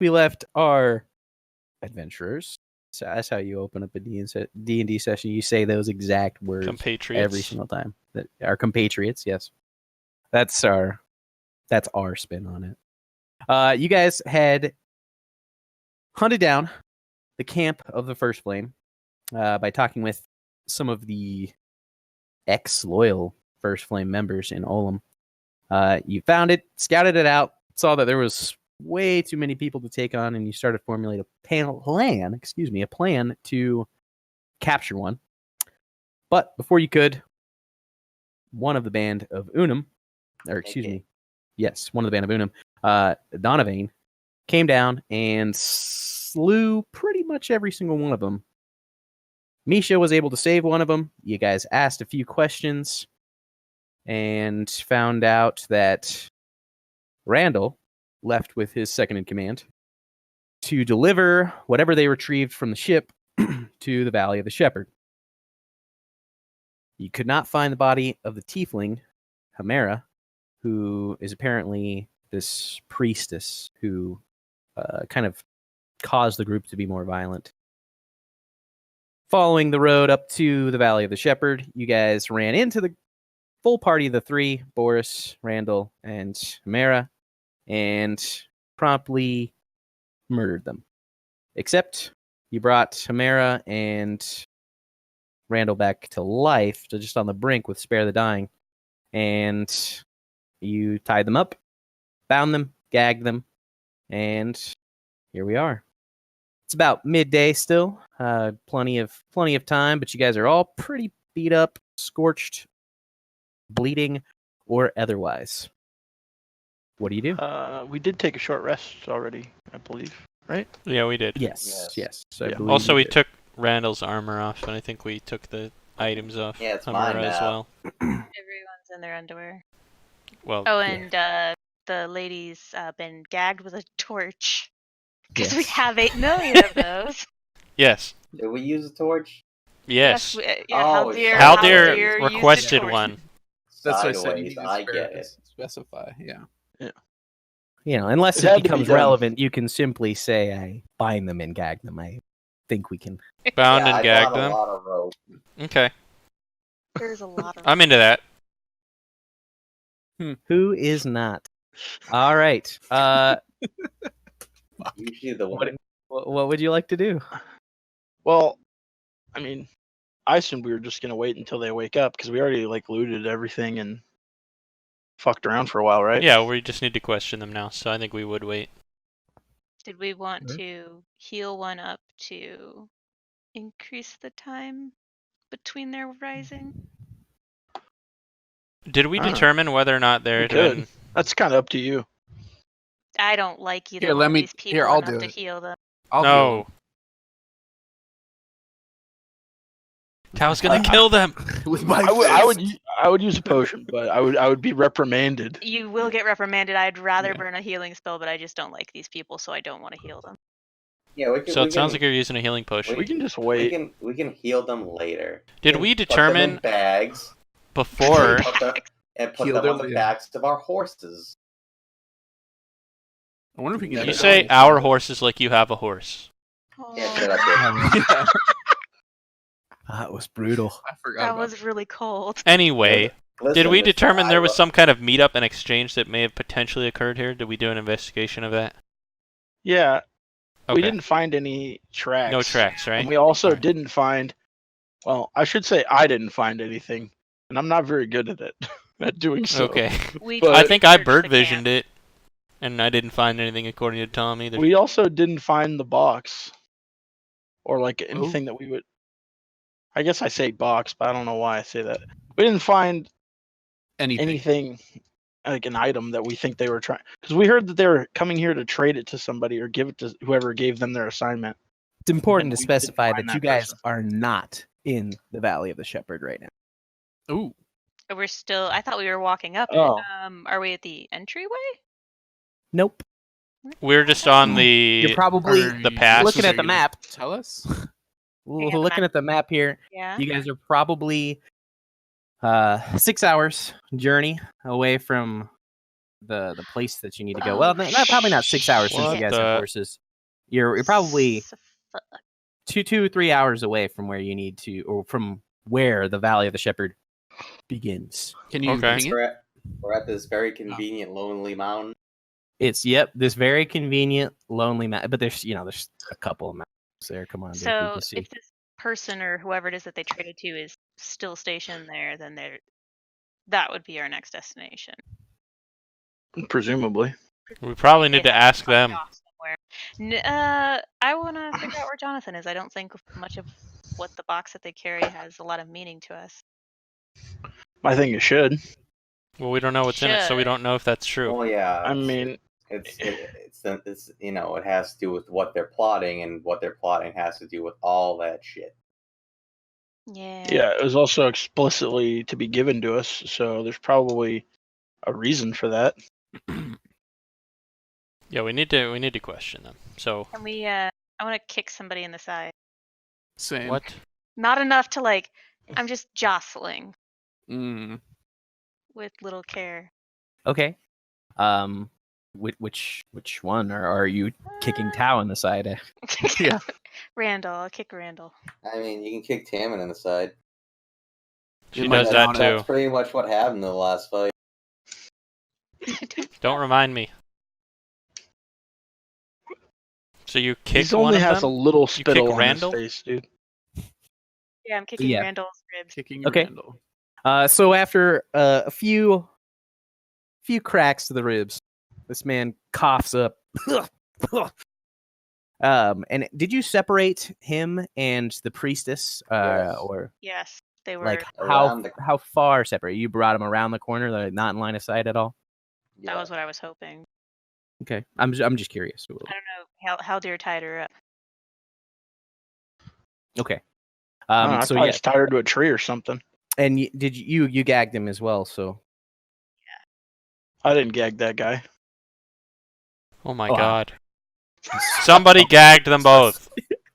we left our adventurers. So that's how you open up a D&D session. You say those exact words Compatriots. every single time. That our compatriots, yes. That's our spin on it. You guys had hunted down the camp of the First Flame by talking with some of the ex-loyal First Flame members in Olam. You found it, scouted it out, saw that there was way too many people to take on, and you started to formulate a plan to capture one. But before you could, one of the band of Unum, one of the band of Unum, Donovan, came down and slew pretty much every single one of them. Misha was able to save one of them. You guys asked a few questions and found out that Randall left with his second in command to deliver whatever they retrieved from the ship to the Valley of the Shepherd. You could not find the body of the tiefling, Hamera, who is apparently this priestess who kind of caused the group to be more violent. Following the road up to the Valley of the Shepherd, you guys ran into the full party of the three, Boris, Randall, and Hamera, and promptly murdered them. Except you brought Hamera and Randall back to life, just on the brink with Spare the Dying, and you tied them up, bound them, gagged them, and here we are. It's about midday still, plenty of time, but you guys are all pretty beat up, scorched, bleeding, or otherwise. What do you do? We did take a short rest already, I believe, right? Yeah, we did. Yes. So I Yeah. believe Also, you we did. took Randall's armor off, and I think we took the items off Yeah, it's Hamura mine as now. well. Everyone's in their underwear. Well, Oh, and the lady's been gagged with a torch. Because we Yes. have 8 million of those. yes. Did we use a torch? Yes. Oh, Haldir used a requested torch. one. That's what I said. You Sideways, need to I get it. specify. Yeah. Unless It it had to be becomes done. relevant, you can simply say I bind them and gag them. I think we can. Bound Yeah, and I gagged got a them. lot of rope. Okay. There's a lot of I'm into that. Who is not? All right. Usually the one. What would you like to do? Well, I mean, I assumed we were just gonna wait until they wake up because we already looted everything and fucked around for a while, right? Yeah, we just need to question them now, so I think we would wait. Did we want Mhm. to heal one up to increase the time between their rising? Did we I don't know. determine whether or not there We had could. been... That's kind of up to you. I don't like either Here, one let of me- these people here, I'll enough do to it. heal them. I'll No. Tao's gonna kill them! with my I would use a potion, but I would be reprimanded. You will get reprimanded. I'd rather Yeah. burn a healing spell, but I just don't like these people, so I don't want to heal them. Yeah, we can. So we it sounds can, like you're using a healing potion. We can just we wait. can heal them later. Did And we put them in determine bags before... and put Heal them their on the leg. backs of our horses? I wonder if we can. You You get say it. our horse is like you have a horse. Yeah, shut up, kid. Yeah. That was brutal. I forgot. That about was really cold. Anyway, Listen, did we listen, determine there was I- some kind of meetup and exchange that may have potentially occurred here? Did we do an investigation of that? Yeah, Okay. we didn't find any tracks. No tracks, right? And we also Alright. didn't find. Well, I should say I didn't find anything, and I'm not very good at it at doing so. Okay. We But- I think I searched the bird camp. visioned it, and I didn't find anything according to Tom either. We also didn't find the box, or anything that we would. I guess I say box, but I don't know why I say that. We didn't find anything like an item that we think they were trying. Because we heard that they were coming here to trade it to somebody or give it to whoever gave them their assignment. It's important And to we didn't specify find that you that guys person. are not in the Valley of the Shepherd right now. Ooh. We're still. I thought we were walking up. Oh. Are we at the entryway? Nope. We're just on the... You're probably the pass. looking at the Are you map. gonna Tell us. Looking at the Looking map. at the map here, Yeah. you guys are probably 6 hours journey away from the place that you need to go. Well, probably not 6 hours since you guys have horses. You're probably 2 3 hours away from where you need to, or from where the Valley of the Shepherd begins. Can you ping it? We're at this very convenient, lonely mountain. It's this very convenient, lonely mountain. But there's a couple of mountains there. Come on, dude, So can see. if this person or whoever it is that they traded to is still stationed there, then that would be our next destination. Presumably. We probably need to ask them. I want to figure out where Jonathan is. I don't think much of what the box that they carry has a lot of meaning to us. I think it should. Well, we don't know what's in it, so we don't know if that's true. Oh yeah. I mean, it's it has to do with what they're plotting, and what they're plotting has to do with all that shit. Yeah. Yeah, it was also explicitly to be given to us, so there's probably a reason for that. Yeah, we need to question them. So. Can we? I want to kick somebody in the side. Same. What? Not enough to like. I'm just jostling. Mm. With little care. Okay. Which one? Or are you kicking Tao in the side? Yeah. Randall. I'll kick Randall. I mean, you can kick Tammin in the side. She does that too. That's pretty much what happened in the last fight. Don't remind me. So you kick He only one of has them? a little spittle on Randall? his face, dude. Yeah, I'm kicking Randall's ribs. Kicking Okay. Randall. So after a few cracks to the ribs, this man coughs up. And did you separate him and the priestess? Yes. Or Yes, they were. like Around how far separate? You brought him around the corner, like not in line of sight at all? That was what I was hoping. Okay, I'm just curious. I don't know how dear tied her up. Okay. I So probably just tied her to a tree or something. And you gagged him as well? So I didn't gag that guy. Oh my god. Somebody gagged them both.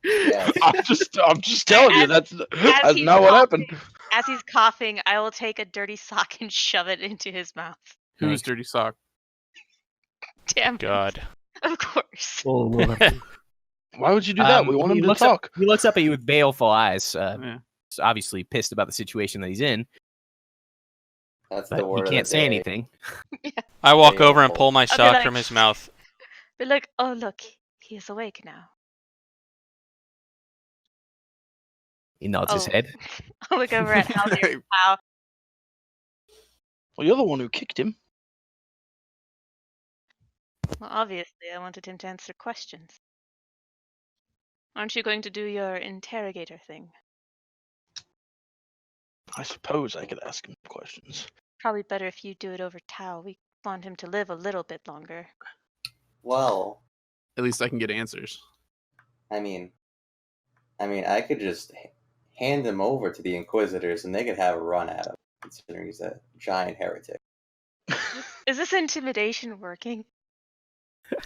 Yes. I'm just telling you that's not what happened. As he's coughing, I will take a dirty sock and shove it into his mouth. Who's dirty sock? Damn. God. Of course. Why would you do that? We want him to talk. He looks up at you with baleful eyes. Yeah. He's obviously pissed about the situation that he's in. That's But the word. he can't say anything. I walk over and pull my sock from his mouth. But look, he is awake now. He nods his head. I'll look over at Hal. Well, you're the one who kicked him. Well, obviously, I wanted him to answer questions. Aren't you going to do your interrogator thing? I suppose I could ask him questions. Probably better if you do it over Tao. We want him to live a little bit longer. Well, At least I can get answers. I mean, I could just hand him over to the Inquisitors, and they could have a run at him, considering he's a giant heretic. Is this intimidation working?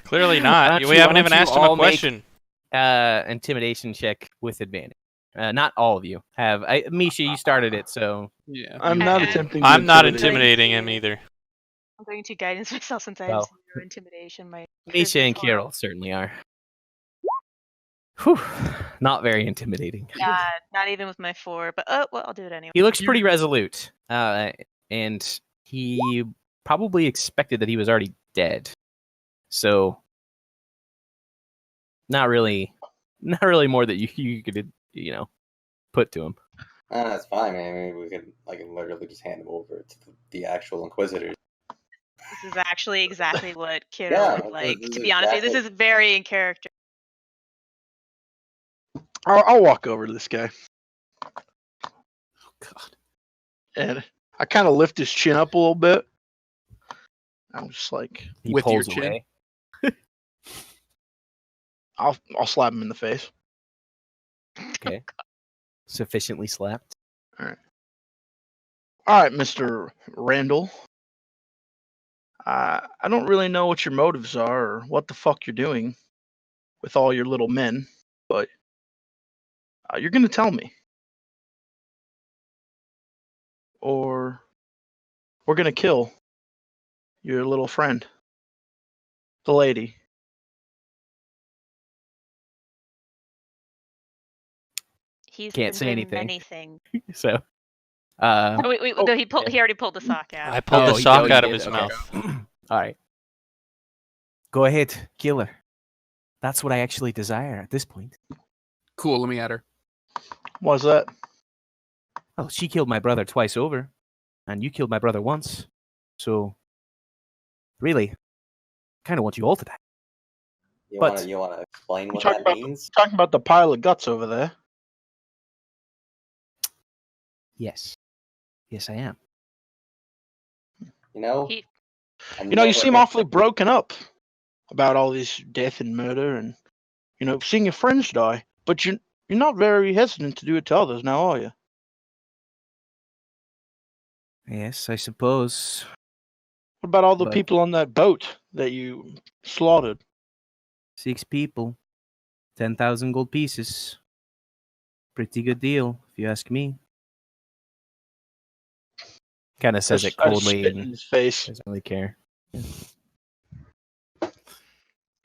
Clearly not. We haven't even asked him a question. Intimidation check with advantage. Not all of you have. Misha, you started it, so Yeah. I'm not attempting. I'm not intimidating him either. I'm going to guidance myself since I have zero intimidation. Misha and Carol certainly are. Whew, not very intimidating. Yeah, not even with my 4, but I'll do it anyway. He looks pretty resolute, and he probably expected that he was already dead. So, not really more that you could put to him. That's fine, man. I mean, I can literally just hand him over to the actual Inquisitors. This is actually exactly what Kirill would like. To be honest, this is very in character. I'll walk over to this guy. Oh God. And I kind of lift his chin up a little bit. I'm just like, He With your pulls chin? away. I'll slap him in the face. Okay. Sufficiently slapped. All right, Mr. Randall. I don't really know what your motives are or what the fuck you're doing with all your little men, but you're going to tell me. Or we're going to kill your little friend, the lady. He's Can't been say doing anything. many things. So, Oh, wait, Oh, no, he already pulled the sock out. I pulled the he- sock he out of did, his okay. mouth. All right. Go ahead, kill her. That's what I actually desire at this point. Cool, let me at her. Why's that? Well, she killed my brother twice over, and you killed my brother once. So, really, kind of want you all to die. You But- want to explain what talking that about means? Talking about the pile of guts over there. Yes. Yes, I am. You know, He, I'm You know, you never seem gonna- awfully broken up about all this death and murder, and seeing your friends die. But you're not very hesitant to do it to others now, are you? Yes, I suppose. What about all the But- people on that boat that you slaughtered? 6 people, 10,000 gold pieces. Pretty good deal, if you ask me. Kind of says it I just coldly spit in and his face. doesn't really care.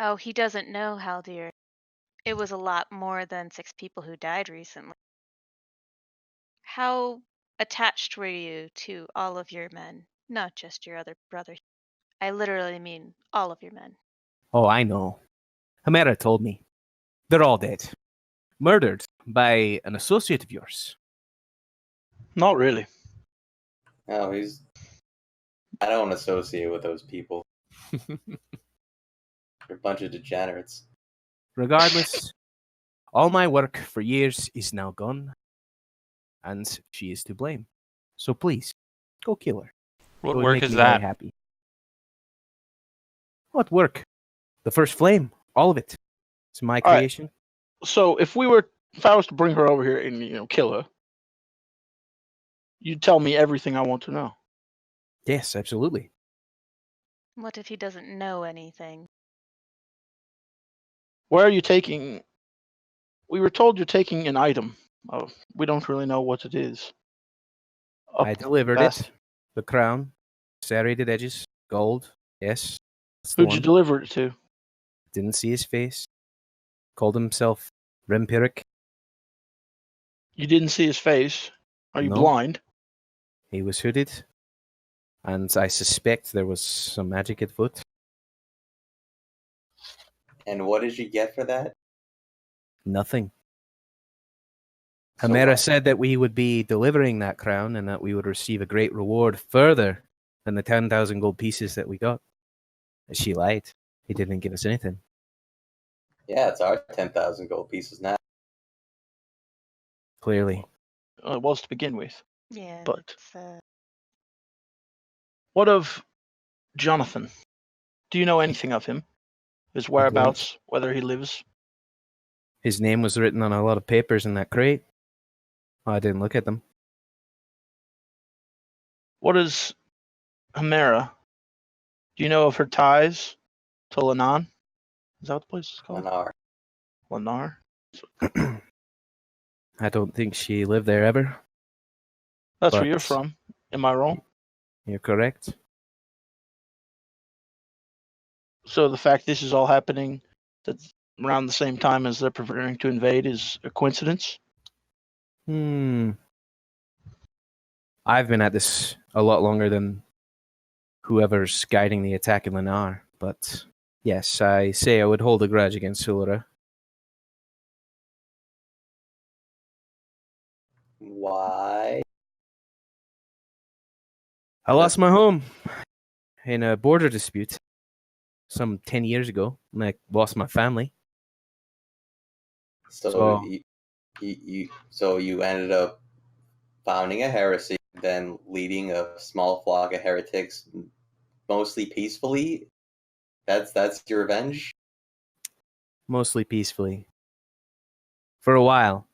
oh, he doesn't know, Haldir. It was a lot more than 6 people who died recently. How attached were you to all of your men, not just your other brothers? I literally mean all of your men. Oh, I know. Hamera told me. They're all dead. Murdered by an associate of yours. Not really. No, I don't associate with those people. They're a bunch of degenerates. Regardless, all my work for years is now gone, and she is to blame. So please, go kill her. What It would work make is me very that? happy. What work? The first flame, all of it. It's my All right. creation. So if I was to bring her over here and kill her, you'd tell me everything I want to know. Yes, absolutely. What if he doesn't know anything? Where are you taking? We were told you're taking an item. We don't really know what it is. I delivered past- it. The crown, serrated edges, gold. Yes. That's the Who'd you one. deliver it to? Didn't see his face. Called himself Rimpirik. You didn't see his face. Are you No. blind? He was hooded. And I suspect there was some magic at foot. And what did you get for that? Nothing. So Hamera what? said that we would be delivering that crown and that we would receive a great reward further than the 10,000 gold pieces that we got. She lied. He didn't give us anything. Yeah, it's our 10,000 gold pieces now. Clearly. It was to begin with. Yeah, But- it's, What of Jonathan? Do you know anything of him? His whereabouts, whether he lives? His name was written on a lot of papers in that crate. I didn't look at them. What is Hamera? Do you know of her ties to Lannan? Is that what the place is called? Lenar. Lennar? I don't think she lived there ever. That's where you're But- from. Am I wrong? You're correct. So the fact this is all happening that's around the same time as they're preparing to invade is a coincidence? I've been at this a lot longer than whoever's guiding the attack in Lennar, but yes, I say I would hold a grudge against Sulura. Why? I lost my home in a border dispute some 10 years ago, and I lost my family. So So- you ended up founding a heresy, then leading a small flock of heretics, mostly peacefully. That's your revenge. Mostly peacefully. For a while.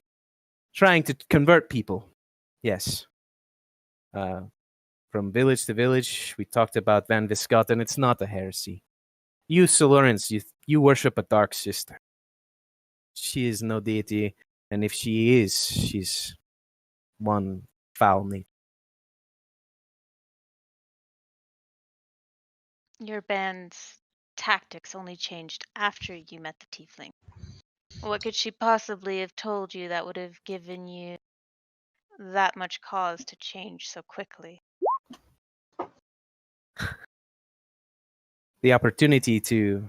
Trying to convert people. Yes. From village to village, we talked about Van Viscot, and it's not a heresy. You Silurians, you worship a dark sister. She is no deity, and if she is, she's one foul nature. Your band's tactics only changed after you met the tiefling. What could she possibly have told you that would have given you that much cause to change so quickly? The opportunity to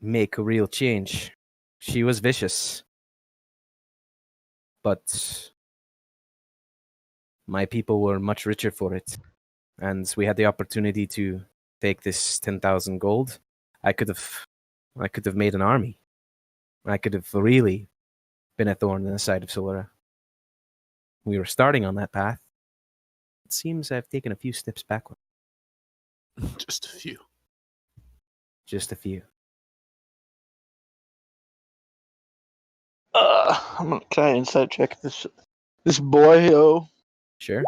make a real change. She was vicious. But my people were much richer for it. And we had the opportunity to take this 10,000 gold. I could have made an army. I could have really been a thorn in the side of Solera. We were starting on that path. It seems I've taken a few steps backward. Just a few. Just a few. I'm gonna try and insight check this boy. Sure.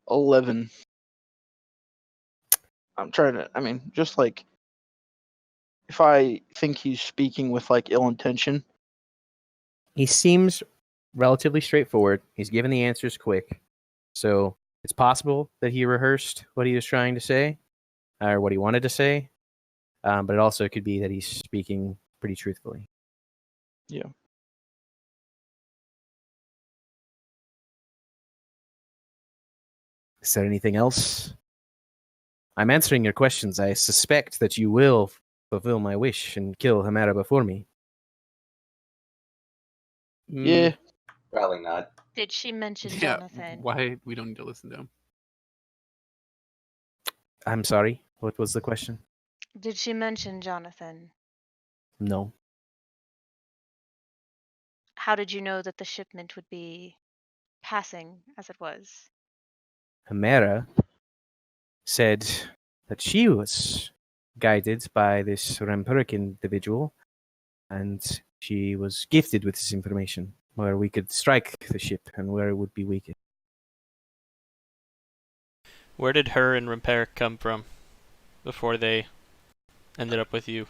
11. I'm trying to. I mean, just like if I think he's speaking with like ill intention. He seems relatively straightforward. He's given the answers quick. So it's possible that he rehearsed what he was trying to say or what he wanted to say. But it also could be that he's speaking pretty truthfully. Yeah. Is there anything else? I'm answering your questions. I suspect that you will fulfill my wish and kill Hamara before me. Yeah. Probably not. Did she mention Yeah. Jonathan? Why we don't need to listen to him? I'm sorry. What was the question? Did she mention Jonathan? No. How did you know that the shipment would be passing as it was? Hamara said that she was guided by this Rampuric individual, and she was gifted with this information, where we could strike the ship and where it would be weakened. Where did her and Rimperic come from before they ended up with you?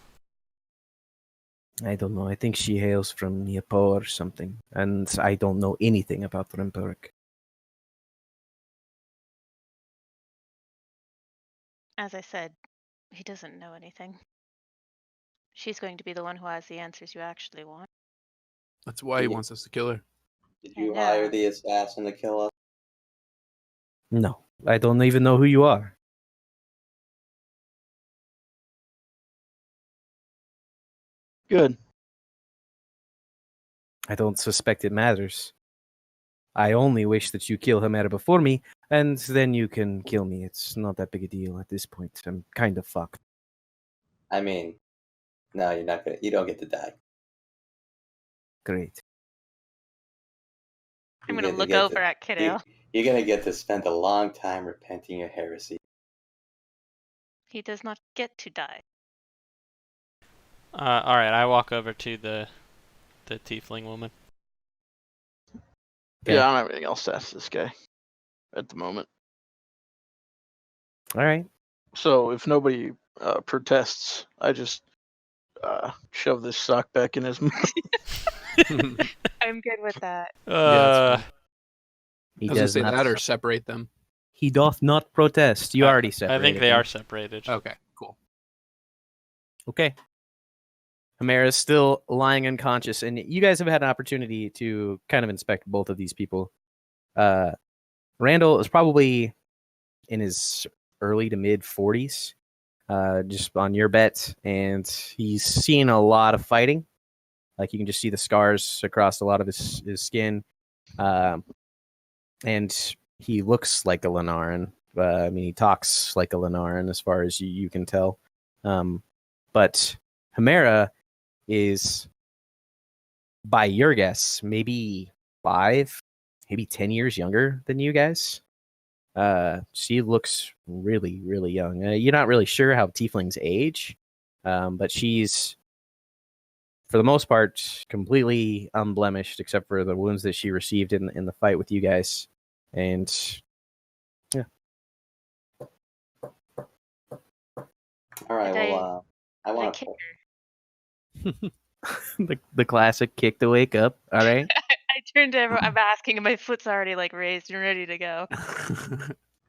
I don't know. I think she hails from Neapo or something, and I don't know anything about Rampuric. As I said, he doesn't know anything. She's going to be the one who has the answers you actually want. That's why he wants us to kill her. Did I you know. hire the assassin to kill us? No, I don't even know who you are. Good. I don't suspect it matters. I only wish that you kill Hamara before me, and then you can kill me. It's not that big a deal at this point. I'm kind of fucked. I mean, no, you're not gonna. You don't get to die. Great. I'm You going to get look get over at Kiddo. You're gonna get to spend a long time repenting your heresy. He does not get to die. All right, I walk over to the tiefling woman. Okay. Yeah, I don't have anything else to ask this guy at the moment. All right. So if nobody protests, I just shove this sock back in his mouth. I'm good with that. that's fine. He I was gonna does say not. that or separate them. He doth not protest. You already I separated. think they them. are separated. Okay, cool. Okay. Hamara's still lying unconscious, and you guys have had an opportunity to kind of inspect both of these people. Randall is probably in his early to mid 40s, just on your bet, and he's seen a lot of fighting. Like you can just see the scars across a lot of his skin, and he looks like a Lenaran. I mean, he talks like a Lenaran as far as you can tell. But Hamara is, by your guess, maybe 5, maybe 10 years younger than you guys. She looks really, really young. You're not really sure how tieflings age, but she's, for the most part, completely unblemished, except for the wounds that she received in the fight with you guys. And yeah. All right. Did Well, I Did I want kick to. her? the classic kick to wake up. All right. I turned to everyone. I'm asking, and my foot's already like raised and ready to go.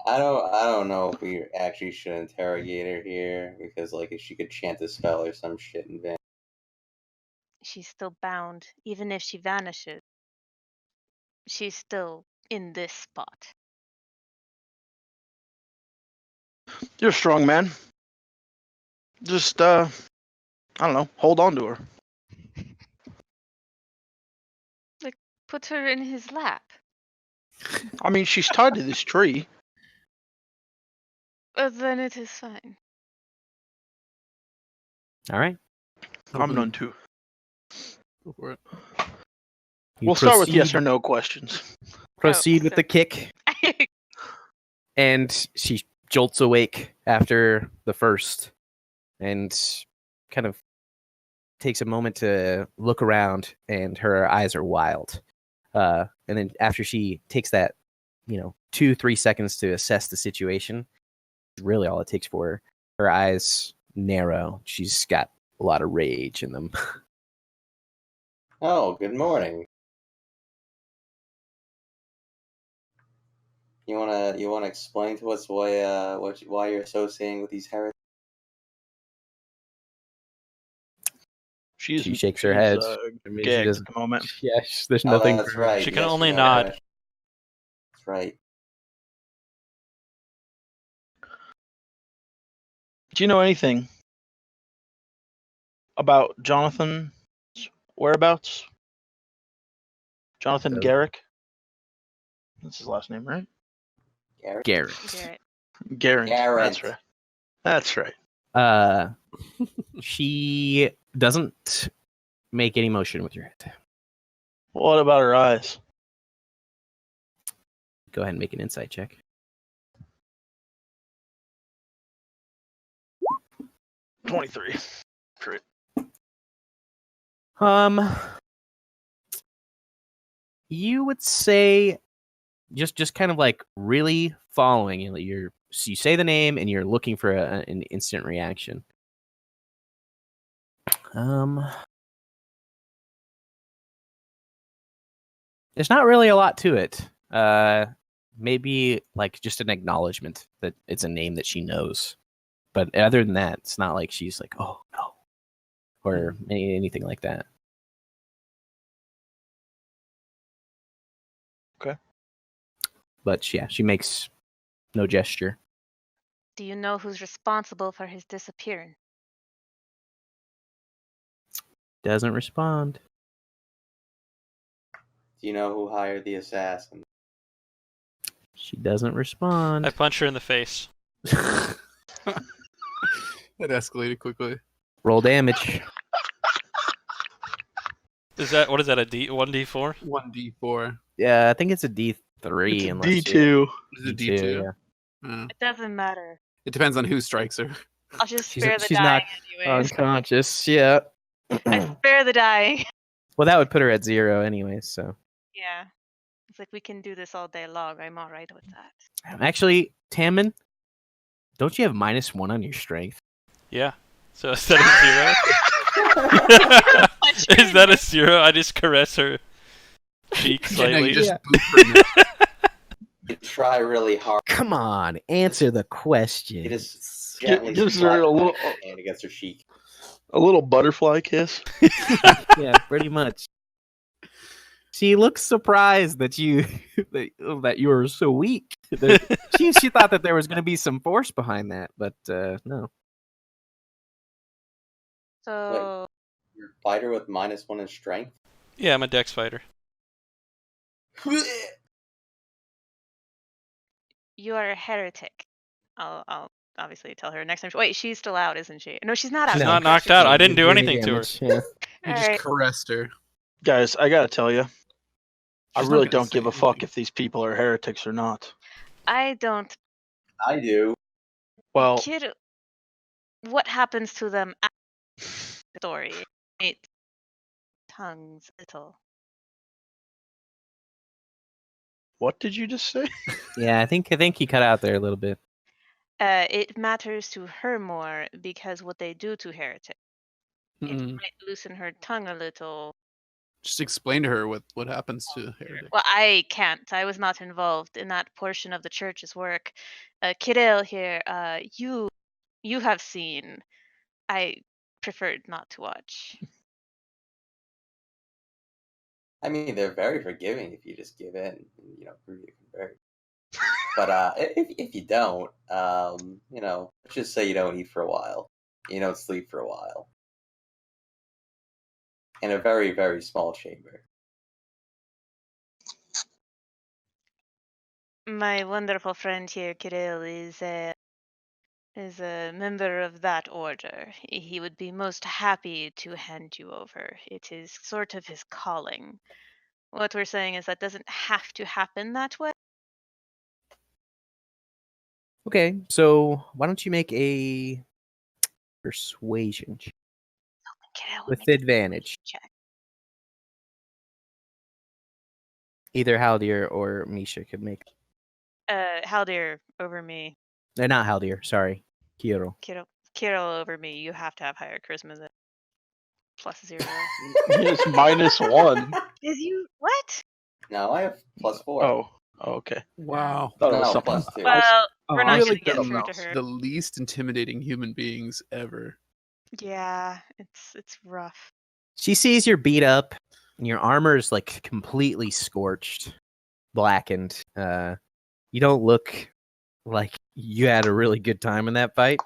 I don't know if we actually should interrogate her here because like if she could chant a spell or some shit in vain. She's still bound, even if she vanishes. She's still in this spot. You're a strong man. Just I don't know, hold on to her. Like, put her in his lap. I mean, she's tied to this tree. But then it is fine. All right. I'm none too. Go for it. We'll start with yes or no questions. Proceed with so- the kick, and she jolts awake after the first, and kind of takes a moment to look around, and her eyes are wild. And then after she takes that, 2-3 seconds to assess the situation, really all it takes for her eyes narrow. She's got a lot of rage in them. Oh, good morning. You wanna explain to us why you're associating with these heretics? She shakes her head. I mean, she Gagged doesn't- at the moment. Yeah, there's Oh, nothing. that's right. She can yes or only no nod. question. That's right. Do you know anything about Jonathan's whereabouts? Jonathan So- Garrick? That's his last name, right? Garrett? Garrett. Garrett. Garrett. Garrett. That's right. That's right. She doesn't make any motion with your head. What about her eyes? Go ahead and make an insight check. 23. Crit. You would say just kind of like really following you. So you say the name and you're looking for an instant reaction. There's not really a lot to it. Maybe like just an acknowledgement that it's a name that she knows. But other than that, it's not like she's like, oh no, or anything like that. Okay. But yeah, she makes no gesture. Do you know who's responsible for his disappearance? Doesn't respond. Do you know who hired the assassin? She doesn't respond. I punch her in the face. That escalated quickly. Roll damage. What is that, a 1d4? 1d4. Yeah, I think it's a D3. It's a unless you- D2. Is it D2, D2? yeah. It doesn't matter. It depends on who strikes her. I'll just She's- spare the she's dying not anyways. Unconscious, yeah. I spare the dying. Well, that would put her at 0 anyway, so. Yeah. It's like we can do this all day long. I'm alright with that. Actually, Tammin, don't you have -1 on your strength? Yeah. So is that a 0? Is that a 0? I just caress her cheek No, slightly. you just Yeah. boop her in You try really hard. Come on, answer the question. You just gently Gives her slap a little- her hand against her cheek. A little butterfly kiss. Yeah, pretty much. She looks surprised that you that you were so weak. She thought that there was going to be some force behind that, but no. So You're a fighter with -1 in strength. Yeah, I'm a dex fighter. you are a heretic. I'll obviously tell her next time. Wait, she's still out, isn't she? No, she's not out. She's No. not knocked out. I didn't do anything to her. Yeah. You just Alright. caressed her. Guys, I gotta tell you, I She's not really gonna don't say give a fuck anything. if these people are heretics or not. I don't. I do. Well, Kid, what happens to them after the story? It tongues little. what did you just say? Yeah, I think he cut out there a little bit. It matters to her more because what they do to heretics. It Mm-mm. might loosen her tongue a little, Just explain to her what happens to heretics. Well, I can't. I was not involved in that portion of the church's work. Kirill here, you have seen. I preferred not to watch. I mean, they're very forgiving if you just give in and, agree to convert. But if you don't, let's just say you don't eat for a while. You don't sleep for a while. In a very, very small chamber. My wonderful friend here, Kirill, is a member of that order. He would be most happy to hand you over. It is sort of his calling. What we're saying is that doesn't have to happen that way. Okay, so why don't you make a persuasion check Kirill would with make a advantage? check. Either Haldir or Misha could make. Haldir over me. Not Haldir, sorry. Kirill. Kirill over me. You have to have higher charisma than +0. It's -1. Is you what? No, I have +4. Oh, okay. Wow. Thought it was No, something. +2. Well, we're I not feel gonna like get they're through to her. the least intimidating human beings ever. Yeah, it's rough. She sees you're beat up and your armor is like completely scorched, blackened. You don't look like you had a really good time in that fight.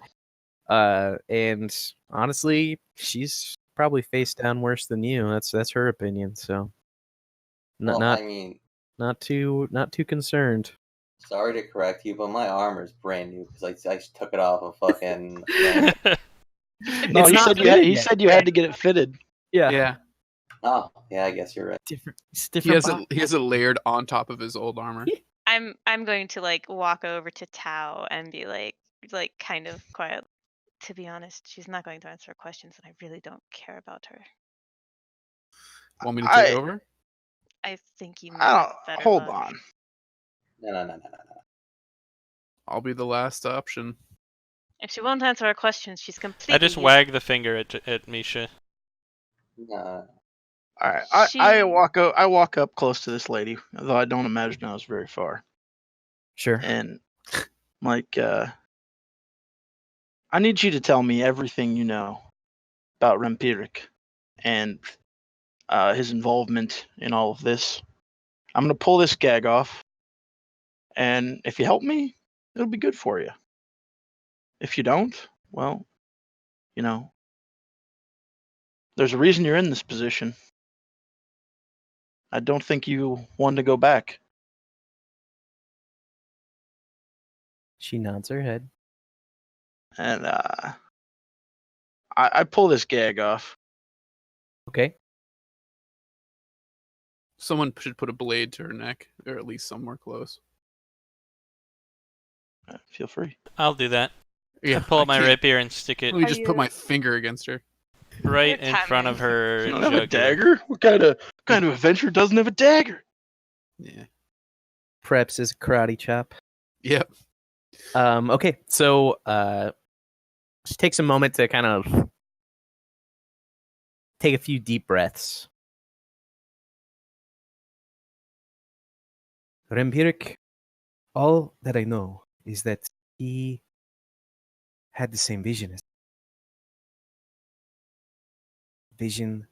And honestly, she's probably face down worse than you. That's her opinion. So, Well, not I mean, not too concerned. sorry to correct you, but my armor's brand new because I took it off of fucking. No, It's he not said fitted he yet. said you had to get it fitted. Yeah. Oh, yeah, I guess you're right. Different. It's He different. has it layered on top of his old armor. I'm going to like walk over to Tao and be like kind of quiet. To be honest, she's not going to answer questions, and I really don't care about her. Want me to take I- over? I think you I might have don't. better Hold luck. on. No. I'll be the last option. If she won't answer our questions, she's completely. I just wag the finger at Misha. No. All right. She- I walk up close to this lady, although I don't imagine I was very far. Sure. And like, I need you to tell me everything you know about Rempirik and his involvement in all of this. I'm gonna pull this gag off, and if you help me, it'll be good for you. If you don't, well, there's a reason you're in this position. I don't think you want to go back. She nods her head. And I pull this gag off. Okay. Someone should put a blade to her neck, or at least somewhere close. Feel free. I'll do that. Yeah. Pull up my I can't- rapier and stick it Let me Are just you- put my finger against her. right You're in front of timing. her. You don't have a jugular. dagger? What kind of adventure doesn't have a dagger? Yeah. Preps is karate chop. Yep. Okay, so just take some moment to kind of take a few deep breaths. Rempirik, all that I know is that he had the same vision as vision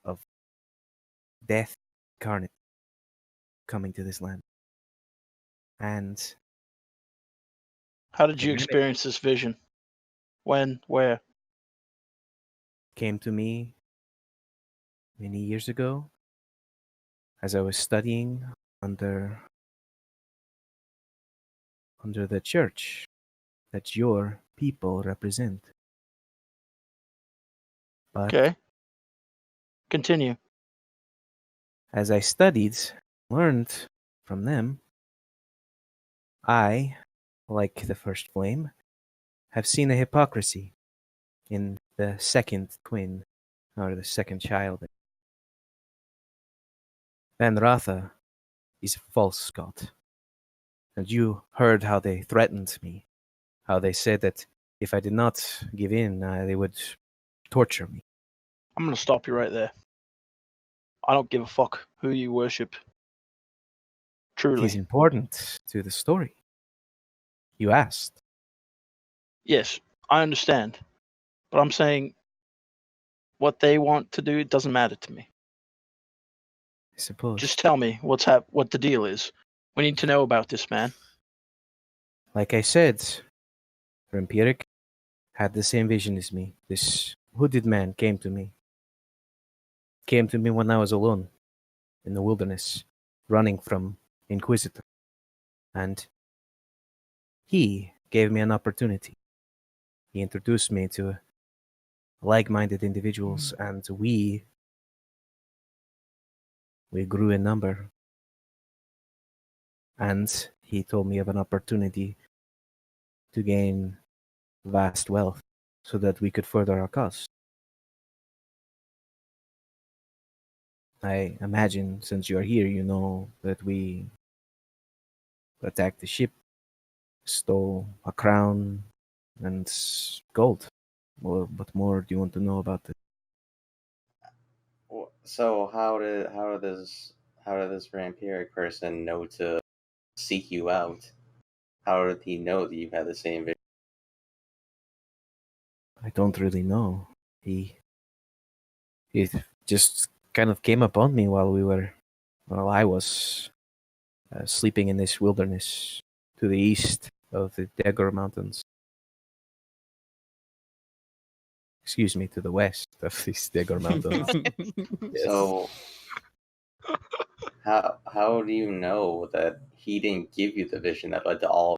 of death incarnate coming to this land. And How did you Admit it. experience this vision? When? Where? came to me many years ago as I was studying under the church that your people represent. But Okay. Continue. as I studied, learned from them, I, like the first flame, have seen a hypocrisy in the second twin, or the second child. Van Ratha is a false god. And you heard how they threatened me, how they said that if I did not give in, they would torture me. I'm going to stop you right there. I don't give a fuck who you worship. It Truly. is important to the story. You asked. Yes, I understand. But I'm saying what they want to do, it doesn't matter to me. I suppose. Just tell me what the deal is. We need to know about this man. Like I said, Empiric had the same vision as me. This hooded man came to me. Came to me when I was alone in the wilderness, running from Inquisitor. And he gave me an opportunity. He introduced me to like-minded individuals, and we grew in number. And he told me of an opportunity to gain vast wealth so that we could further our cause. I imagine since you're here, you know that we attacked the ship, stole a crown and gold. Well, what more do you want to know about it? So how did this vampiric person know to seek you out? How did he know that you had the same vision? I don't really know. He just kind of came upon me while I was sleeping in this wilderness to the east of the Dagor Mountains. Excuse me, to the west of these Dagor Mountains. Yes. So how do you know that he didn't give you the vision that led to all?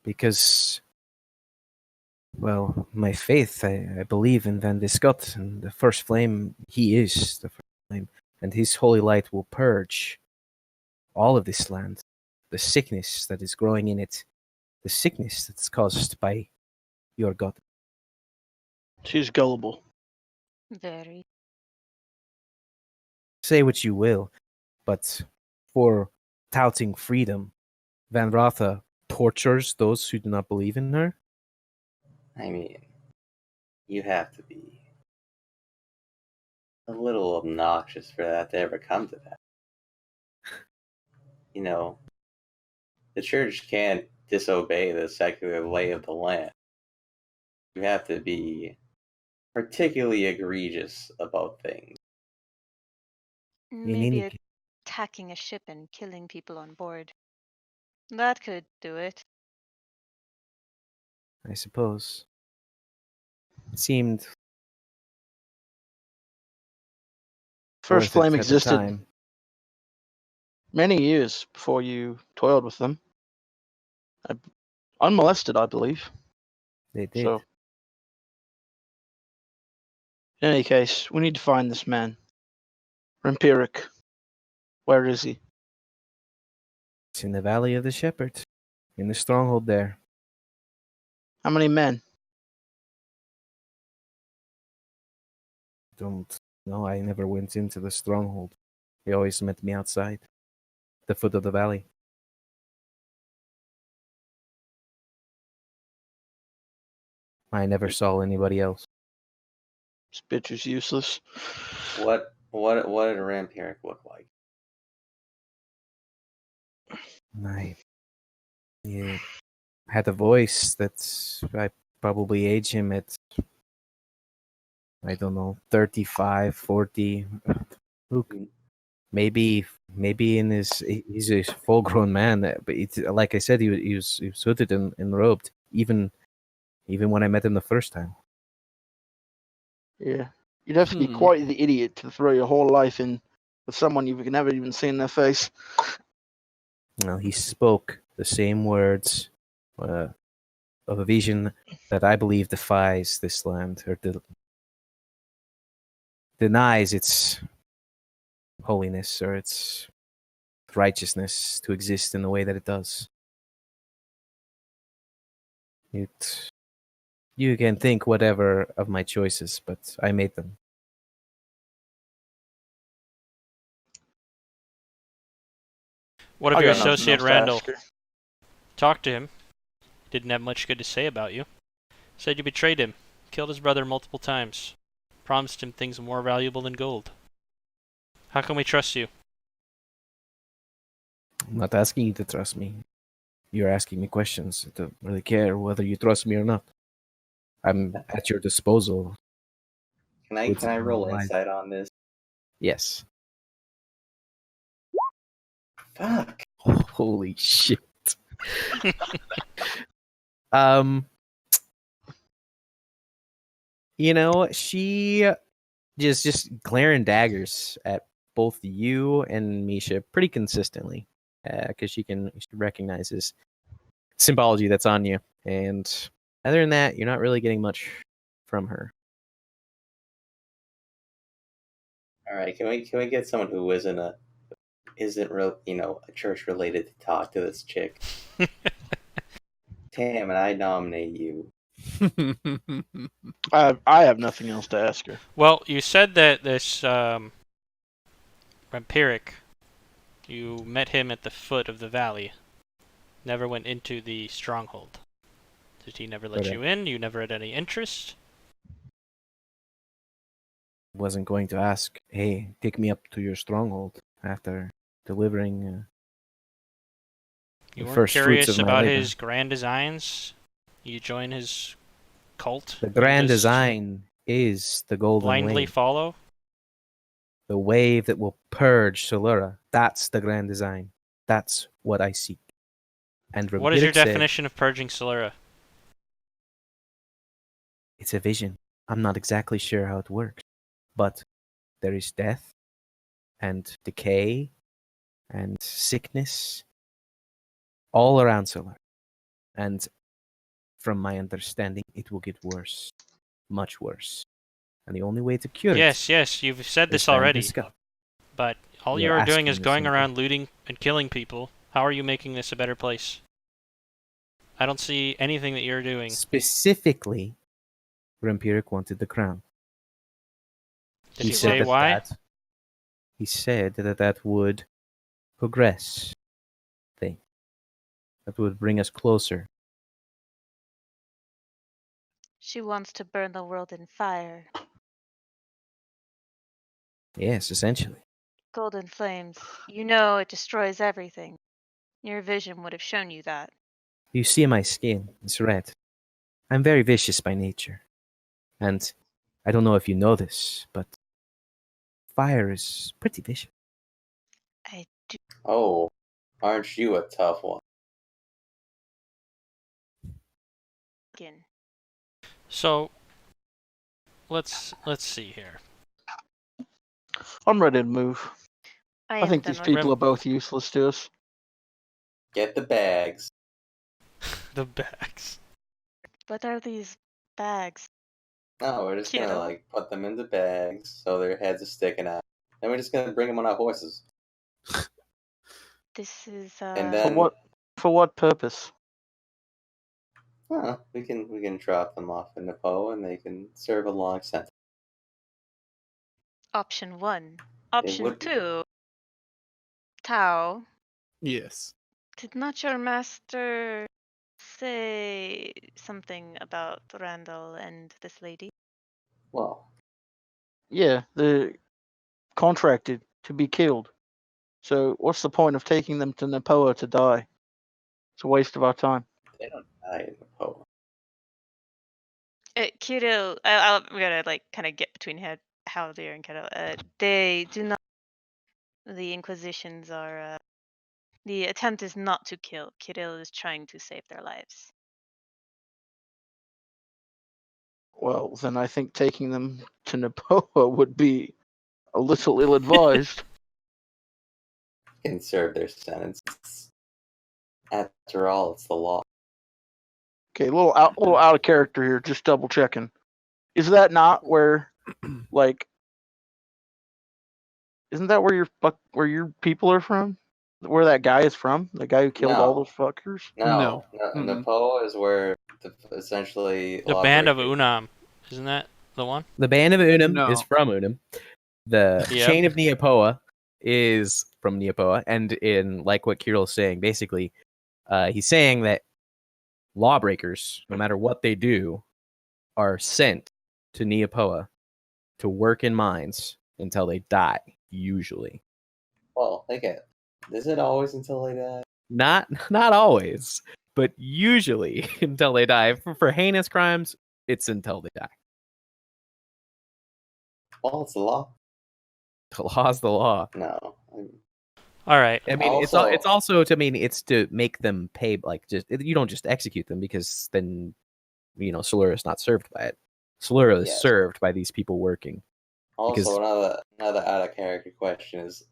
Because, well, my faith, I believe in Van Discott, and the first flame, he is the first flame, and his holy light will purge all of this land, the sickness that is growing in it, the sickness that's caused by your God. She's gullible. Very. Say what you will, but for touting freedom, Van Rotha tortures those who do not believe in her. I mean, you have to be a little obnoxious for that to ever come to that. You know, the church can't disobey the secular lay of the land. You have to be particularly egregious about things. Maybe any attacking a ship and killing people on board. That could do it. I suppose. It seemed First worth flame it at the existed time. many years before you toiled with them. Unmolested, I believe. They did. So, in any case, we need to find this man. Empiric. Where is he? It's in the Valley of the Shepherd, in the stronghold there. How many men? Don't know. I never went into the stronghold. They always met me outside, the foot of the valley. I never saw anybody else. This bitch is useless. What did Rampiric look like? I had a voice that I probably age him at, I don't know, 35, 40. Look, maybe in he's a full-grown man, but it's like I said, he was hooded and robed, even when I met him the first time. Yeah. You'd have to be quite the idiot to throw your whole life in with someone you've never even seen their face. Well, he spoke the same words of a vision that I believe defies this land, or denies its holiness or its righteousness to exist in the way that it does. You can think whatever of my choices, but I made them. What of I your got nothing associate else to Randall? ask her. Talked to him. Didn't have much good to say about you. Said you betrayed him, killed his brother multiple times. Promised him things more valuable than gold. How can we trust you? I'm not asking you to trust me. You're asking me questions. I don't really care whether you trust me or not. I'm at your disposal. Can I roll insight on this? Yes. Fuck. Holy shit. um, she just glaring daggers at both you and Misha pretty consistently, because she recognizes symbology that's on you, and other than that, you're not really getting much from her. All right, can we get someone who isn't real, a church related to talk to this chick? Tam, and I nominate you. I have nothing else to ask her. Well, you said that this vampiric, you met him at the foot of the valley. Never went into the stronghold. Did he never let Okay. you in? You never had any interest? Wasn't going to ask, hey, take me up to your stronghold after delivering You the weren't first fruits curious of my about labor. his grand designs? You join his cult? The You grand just design is the golden blindly wave. follow? The wave that will purge Solura. That's the grand design. That's what I seek. And What is your Rampiric said, definition of purging Solura? it's a vision. I'm not exactly sure how it works. But there is death and decay and sickness all around Solura. And from my understanding, it will get worse. Much worse. And the only way to cure it Yes, you've said is this by already. discover. But all You're you are doing asking is me going something. around looting and killing people. How are you making this a better place? I don't see anything that you're doing. Specifically, Rampiric wanted the crown. Did he say why? He said that would progress thing. That would bring us closer. She wants to burn the world in fire. Yes, essentially. Golden flames. You know it destroys everything. Your vision would have shown you that. You see my skin, it's red. I'm very vicious by nature. And I don't know if you know this, but fire is pretty vicious. I do. Oh, aren't you a tough one? Again. So let's see here. I'm ready to move. I am think done these with people are both useless to us. Get the bags. The bags. What are these bags? No, we're just gonna Kiddo? put them in the bags so their heads are sticking out. Then we're just gonna bring them on our horses. This is And For then what purpose? we can drop them off in Napo and they can serve a long sentence. option 1. It Option would 2. Tao, Yes. did not your master say something about Randall and this lady? well, Yeah, they're contracted to be killed. So what's the point of taking them to Napoa to die? It's a waste of our time. they don't die in Napo. Kirill, we're gonna kind of get between Haldir and Kirill. They do not. The Inquisitions are. The attempt is not to kill. Kirill is trying to save their lives. Well, then I think taking them to Napoa would be a little ill-advised. Can serve their sentences. After all, it's the law. Okay, a little out of character here. Just double checking. Is that not where, isn't that where your people are from? Where that guy is from? The guy who killed all No. those fuckers? No, Mm-mm. Napo is where essentially The band of lawbreakers- Unam. Isn't that the one? The band of Unum No. is from Unum. The Yep. chain of Neapoa is from Neapoa. And in like what Kirill's saying, basically, he's saying that lawbreakers, no matter what they do, are sent to Neapoa to work in mines until they die, usually. Well, okay. Is it always until they die? Not always, but usually until they die. For heinous crimes, it's until they die. Well, it's the law. The law's the law. No. All right. I mean, it's also it's to make them pay. Like, you don't just execute them, because then, Solura is not served by it. Solura is served by these people working. Also, another out of character question is,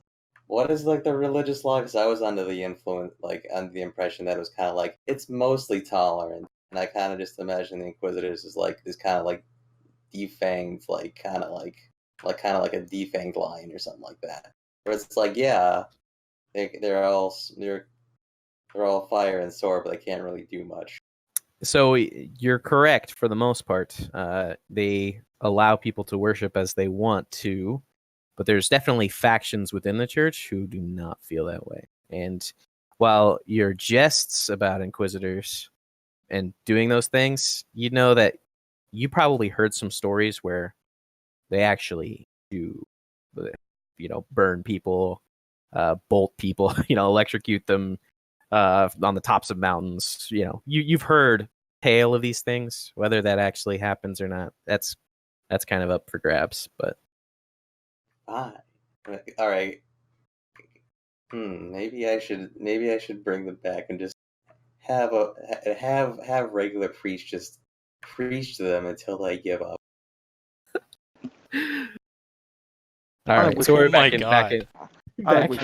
what is like the religious law? Because I was under the impression that it was kind of like it's mostly tolerant, and I kind of just imagine the Inquisitors is kind of like defanged, kind of like a defanged lion or something like that. Where it's like, yeah, they're all fire and sword, but they can't really do much. So you're correct for the most part. They allow people to worship as they want to, but there's definitely factions within the church who do not feel that way. And while your jests about Inquisitors and doing those things, you know that you probably heard some stories where they actually do, burn people, bolt people, electrocute them on the tops of mountains. You've heard tale of these things. Whether that actually happens or not, that's kind of up for grabs. But all right. Maybe I should bring them back and just have regular priests just preach to them until they give up. All right, so we're back in character. I think we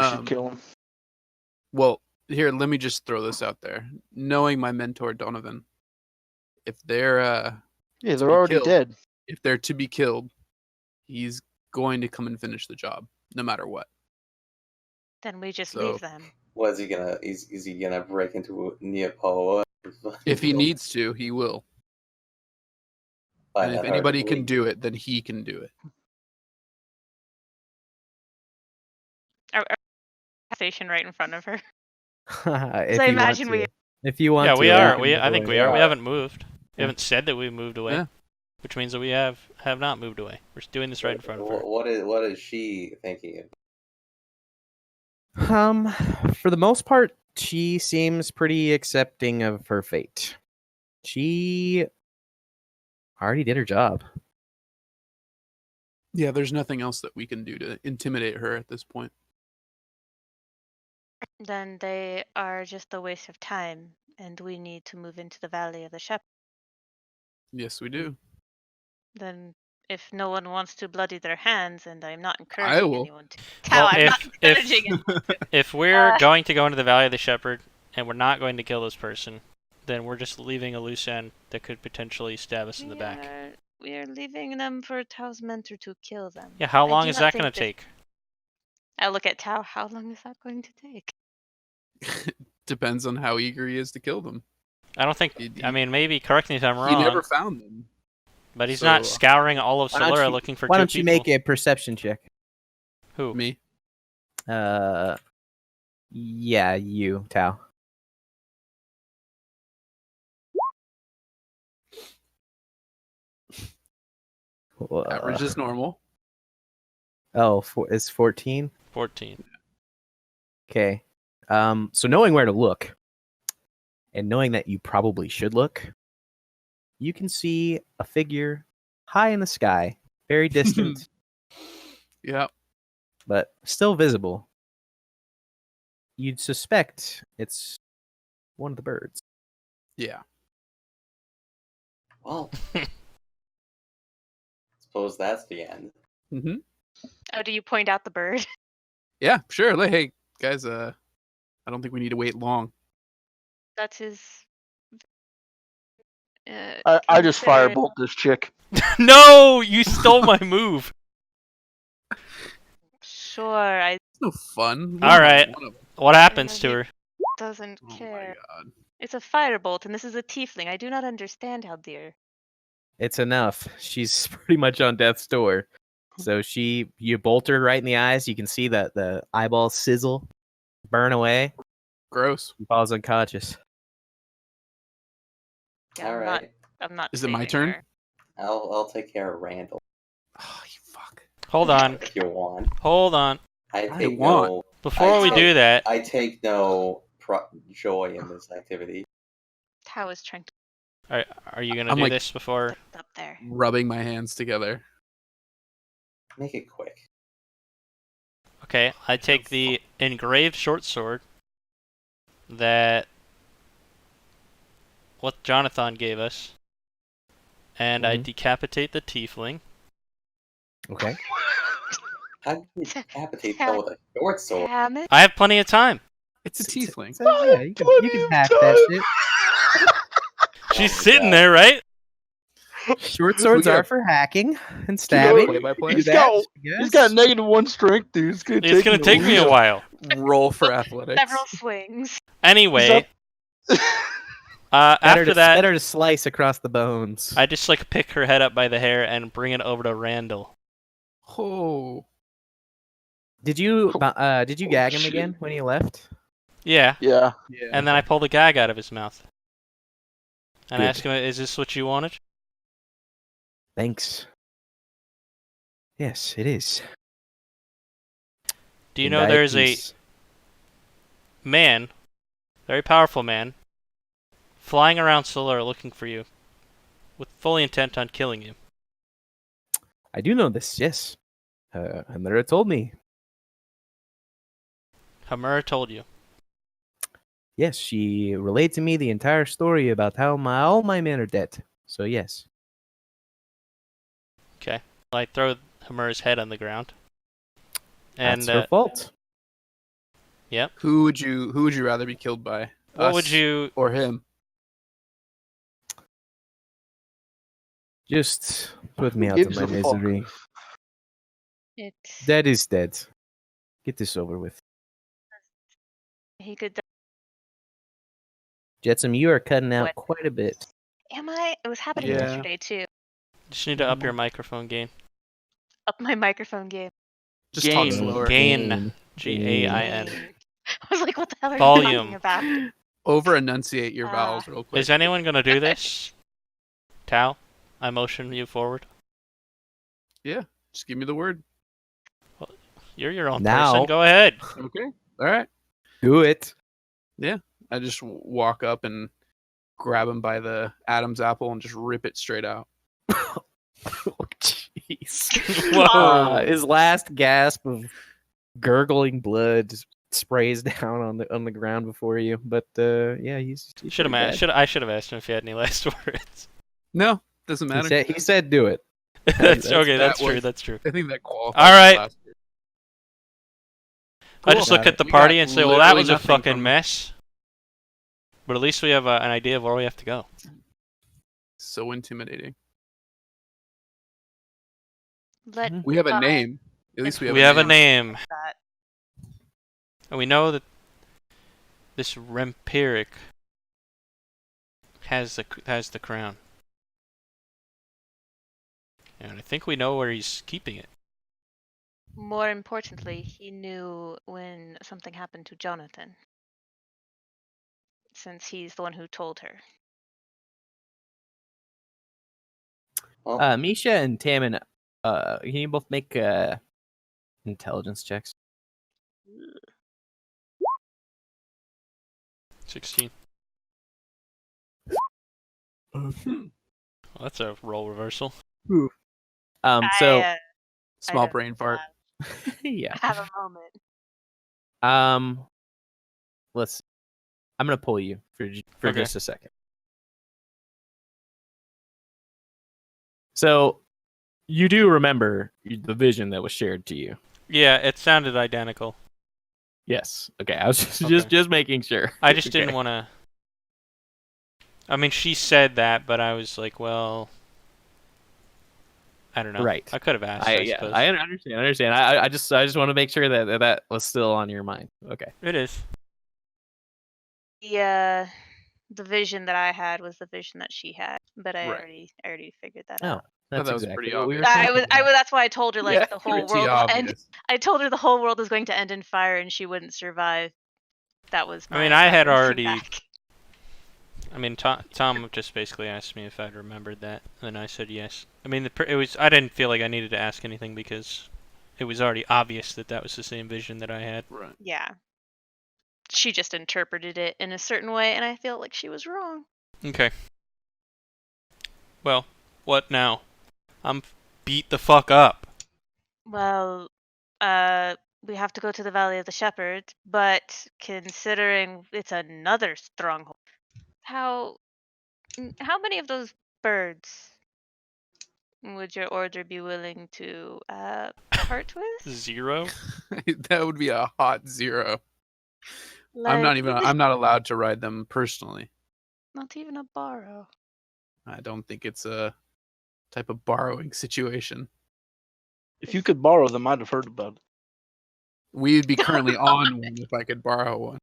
should kill him. Well, here, let me just throw this out there. Knowing my mentor Donovan, if they're they're already dead. If they're to be killed, he's going to come and finish the job, no matter what. Then we just leave them. What is he gonna? Is he gonna break into Neapoa? If he needs to, he will. And if anybody can do it, then he can do it. Our station right in front of her. If you want yeah, to. we are. I think we are. We haven't moved. We haven't said that we moved away, which means that we have not moved away. We're doing this right in front of her. What is she thinking of? For the most part, she seems pretty accepting of her fate. She already did her job. Yeah, there's nothing else that we can do to intimidate her at this point. Then they are just a waste of time, and we need to move into the Valley of the Shepherd. Yes, we do. Then, if no one wants to bloody their hands, and I'm not encouraging anyone to. If we're going to go into the Valley of the Shepherd, and we're not going to kill this person, then we're just leaving a loose end that could potentially stab us in the back. We are leaving them for Tao's mentor to kill them. Yeah, how long is that going to take? I look at Tao. How long is that going to take? Depends on how eager he is to kill them. I don't think. Maybe correct me if I'm wrong. He never found them. But he's not scouring all of Solera looking for two people. Why don't you make a perception check? Who? Me? Yeah, you, Tao. Average is normal. Oh, it's 14? 14. Okay. So knowing where to look, and knowing that you probably should look, you can see a figure high in the sky, very distant. Yeah. But still visible. You'd suspect it's one of the birds. Yeah. Well, suppose that's the end. Mm-hmm. Oh, do you point out the bird? Yeah, sure. Hey, guys, I don't think we need to wait long. That's his... I just firebolt this chick. No! You stole my move! Sure, It's no fun. Alright, what happens to her? Doesn't care. Oh my god. It's a firebolt, and this is a tiefling. I do not understand how dear. It's enough. She's pretty much on death's door. So you bolt her right in the eyes. You can see the eyeballs sizzle, burn away. Gross. She falls unconscious. Yeah, All right. I'm not. Is it my saving turn? her. I'll take care of Randall Oh, you fuck. Hold on. if you want. Hold on. I I take want. no. Before we do that, I take no joy in this activity. Tao is trying to are you gonna I'm do like- this before? get up there. Rubbing my hands together. Make it quick. Okay, I take the engraved short sword that what Jonathan gave us, and I Mhm. decapitate the tiefling. Okay. How can you decapitate someone with a short sword? Damn it. I have plenty of time. It's a tiefling. So, yeah, you can hack that shit. She's Oh my sitting God. there, right? Short swords We got- are for hacking and You know, stabbing. Play-by-play? Do He's that, got- I He's guess. got -1 strength, dude. It's gonna Take me a while. Roll for athletics. Several swings. Anyway, Better after to, that, better to slice across the bones. I just like pick her head up by the hair and bring it over to Randall. Oh. Did you gag him shit. again when he left? Yeah, Yeah. Yeah. and then I pull the gag out of his mouth. And I Good. ask him, is this what you wanted? Thanks. Yes, it is. Do you In know thy there's peace. a man, very powerful man, flying around Solar looking for you, with fully intent on killing you? I do know this, yes. Hamura told me. Hamura told you. Yes, she relayed to me the entire story about how all my men are dead. So yes. Okay. I throw Hamura's head on the ground. And That's her fault. Who would you rather be killed by? what Us would you... or him? Just put me Who out of gives my a fuck? misery. It's Dead is dead. Get this over with. he could. Jetsam, you are cutting out What? quite a bit. Am I? It was happening Yeah. yesterday too. Just need to up your microphone gain. Up my microphone game. Just Gain. talk slower. Gain. G-A-I-N. I was like, what the hell are you Volume. talking about? Over enunciate your vowels real quick. Is anyone gonna do this? Tao, I motion you forward. Just give me the word. You're your own Now. person. Go ahead. Okay. All right. Do it. I just walk up and grab him by the Adam's apple and just rip it straight out. Oh, jeez. Whoa. His last gasp of gurgling blood sprays down on the ground before you. But yeah, he's I pretty bad. should have asked him if he had any last words. No, doesn't matter. He said do it. That's okay. that That's true. was- That's true. I think that qualifies. All right. last year. I Cool. just look at the We party got and say, well, that literally was a nothing fucking from- mess. But at least we have an idea of where we have to go. So intimidating. Let We have a name. At least we have We have a name. that. And we know that this Rempiric has the crown. And I think we know where he's keeping it. More importantly, he knew when something happened to Jonathan, since he's the one who told her. Well, Misha and Taman, can you both make intelligence checks? 16. Well, that's a role reversal. So I Small don't brain fart. yeah. have a moment. Let's. I'm gonna pull you for Okay. just a second. So, you do remember the vision that was shared to you? Yeah, it sounded identical. Yes. Okay. I was Okay. just making sure. I just Okay. didn't want to... I mean, she said that, but I was like, well... I don't know. Right. I could have asked, I suppose. I understand. I just want to make sure that was still on your mind. Okay. It is. The vision that I had was the vision that she had, but I Right. already figured that Oh, out. that's that was exactly pretty what we were obvious. I was talking that's why I told her like Yeah, the whole Pretty world will end. obvious. I told her the whole world was going to end in fire and she wouldn't survive. That was I mean, my I had reference already- back. I mean, Tom just basically asked me if I'd remembered that, and I said yes. I mean, it was. I didn't feel like I needed to ask anything because it was already obvious that that was the same vision that I had. Right. Yeah. She just interpreted it in a certain way, and I feel like she was wrong. Okay. Well, what now? I'm beat the fuck up. Well, we have to go to the Valley of the Shepherds, but considering it's another stronghold, how many of those birds would your order be willing to part with? 0? That would be a hot 0. I'm Like, not allowed to ride them personally. not even a borrow. I don't think it's a type of borrowing situation. If you could borrow them, I'd have heard about it. We'd be currently on one if I could borrow one.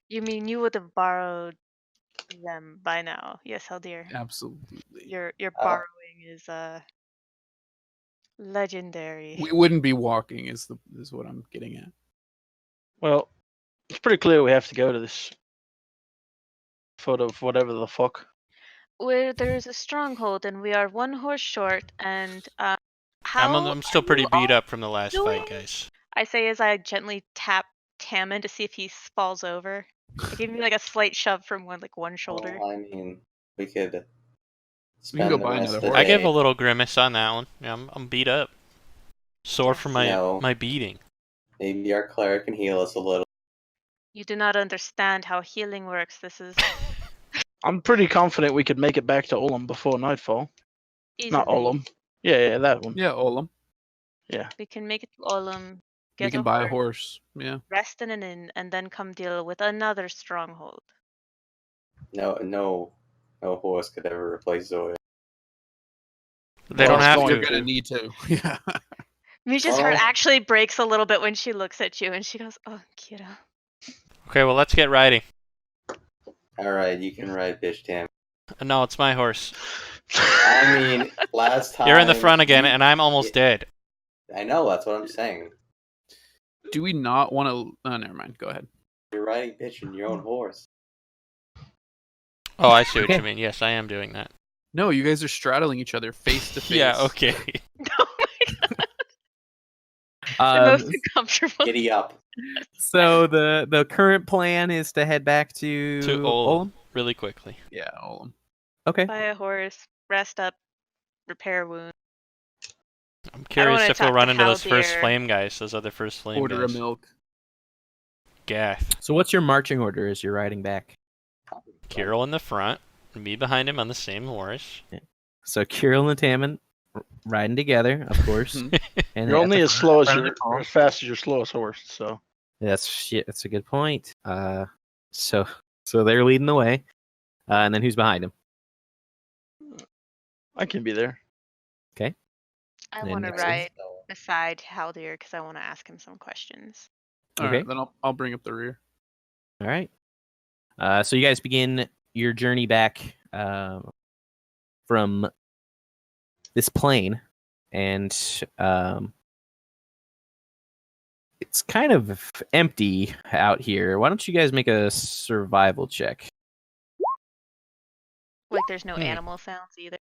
You mean you would have borrowed them by now? Yes, how dear. Absolutely. Your borrowing is legendary. We wouldn't be walking is what I'm getting at. Well, it's pretty clear we have to go to this photo of whatever the fuck. Where there's a stronghold and we are one horse short, and how I'm still are pretty you beat all up from the last doing? fight, guys. I say as I gently tap Tammin to see if he falls over. I give me like a slight shove from one shoulder. Well, I mean, we could We can spend go the buy rest another of the horse. I give day. a little grimace on that one. Yeah, I'm beat up. Sore from my No. my beating. Maybe our cleric can heal us a little. You do not understand how healing works. This is I'm pretty confident we could make it back to Ullum before nightfall. Not easily. Ullum. Yeah, that one. Yeah, Olam. Yeah. We can make it to Olam, We get can a buy a horse, horse. Yeah. rest in an inn, and then come deal with another stronghold. No horse could ever replace Zoya. They Well, don't it's have going You're to. gonna need to. Yeah. Misha's heart Well- actually breaks a little bit when she looks at you, and she goes, "Oh, Kira." Okay, well let's get riding. Alright, you can ride bitch Tam. No, it's my horse. I mean, last time You're in the front again, you- and I'm almost dead. I know, that's what I'm saying. Do we not want to? Oh, never mind. Go ahead. You're riding bitch in your own horse. Oh, I see what Okay. you mean. Yes, I am doing that. No, you guys are straddling each other face to face. Yeah, okay. Oh my god, the most uncomfortable. Giddy up. So the current plan is to head back to To Olam really quickly. Yeah, Olam. Okay. Buy a horse, rest up, repair wound. I'm curious wanna if we'll talk run to into those first Haldir. flame guys, those other first flame Order guys. a milk. Gath. So what's your marching order as you're riding back? Kirill in the front, me behind him on the same horse. So Kirill and Tammin riding together, of course. Mhm. And You're at only the as slow as front of the your, column. or as fast as your slowest horse. So That's shit. That's a good point. So they're leading the way, and then who's behind him? I can be there. I Then want to next ride beside Haldir because I want to ask him some questions. All right, Okay. then I'll bring up the rear. All right. So you guys begin your journey back from this plane, and it's kind of empty out here. Why don't you guys make a survival check? Like, there's no animal sounds either.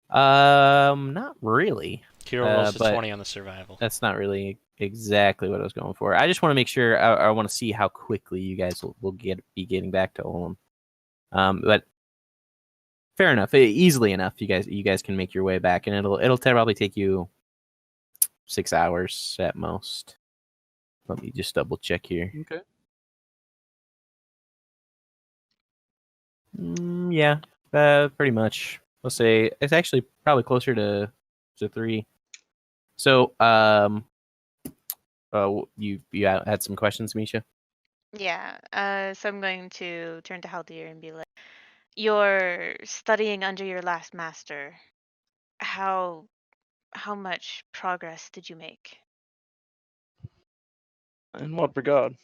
Not really. Kirill rolls a but 20 on the survival. That's not really exactly what I was going for. I just want to make sure. I want to see how quickly you guys will be getting back to Olam. But fair enough, easily enough. You guys can make your way back, and it'll probably take you 6 hours at most. Let me just double check here. Okay. Yeah, pretty much. We'll say it's actually probably closer to 3. So, you had some questions, Misha? Yeah. So I'm going to turn to Haldir and be like, "You're studying under your last master. How much progress did you make?" In what regard?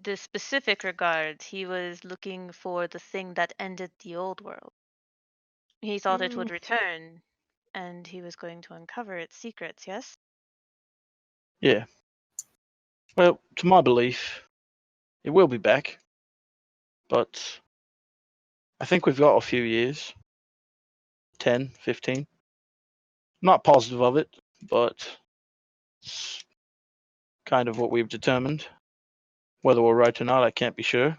The specific regard, he was looking for the thing that ended the old world. He thought it would return, and he was going to uncover its secrets, yes? Yeah. Well, to my belief, it will be back. but I think we've got a few years. 10, 15. Not positive of it, but it's kind of what we've determined. Whether we're right or not, I can't be sure.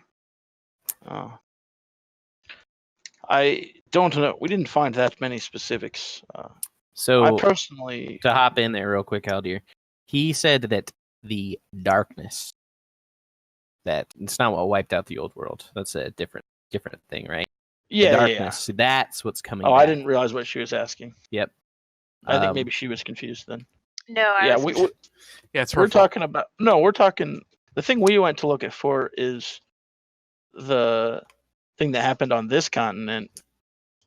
I don't know. We didn't find that many specifics. So I personally, to hop in there real quick, Aldir, he said that the darkness, that it's not what wiped out the old world. That's a different thing, right? yeah, the yeah, darkness. That's what's coming. Oh, back. I didn't realize what she was asking. Yep. I think maybe she was confused then. No, I Yeah, was. Yeah, it's her we're fault. talking about. No, we're talking. The thing we went to look at for is the thing that happened on this continent,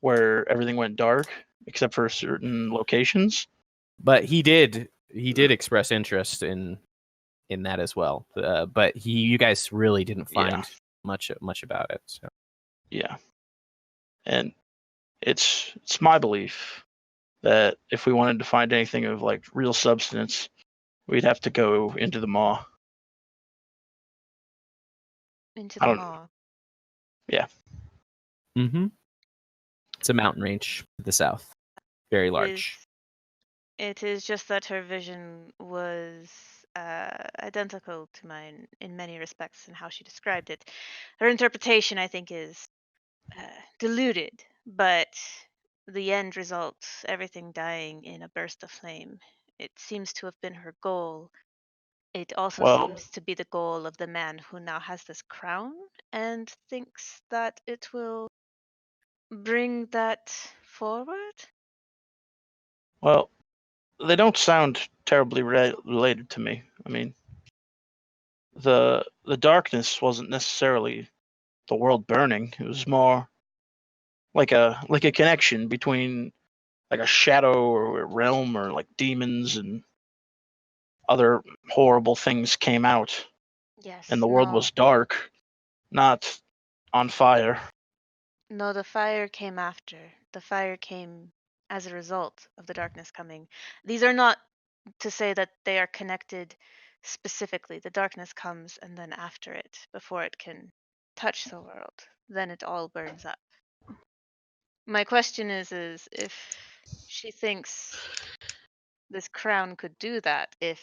where everything went dark except for certain locations. But he did express interest in that as well. But you guys really didn't find much about it. So. Yeah, and it's my belief that if we wanted to find anything of like real substance, we'd have to go into the maw. Into the maw. Yeah. Mm-hmm. It's a mountain range to the south, very large. It is just that her vision was identical to mine in many respects in how she described it. Her interpretation, I think, is diluted, but the end result, everything dying in a burst of flame, it seems to have been her goal. It also seems to be the goal of the man who now has this crown and thinks that it will bring that forward. Well, they don't sound terribly related to me. I mean, the darkness wasn't necessarily the world burning. It was more like a connection between like a shadow or a realm or like demons and other horrible things came out. Yes. And the world was dark, not on fire. No, the fire came after. The fire came as a result of the darkness coming. These are not to say that they are connected specifically. The darkness comes and then after it, before it can touch the world, then it all burns up. My question is if she thinks this crown could do that, is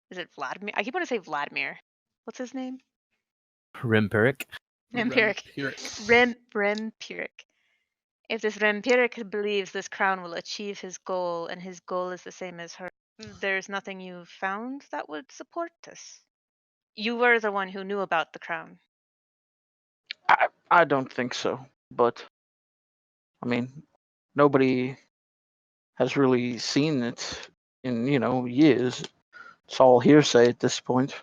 it Vladimir? I keep wanting to say Vladimir. What's his name? Rempiric. Rempiric. If this Rempiric believes this crown will achieve his goal, and his goal is the same as her, there's nothing you've found that would support this. You were the one who knew about the crown. I don't think so, but I mean, nobody has really seen it in, years. It's all hearsay at this point.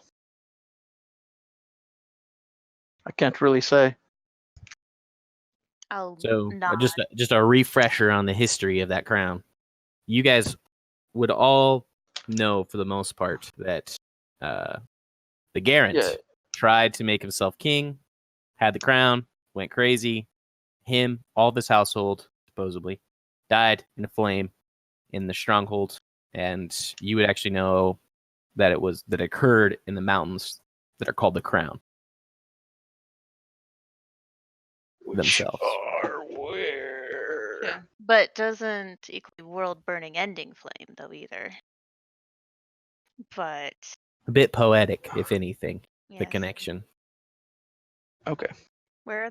I can't really say. Just a refresher on the history of that crown. You guys would all know, for the most part, that the Garant tried to make himself king, had the crown, went crazy. Him, all of his household, supposedly, died in a flame in the stronghold. And you would actually know that that occurred in the mountains that are called the Crown themselves. Are where? Yeah. But doesn't equal world-burning ending flame, though, either. But a bit poetic, if anything, yes. The connection. Okay. Where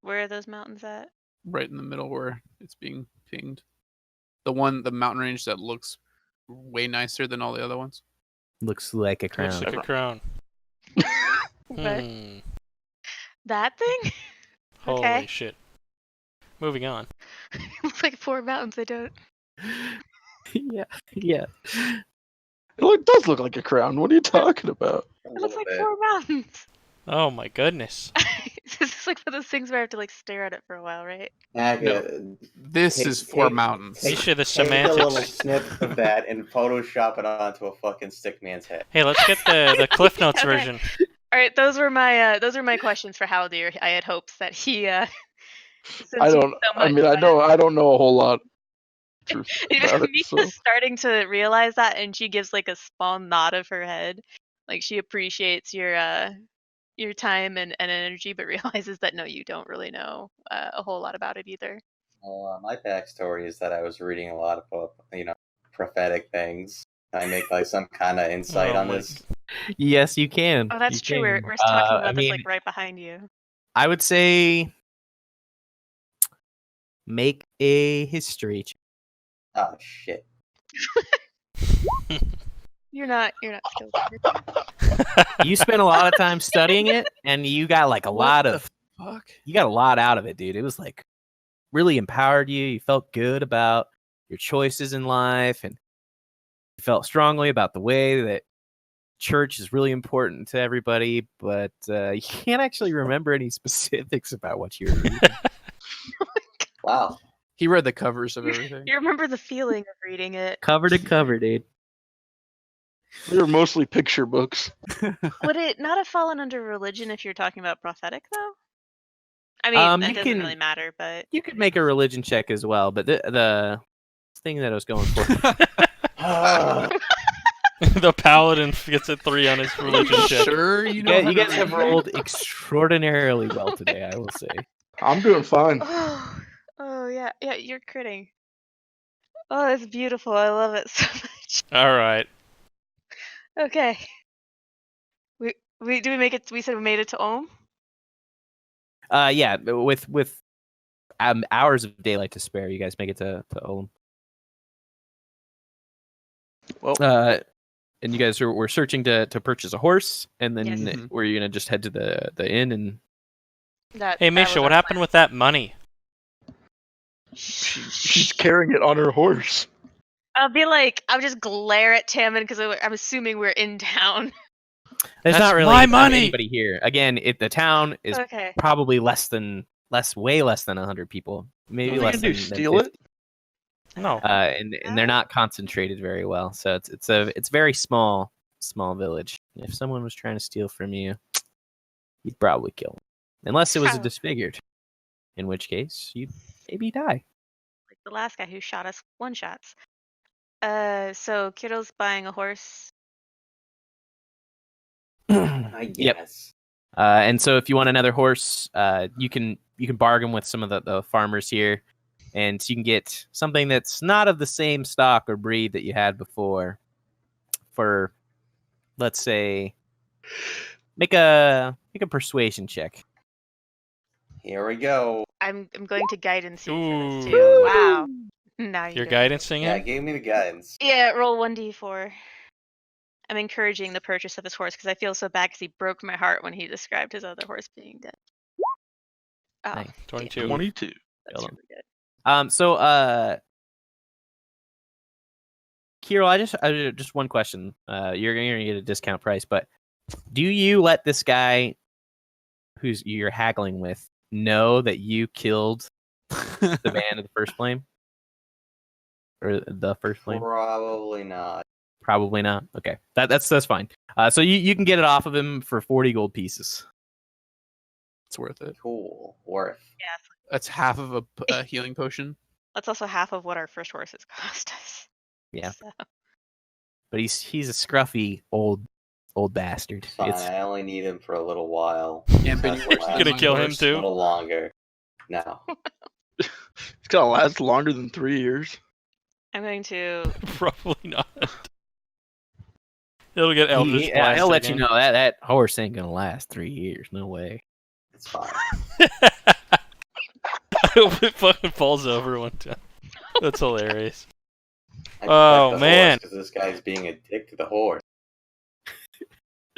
are those mountains at? Right in the middle where it's being pinged. The mountain range that looks way nicer than all the other ones. Looks like a crown. Looks like a crown. That thing? Holy shit. Moving on. Looks like 4 mountains. I don't. Yeah. It does look like a crown. What are you talking about? It looks like 4 mountains. Oh my goodness. This is like one of those things where I have to like stare at it for a while, right? No. This is 4 mountains. You should the Take a semantics. little snip of that and Photoshop it onto a fucking stickman's head. Hey, let's get the Cliff Notes Okay. version. All right, those were my questions for Haldir. I had hopes that he. I don't know a whole lot. Misha's starting to realize that, and she gives like a small nod of her head, like she appreciates your your time and energy, but realizes that no, you don't really know a whole lot about it either. My backstory is that I was reading a lot of, prophetic things. Can I make like some kind of insight Oh on my this? Yes, you can. Oh, that's You true. We're can. talking I about this mean, like right behind you. I would say make a history check. Oh shit. You're not skilled at it. You spent a lot of time studying it, and you got like a lot of Fuck. you got a lot out of it, dude. It was like really empowered you. You felt good about your choices in life, and you felt strongly about the way that church is really important to everybody. But you can't actually remember any specifics about what you were reading. Wow. He read the covers of everything. You remember the feeling of reading it. Cover to cover, dude. They were mostly picture books. Would it not have fallen under religion if you're talking about prophetic, though? I mean, You that doesn't can- really matter, but You could make a religion check as well, but the thing that I was going for. The paladin gets a 3 on his religion check. Sure, you know. You guys have rolled extraordinarily well today, I will say. I'm doing fine. oh yeah, you're critting. Oh, that's beautiful. I love it so much. All right. Okay. We make it? We said we made it to Ohm. Yeah, with hours of daylight to spare, you guys make it to Olem. Well, and you guys were searching to purchase a horse, and then Yes. were you gonna just head to the inn and? Hey, Misha, what happened with that money? she's carrying it on her horse. I'll just glare at Tammin because I'm assuming we're in town. There's That's not really my money! anybody here. Again, the town is Okay. probably way less than 100 people, maybe What are less they than gonna do, steal 50. it? No. And they're not concentrated very well, so it's very small village. If someone was trying to steal from you, you'd probably kill them, unless it was a How? disfigured, in which case you'd maybe die. Like the last guy who shot us one shots. So Kirill's buying a horse. I Yep. guess. And so if you want another horse, you can bargain with some of the farmers here, and you can get something that's not of the same stock or breed that you had before. For, let's say, make a persuasion check. Here we go. I'm going to guidance you for this Ooh. too. Wow. Now Your get it. guidance thing? Yeah, give me the guidance. Yeah, roll 1d4. I'm encouraging the purchase of his horse because I feel so bad because he broke my heart when he described his other horse being dead. Oh, Nice. 22. 22. that's Hold on. really good. So Kirill, I just one question. You're gonna get a discount price, but do you let this guy who's you're haggling with know that you killed the band of the first flame? Or the first flame? Probably not. Probably not. Okay. That's fine. So you can get it off of him for 40 gold pieces. It's worth it. Cool. Worth. Yeah, That's half of a healing potion. that's also half of what our first horses cost us. Yeah. So, But he's a scruffy old bastard. Fine. It's I only need him for a little while. Can't be That's worse the than last Gonna kill him horse. too? A little longer. No. It's gonna last longer than 3 years. I'm going to. Probably not. It'll get Eldritch yeah, he'll blasted let you again. know that horse ain't gonna last 3 years. No way. It's fine. I hope it fucking falls over one time. That's hilarious. I Oh, protect the man. horse 'cause this guy's being a dick to the horse.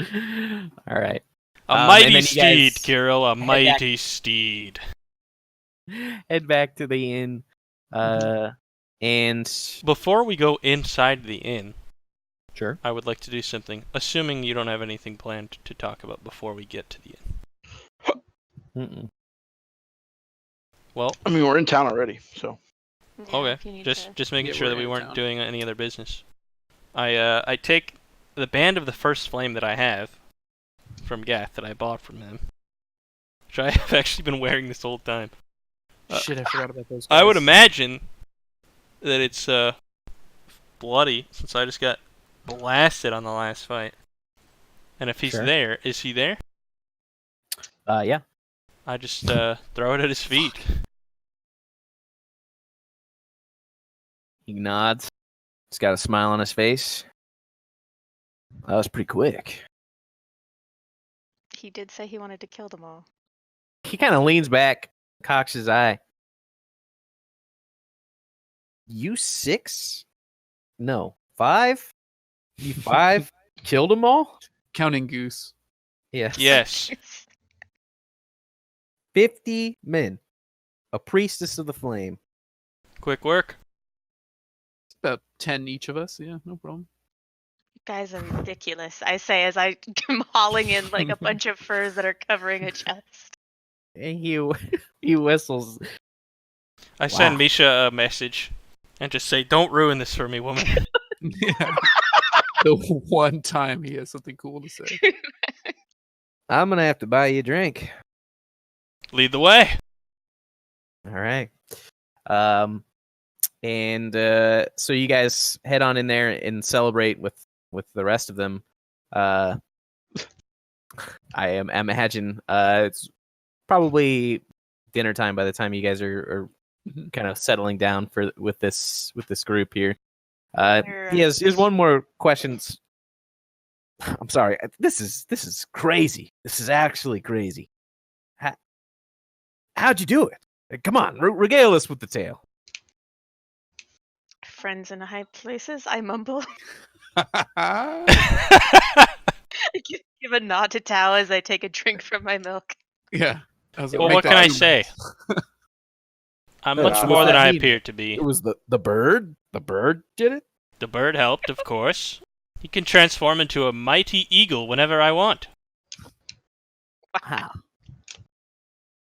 All right. A and mighty then you steed, guys Kirill. A head back- mighty steed. Head back to the inn. And Before we go inside the inn, sure. I would like to do something, assuming you don't have anything planned to talk about before we get to the inn. Mm-mm. Well, I mean, we're in town already, so. Yeah, okay. if you need Just making Yeah, sure we're that we in weren't town. doing any other business. I take the band of the first flame that I have from Gath that I bought from them, which I have actually been wearing this whole time. Shit, I forgot about those guys. I would imagine that it's bloody since I just got blasted on the last fight. And if he's Sure. there, is he there? Yeah. I just throw it at his feet. He nods. He's got a smile on his face. That was pretty quick. He did say he wanted to kill them all. He kind of leans back, cocks his eye. You 6? No, 5? You 5 killed them all? Counting Goose. Yes. Yes. 50 men. A priestess of the flame. Quick work. It's about 10 each of us. Yeah, no problem. You guys are ridiculous, I say as I am hauling in like a bunch of furs that are covering a chest. And he whistles. I send Misha a message and just say, "Don't ruin this for me, woman." Yeah. The one time he has something cool to say. I'm going to have to buy you a drink. Lead the way. All right. And so you guys head on in there and celebrate with the rest of them. I imagine it's probably dinner time by the time you guys are kind of settling down with this group here. He has one more question. I'm sorry. This is crazy. This is actually crazy. How'd you do it? Come on, regale us with the tale. Friends in high places, I mumble. I give a nod to Tao as I take a drink from my milk. Yeah. I was like, Well, make what that can I 2 say? minutes. I'm No, much what's more than that I mean? appear to be. It was the bird. The bird did it. The bird helped, of course. He can transform into a mighty eagle whenever I want. Wow.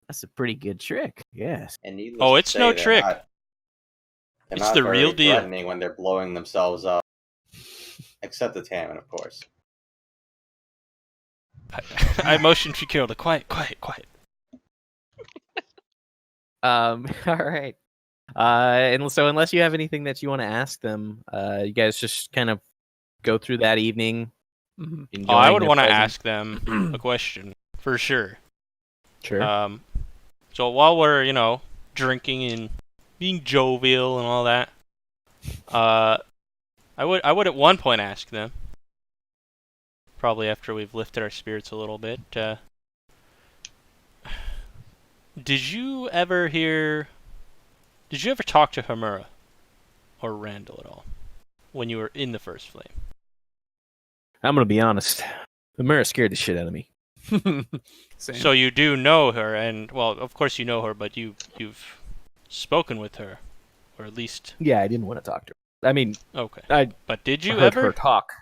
That's a pretty good trick. Yes. And needless Oh, to it's say, no they're trick. They're It's not the very real deal. threatening when they're blowing themselves up. Except the Tammin, of course. I motioned Shakira to quiet. All right. And so unless you have anything that you want to ask them, you guys just kind of go through that evening. Mhm. Oh, I enjoying would their want to presence. ask them a question for sure. Sure. So while we're drinking and being jovial and all that, I would at one point ask them. Probably after we've lifted our spirits a little bit. Did you ever talk to Hamura or Randall at all when you were in the first flame? I'm gonna be honest. The mirror scared the shit out of me. Same. So you do know her, and well, of course you know her, but you've spoken with her, or at least Yeah, I didn't want to talk to her. I mean, okay. But did you heard ever? her talk.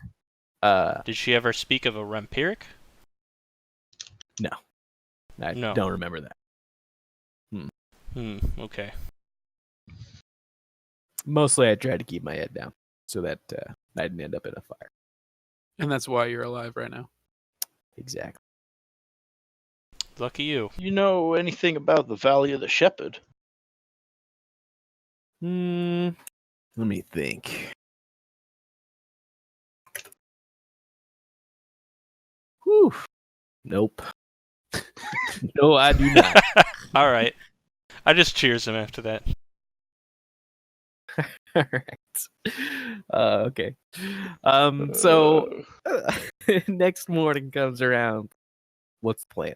Did she ever speak of a Vampiric? No. I No. don't remember that. Okay. Mostly I tried to keep my head down so that I didn't end up in a fire. And that's why you're alive right now. Exactly. Lucky you. You know anything about the Valley of the Shepherd? Let me think. Whew. Nope. No, I do not. All right. I just cheers him after that. All right. Okay. So next morning comes around. What's the plan?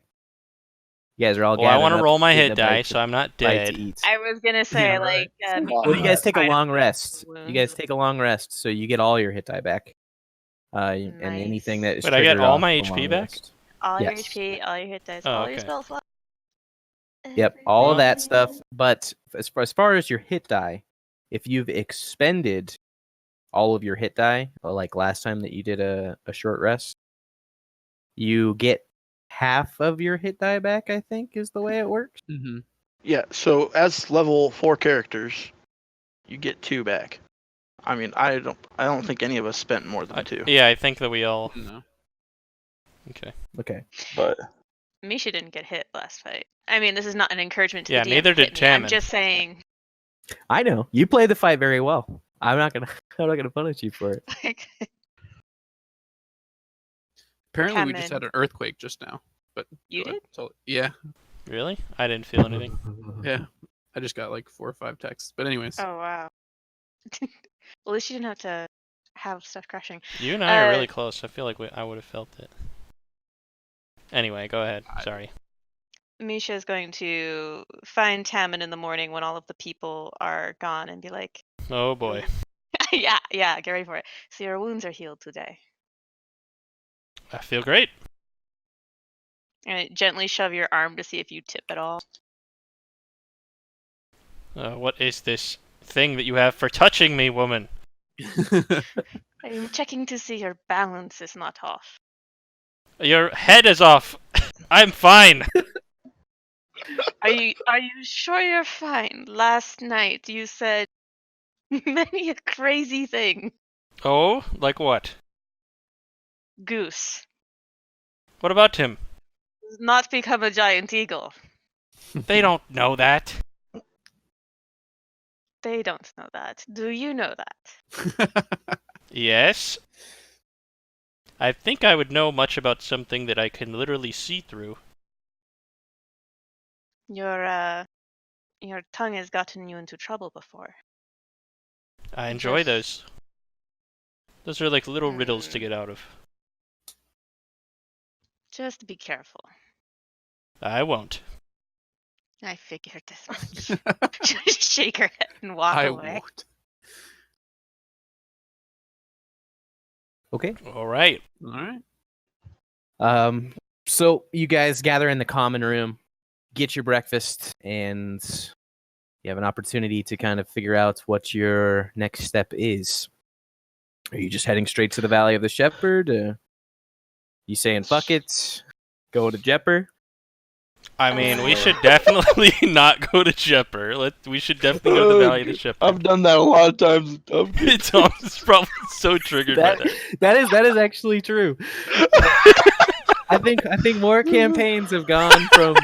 You guys are all Well, I want gathered to up, roll my getting hit a bite die, to- so I'm not bite to dead. eat. I was gonna say Yeah, right. Well, you guys take a Fine. long rest. You Wound. guys take a long rest, so you get all your hit die back. And anything that is Wait, I get triggered all off my the HP long back? rest. all your Yes. HP, all your hit dice, Oh, all your okay. spell slots. Yep, all of that everything. stuff. But as far as your hit die, if you've expended all of your hit die, like last time that you did a short rest, you get half of your hit die back, I think, is the way it works. Mm-hmm. Yeah, so as level 4 characters, you get 2 back. I mean, I don't think any of us spent more than 2. Yeah, I think that we all. No. Okay. Okay. But Misha didn't get hit last fight. I mean, this is not an encouragement to Yeah, the DM neither to hit did me. I'm Tammin. just saying. I know. You played the fight very well. I'm not gonna punish you for it. Like, Apparently we just Cameron. had an earthquake just now. But You go ahead. did? So, yeah, Really? I didn't feel anything. yeah. I just got like 4 or 5 texts. But anyways, Oh wow. Well, at least you didn't have to have stuff crashing. You and I are really close. I feel like I would have felt it. Anyway, go ahead. Sorry. Misha is going to find Tammin in the morning when all of the people are gone and be like, Oh boy. yeah, get ready for it. So your wounds are healed today. I feel great. And gently shove your arm to see if you tip at all. What is this thing that you have for touching me, woman? I'm checking to see your balance is not off. Your head is off. I'm fine. Are you sure you're fine? Last night you said many a crazy thing. Oh, like what? Goose What about him? does not become a giant eagle. They don't know that. They don't know that. Do you know that? Yes. I think I would know much about something that I can literally see through. Your tongue has gotten you into trouble before. I enjoy Just- those. Those are like little riddles to get out of. Just be careful. I won't. I figured this much. Just shake her head and walk I away. won't. Okay. All right. All right. So you guys gather in the common room, get your breakfast, and you have an opportunity to kind of figure out what your next step is. Are you just heading straight to the Valley of the Shepherd? You saying fuck it, go to Jepper? I mean, we should definitely not go to Jepper. We should definitely go to the Valley of the Shepherd. I've done that a lot of times. Tom's probably so triggered by that. That is actually true. I think more campaigns have gone from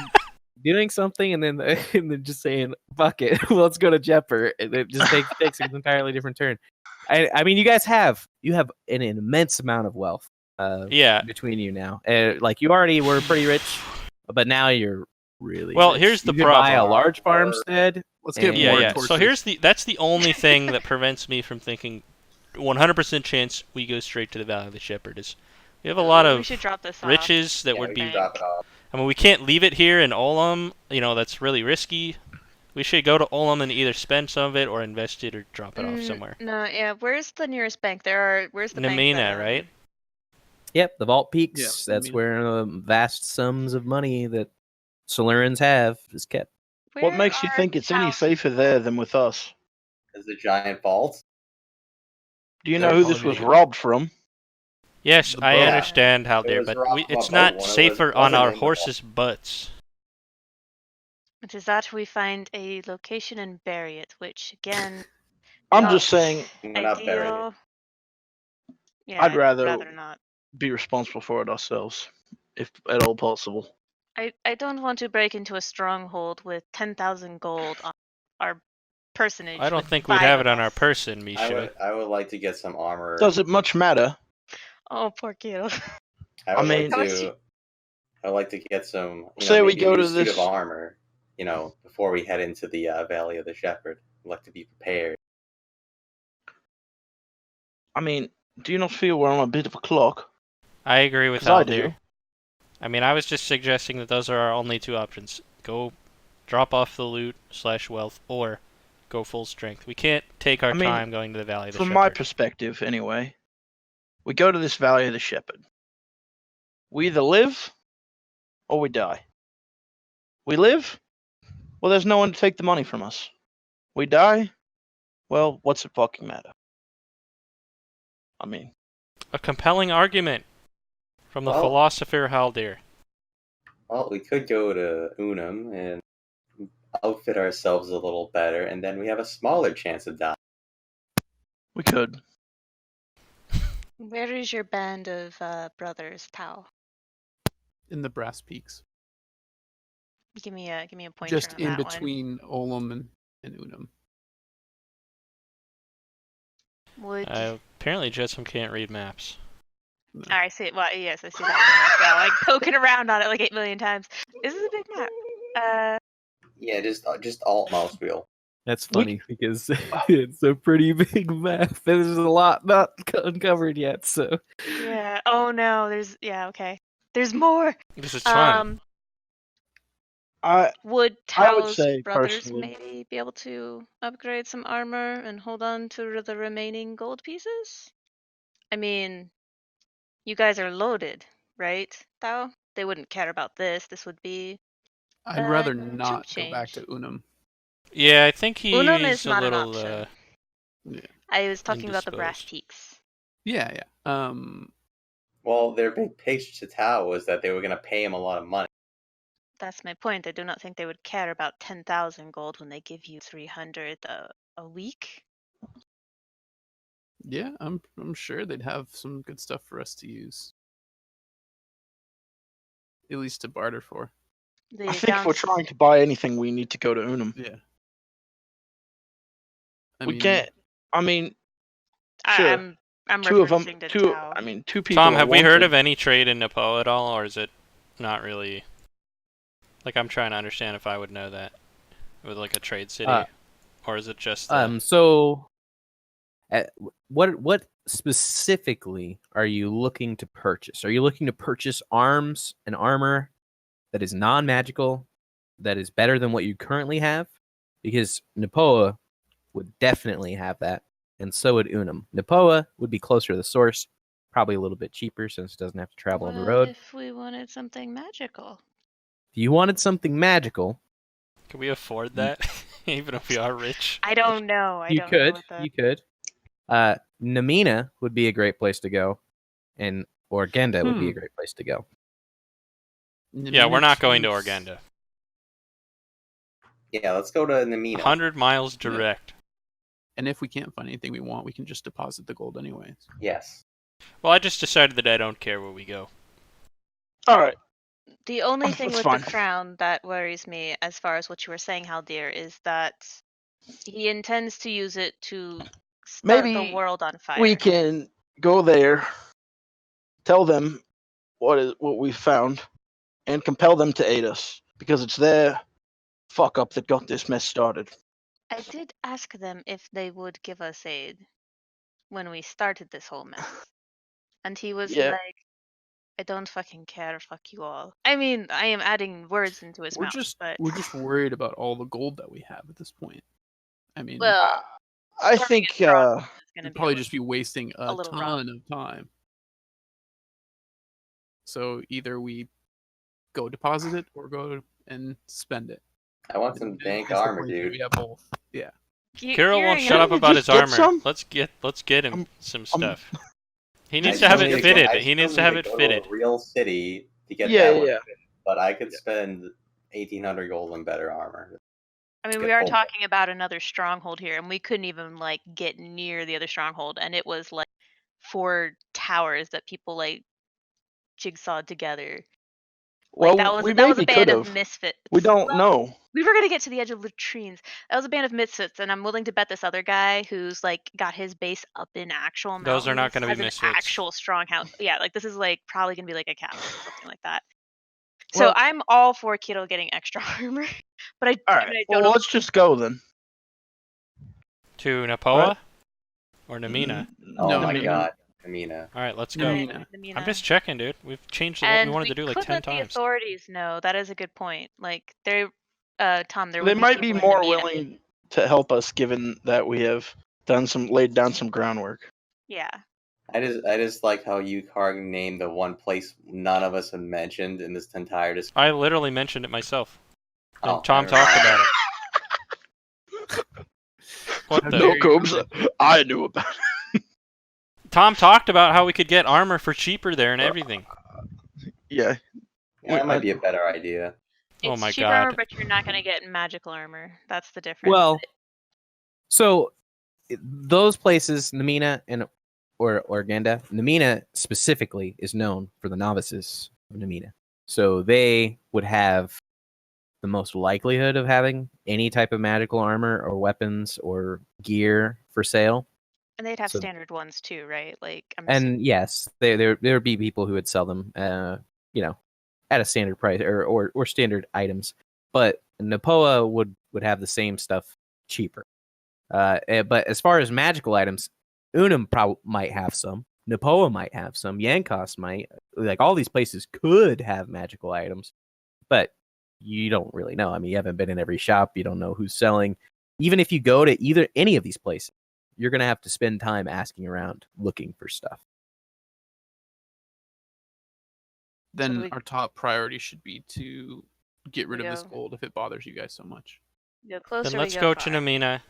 doing something and then just saying fuck it, let's go to Jepper, and it just takes an entirely different turn. I mean, you have an immense amount of wealth. Yeah. Between you now, like you already were pretty rich, but now you're really Well, rich. here's the you could buy a problem. large farmstead. Let's get Yeah, more yeah. towards So that's the only thing that prevents me from thinking 100% chance we go straight to the Valley of the Shepherd is we have a lot We of should drop this off. riches that Yeah, would we be. can drop it off. I mean, we can't leave it here in Olam. You know, that's really risky. We should go to Olam and either spend some of it or invest it or drop it off somewhere. No, yeah. Where's the nearest bank? Where's the bank? Nemina, right? Yep, the Vault Peaks. Yeah, That's I mean- where vast sums of money that Solurans have is kept. What makes you think it's any safer there than with us? Is the giant vault? Do you They're know who this was pollinating. robbed from? Yes, The I boat. understand, It Haldir, was but robbed from a it's boat not when it safer on wasn't our in the vault. horses' butts. It is that we find a location and bury it, which again, I'm not just saying, We're not burying it. ideal. Yeah, I'd rather- not. be responsible for it ourselves, if at all possible. I don't want to break into a stronghold with 10,000 gold on our personage. I don't with think we'd 5 have of it on our us. person, Misha. I would like to get some armor. Does it much matter? Oh, poor kiddo. I would mean- I would like to get some. Say we maybe go a to new suit this- of armor. Before we head into the Valley of the Shepherd. I'd like to be prepared. I mean, do you not feel we're on a bit of a clock? I agree with 'Cause I Haldir. do. I mean, I was just suggesting that those are our only two options. Go drop off the loot / wealth, or go full strength. We can't take our I mean, time going to the Valley of the From Shepherd. my perspective, anyway, we go to this Valley of the Shepherd. We either live or we die. We live? Well, there's no one to take the money from us. We die? Well, what's it fucking matter? I mean, A compelling argument from the Well- philosopher Haldir. Well, we could go to Unum and outfit ourselves a little better, and then we have a smaller chance of dying. we could. Where is your band of brothers, pal? in the Brass Peaks, Give me a pointer just on in that one. between Olam and Unum. Would Apparently Jetsam can't read maps. I see it. Well, yes, I see that one as well. Like poking around on it like 8 million times. This is a big map. Yeah, just alt mouse wheel. That's funny because it's a pretty big map. There's a lot not uncovered yet. So Yeah. Oh no. Okay. There's more. This is fun. Would I would Tao's say brothers personally- maybe be able to upgrade some armor and hold on to the remaining gold pieces? I mean, you guys are loaded, right, Tao? They wouldn't care about this. This would be I'd rather chump not go back change. to Unum. Yeah, I think Unum he's is a not an little. option. Yeah. I was talking about the brass indisposed. teaks. Yeah. Well, their big pitch to Tao was that they were going to pay him a lot of money. That's my point. I do not think they would care about 10,000 gold when they give you 300 a week. Yeah, I'm sure they'd have some good stuff for us to use. At least to barter for. The I think if we're trying to buy anything, we need to go to Unum. Yeah. We can't. I mean, sure. I'm two of them. referencing to Two. Tao. I mean, two people. Tom, are have we heard wanted. of any trade in Nepal at all, or is it not really? Like, I'm trying to understand if I would know that with like a trade city, or is it just? So, what specifically are you looking to purchase? Are you looking to purchase arms and armor that is non-magical, that is better than what you currently have? Because Nepoa would definitely have that, and so would Unum. Nepoa would be closer to the source, probably a little bit cheaper since it doesn't have to travel on the road. If we wanted something magical? If you wanted something magical, can we afford that, even if we are rich? I don't know. You could. Nemina would be a great place to go, and Orgenda would be a great place to go. Yeah, we're not going to Orgenda. Yeah, let's go to Nemina. 100 miles direct. And if we can't find anything we want, we can just deposit the gold anyways. Yes. Well, I just decided that I don't care where we go. All right. The only thing That's with fine. the crown that worries me, as far as what you were saying, Haldir, is that he intends to use it to start the Maybe world on fire. We can go there, tell them what we found, and compel them to aid us because it's their fuck up that got this mess started. I did ask them if they would give us aid when we started this whole mess. And he was Yeah. like, I don't fucking care, fuck you all. I mean, I am adding words into his mouth, but... We're just worried about all the gold that we have at this point. I mean, Well, I think we'd probably just be wasting a little ton of time. So either we go deposit it or go and spend it. I want some dank That's the armor, point that dude. We have both. Yeah. Kirill won't Kirill, shut up you about just his get armor. some? Let's get him some stuff. He needs I to have still it need fitted. I He still needs to need have it go to fitted. a real city to get Yeah, that one yeah. fitted, but I could spend 1,800 gold on better armor. I mean, Get we are full. talking about another stronghold here, and we couldn't even like get near the other stronghold, and it was like 4 towers that people like jigsawed together. well, Like, we that was a maybe band could of have. misfits. We don't Well, know. We were gonna get to the edge of latrines. That was a band of misfits, and I'm willing to bet this other guy who's like got his base up in actual mountains. Those are not gonna be has an misfits. actual strong house. Yeah, like this is like probably gonna be like a castle or something like that. So Well- I'm all for Kiddo getting extra armor, but All I right. mean, I don't Well, know. let's just go then. To Nepoa Right. or Nemina. Oh No, my Nemina. god, Nemina. All right, let's go. Nemina. Nemina. I'm just checking, dude. We've changed what And we wanted to do like could 10 let the times. authorities know. That is a good point. Like they're, Tom, there They would might be people in more Nemina. willing to help us, given that we have laid down some groundwork. Yeah. I just like how you, Karg, named the one place none of us have mentioned in this entire discussion. I literally mentioned it myself. And Oh, Tom never talked mind. about it. What the? No, Cobes, I knew about it. Tom talked about how we could get armor for cheaper there and everything. Yeah. Yeah, that might be a better idea. Oh It's my cheaper armor, god. but you're not gonna get magical armor. That's the difference. Well, so those places, Nemina and or Orgenda, Nemina specifically is known for the novices of Nemina. So they would have the most likelihood of having any type of magical armor or weapons or gear for sale. And they'd have So- standard ones too, right? Like I'm And yes, there would be people who would sell them, at a standard price or standard items. But Napoa would have the same stuff cheaper. But as far as magical items, Unum might have some. Napoa might have some. Yankos might. Like all these places could have magical items, but you don't really know. I mean, you haven't been in every shop. You don't know who's selling. Even if you go to any of these places, you're gonna have to spend time asking around, looking for stuff. Then we- our top priority should be to get rid of this go- gold if it bothers you guys so much. go closer. Then let's we go far. to Nemina.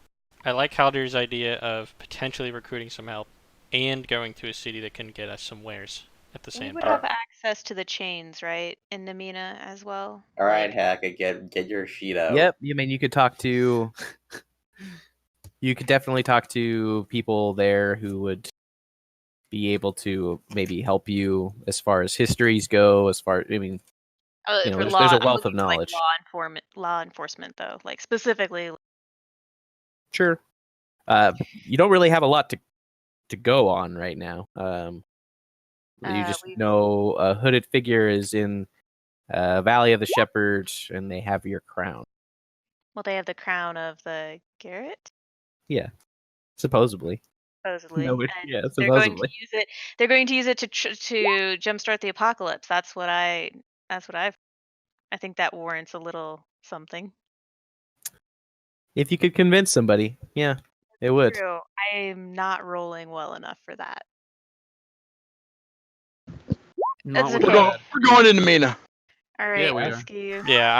I like Haldir's idea of potentially recruiting some help and going to a city that can get us some wares at the We same would time. have access to the chains, right, in Nemina as well. All right, Like, Hackett, get your sheet out. Yep. I mean, you could talk to. You could definitely talk to people there who would be able to maybe help you as far as histories go. for there's law, a I'm wealth of looking for, like, knowledge. law enforcement, though, like specifically. Sure. You don't really have a lot to go on right now. You just we- know a hooded figure is in Valley of the Shepherd, and they have your crown. Well, they have the crown of the Garrett, Supposedly. supposedly. No, and yeah, they're going to supposedly. use it. They're going to use it to jumpstart the apocalypse. That's what I've. I think that warrants a little something. If you could convince somebody, yeah, it would. True. I'm not rolling well enough for that. Not It's with okay. that. We're going into Mina. All right, we are. Husky. Yeah,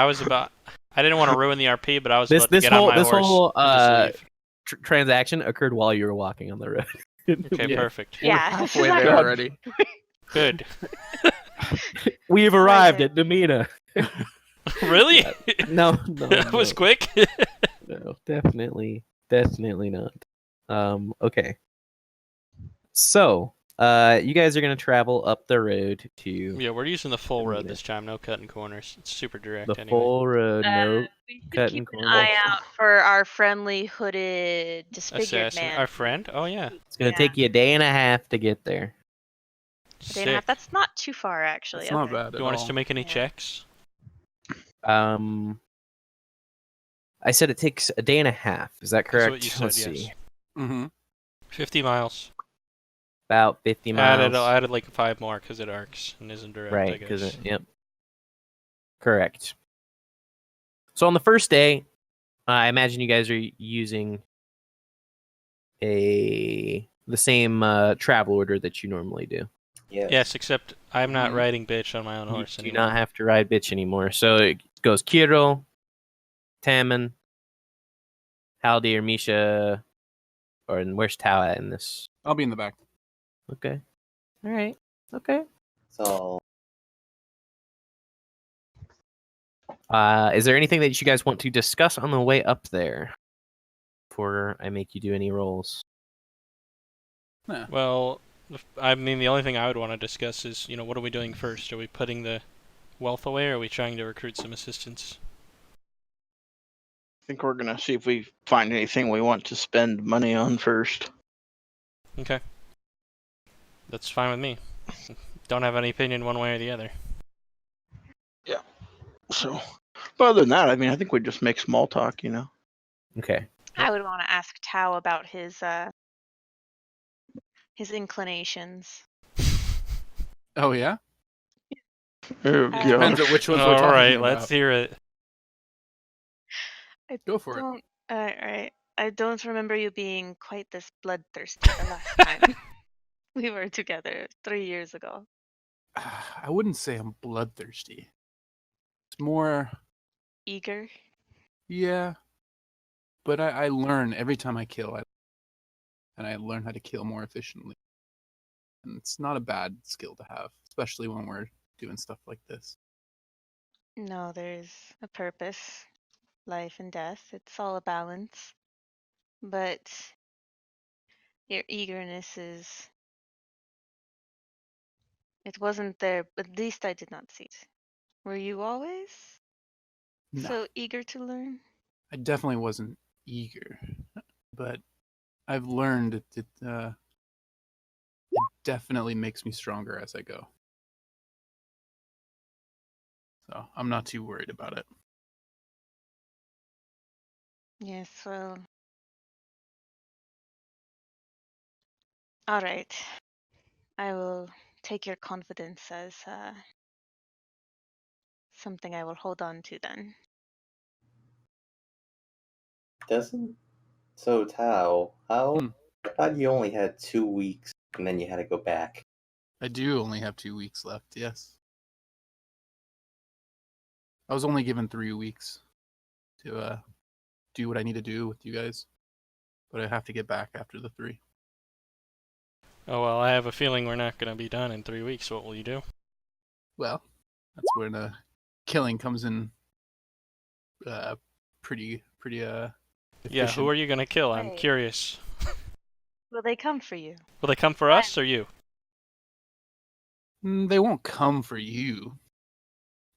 I didn't want to ruin the RP, but I was This about to get on my this horse whole and just leave. transaction occurred while you were walking on the road. Okay, Yeah. perfect. We're Yeah, halfway this is there not- already. Good. We've arrived at Nemina. Really? No, That was quick. No, definitely not. Okay. So, you guys are gonna travel up the road to Yeah, we're using the full road Yeah. this time. No cutting corners. It's super direct the anyway. full road. No, We should cutting keep an corners. eye out for our friendly hooded disfigured Assassin. man. Our friend? Oh, yeah. it's gonna take you a day and a half to get there. A day and a half. Sick. That's not too far, actually. It's not Okay. bad Do at you want all. us to make any Yeah. checks? I said it takes a day and a half. Is that correct? what you said, Let's yes. see. Mm-hmm. 50 miles. About 50 miles. I added like 5 more because it arcs and isn't direct, I Right, guess. yep. Correct. So on the first day, I imagine you guys are using the same travel order that you normally do. Yes, except I'm not Mhm. riding bitch on my own You horse do anymore. not have to ride bitch anymore. So it goes Kiro, Tammin, Haldir, Misha, and where's Tao at in this? I'll be in the back. Okay. All right. Okay. So Is there anything that you guys want to discuss on the way up there before I make you do any rolls? Well, I mean, the only thing I would want to discuss is, what are we doing first? Are we putting the wealth away, or are we trying to recruit some assistance? I think we're gonna see if we find anything we want to spend money on first. Okay. That's fine with me. Don't have any opinion one way or the other. So, but other than that, I mean, I think we just make small talk. Okay. I would want to ask Tao about his inclinations. Oh yeah. Oh, Uh, Depends gosh. on which ones we're All talking right, about. let's hear it. I Go for it. don't. All right. I don't remember you being quite this bloodthirsty the last time we were together 3 years ago. I wouldn't say I'm bloodthirsty. It's more, Eager. yeah. But I learn every time I kill, and I learn how to kill more efficiently. And it's not a bad skill to have, especially when we're doing stuff like this. No, there's a purpose. Life and death. It's all a balance. But your eagerness is. It wasn't there, at least I did not see it. Were you always No, so eager to learn? I definitely wasn't eager, but I've learned it definitely makes me stronger as I go. So I'm not too worried about it. Yes, well. All right. I will take your confidence as something I will hold on to then. Doesn't so Tao? I thought you only had 2 weeks and then you had to go back. I do only have 2 weeks left, yes. I was only given 3 weeks to do what I need to do with you guys. But I have to get back after the 3. Oh, well, I have a feeling we're not going to be done in 3 weeks. What will you do? Well, that's when killing comes in pretty efficient. Yeah, who are you going to kill? I'm Right. curious. Will they come for you? Will they come for us or you? They won't come for you.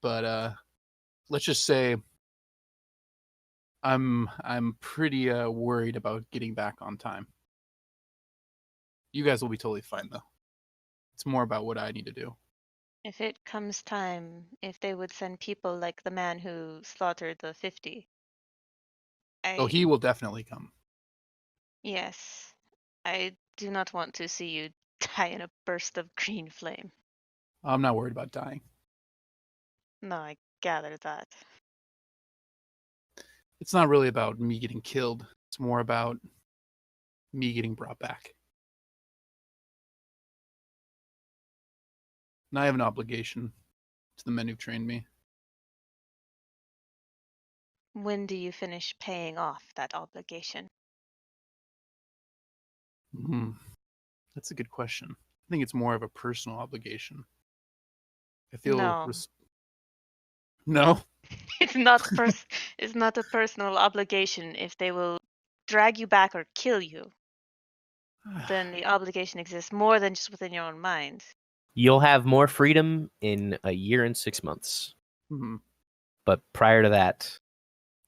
But let's just say I'm pretty worried about getting back on time. You guys will be totally fine though. It's more about what I need to do. If it comes time, if they would send people like the man who slaughtered the 50. Oh, he will definitely come. Yes. I do not want to see you die in a burst of green flame. I'm not worried about dying. No, I gather that. It's not really about me getting killed. It's more about me getting brought back. And I have an obligation to the men who've trained me. When do you finish paying off that obligation? That's a good question. I think it's more of a personal obligation. I feel No. No? It's not a personal obligation. If they will drag you back or kill you, then the obligation exists more than just within your own mind. You'll have more freedom in a year and 6 months. Mm-hmm. But prior to that,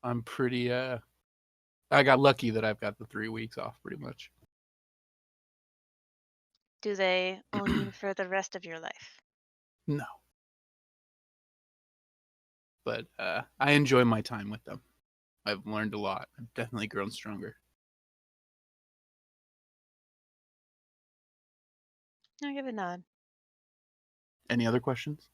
I'm pretty I got lucky that I've got the 3 weeks off pretty much. Do they own you for the rest of your life? No. But I enjoy my time with them. I've learned a lot. I've definitely grown stronger. I'll give a nod. Any other questions?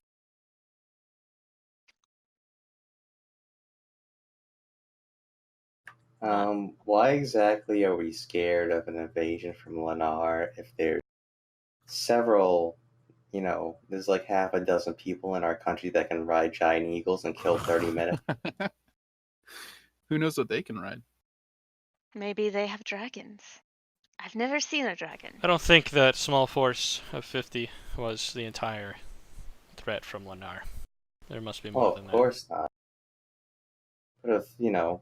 Why exactly are we scared of an invasion from Lennar if there's several, there's like half a dozen people in our country that can ride giant eagles and kill 30 minutes? Who knows what they can ride? Maybe they have dragons. I've never seen a dragon. I don't think that small force of 50 was the entire threat from Lennar. There must be more Well, than of that. course not. But if,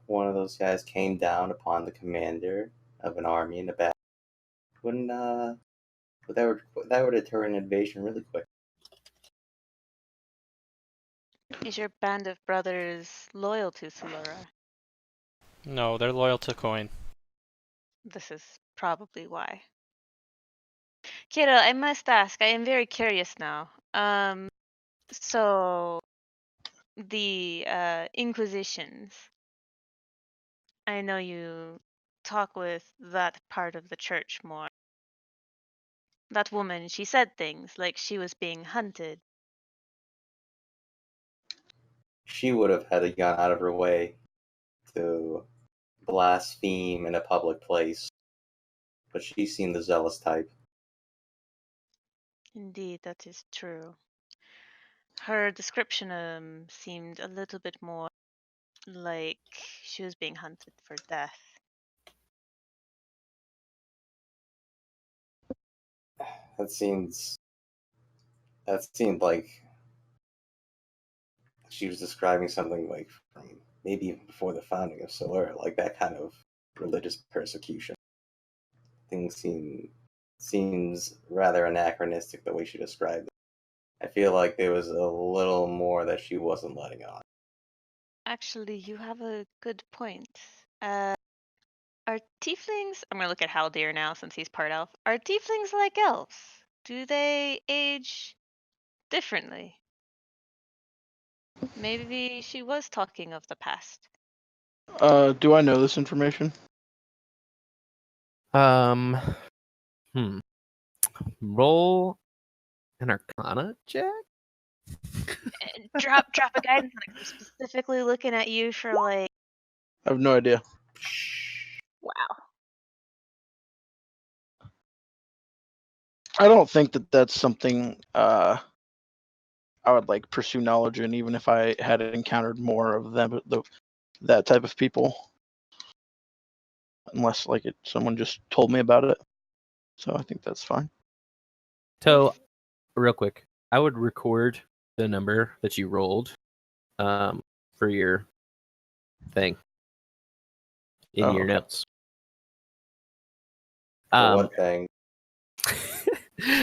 one of those guys came down upon the commander of an army in the back, wouldn't, that would deter an invasion really quick. Is your band of brothers loyal to Solura? No, they're loyal to Coin. This is probably why. Kira, I must ask, I am very curious now. So the Inquisitions. I know you talk with that part of the church more. That woman, she said things like she was being hunted. She would have had to gone out of her way to blaspheme in a public place. But she seemed the zealous type. Indeed, that is true. Her description seemed a little bit more like she was being hunted for death. That seemed like she was describing something like from maybe even before the founding of Solura, like that kind of religious persecution. Things seems rather anachronistic the way she described it. I feel like there was a little more that she wasn't letting on. Actually, you have a good point. Are tieflings? I'm gonna look at Haldir now since he's part elf. Are tieflings like elves? Do they age differently? Maybe she was talking of the past. Do I know this information? Roll an Arcana check. Drop a guidance. Like, I'm specifically looking at you for like. I have no idea. Wow. I don't think that that's something I would like pursue knowledge in, even if I had encountered more of them, that type of people. Unless like someone just told me about it. So I think that's fine. So, real quick, I would record the number that you rolled for your thing in your okay. notes. For what thing?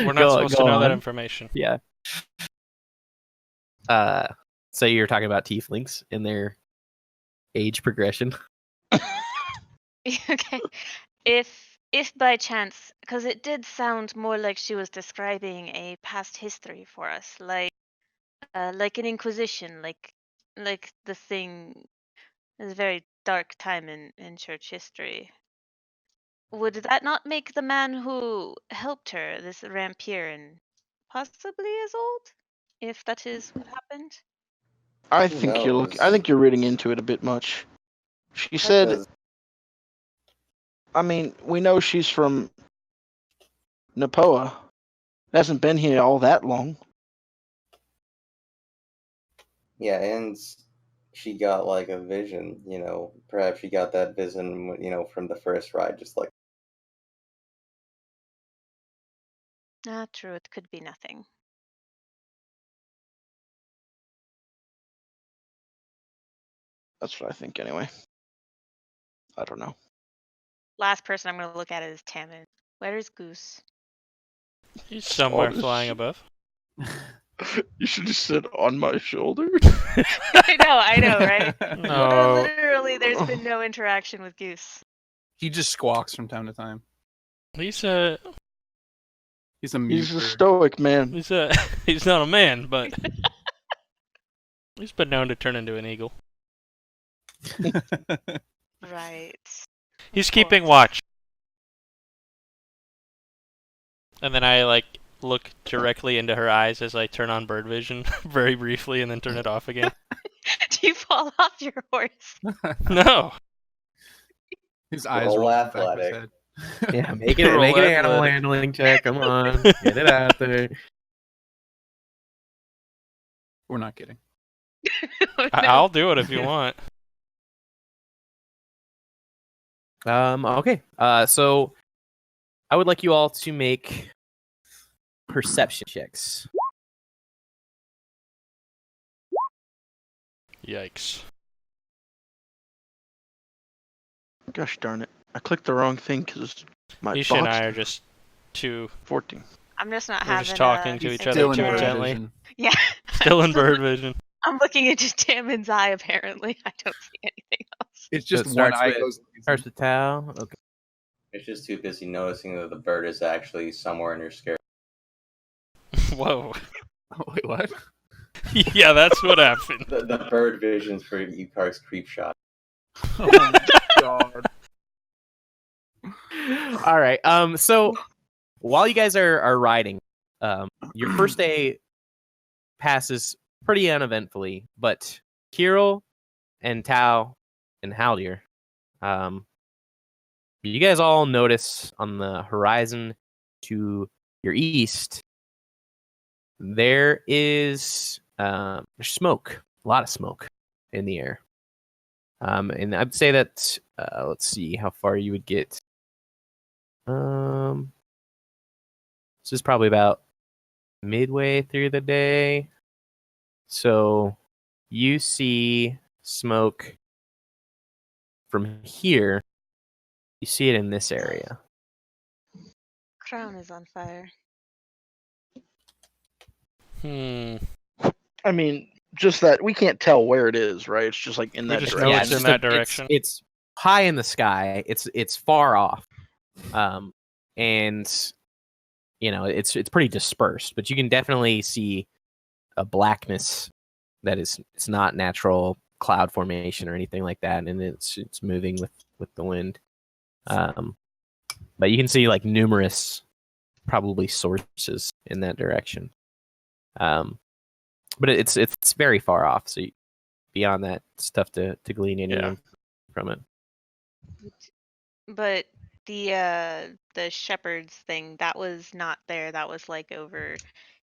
We're not supposed to know that information. Yeah. So you're talking about tieflings and their age progression. Okay. If by chance, because it did sound more like she was describing a past history for us, like an inquisition, like the thing is a very dark time in church history. Would that not make the man who helped her, this Rampiran, possibly as old? If that is what happened? I Who think knows? I think you're reading into it a bit much. She said, Because I mean, we know she's from Napoa. Hasn't been here all that long. yeah, and she got like a vision, perhaps she got that vision, from the first ride, just like. Ah, true. It could be nothing. That's what I think anyway. I don't know. Last person I'm going to look at is Tammin. Where is Goose? He's somewhere this flying shit. above. You should just sit on my shoulder. I know, right? No. Literally, there's been no interaction with Goose. He just squawks from time to time. He's a mute. He's a stoic man. he's not a man, but he's been known to turn into an eagle. Right. He's keeping watch. And then I look directly into her eyes as I turn on bird vision very briefly and then turn it off again. Do you fall off your horse? No. His eyes Roll roll back his athletic. head. Yeah, make an Roll animal athletic. handling check. Come on, get it out there. We're not kidding. No. I'll do it if you want. Okay. So I would like you all to make perception checks. Yikes. Gosh darn it. I clicked the wrong thing because my Isha and box I are just too... 14. I'm just not We're having just talking to a each Still other in too bird intently. vision. Yeah. Still in bird vision. I'm looking into Tammin's eye, apparently. I don't see anything else. It's So just it one starts eye with- goes. Starts with Tau. Okay. It's just too busy noticing that the bird is actually somewhere in her skirt. Whoa. Oh, wait, what? Yeah, that's what happened. The bird vision's for Yukar's creep shot. Oh my god. All right. So while you guys are riding, your first day passes pretty uneventfully, but Kirill and Tau and Haldir, you guys all notice on the horizon to your east there is smoke, a lot of smoke in the air. And I'd say that let's see how far you would get. This is probably about midway through the day. So you see smoke from here. You see it in this area. Crown is on fire. I mean, just that we can't tell where it is, right? It's just like in We that just direction. know it's in that direction. It's high in the sky. It's far off, and it's pretty dispersed. But you can definitely see a blackness that it's not natural cloud formation or anything like that, and it's moving with the wind. But you can see like numerous probably sources in that direction. But it's very far off, so beyond that, it's tough to glean anything from it. But the shepherd's thing, that was not there. That was like over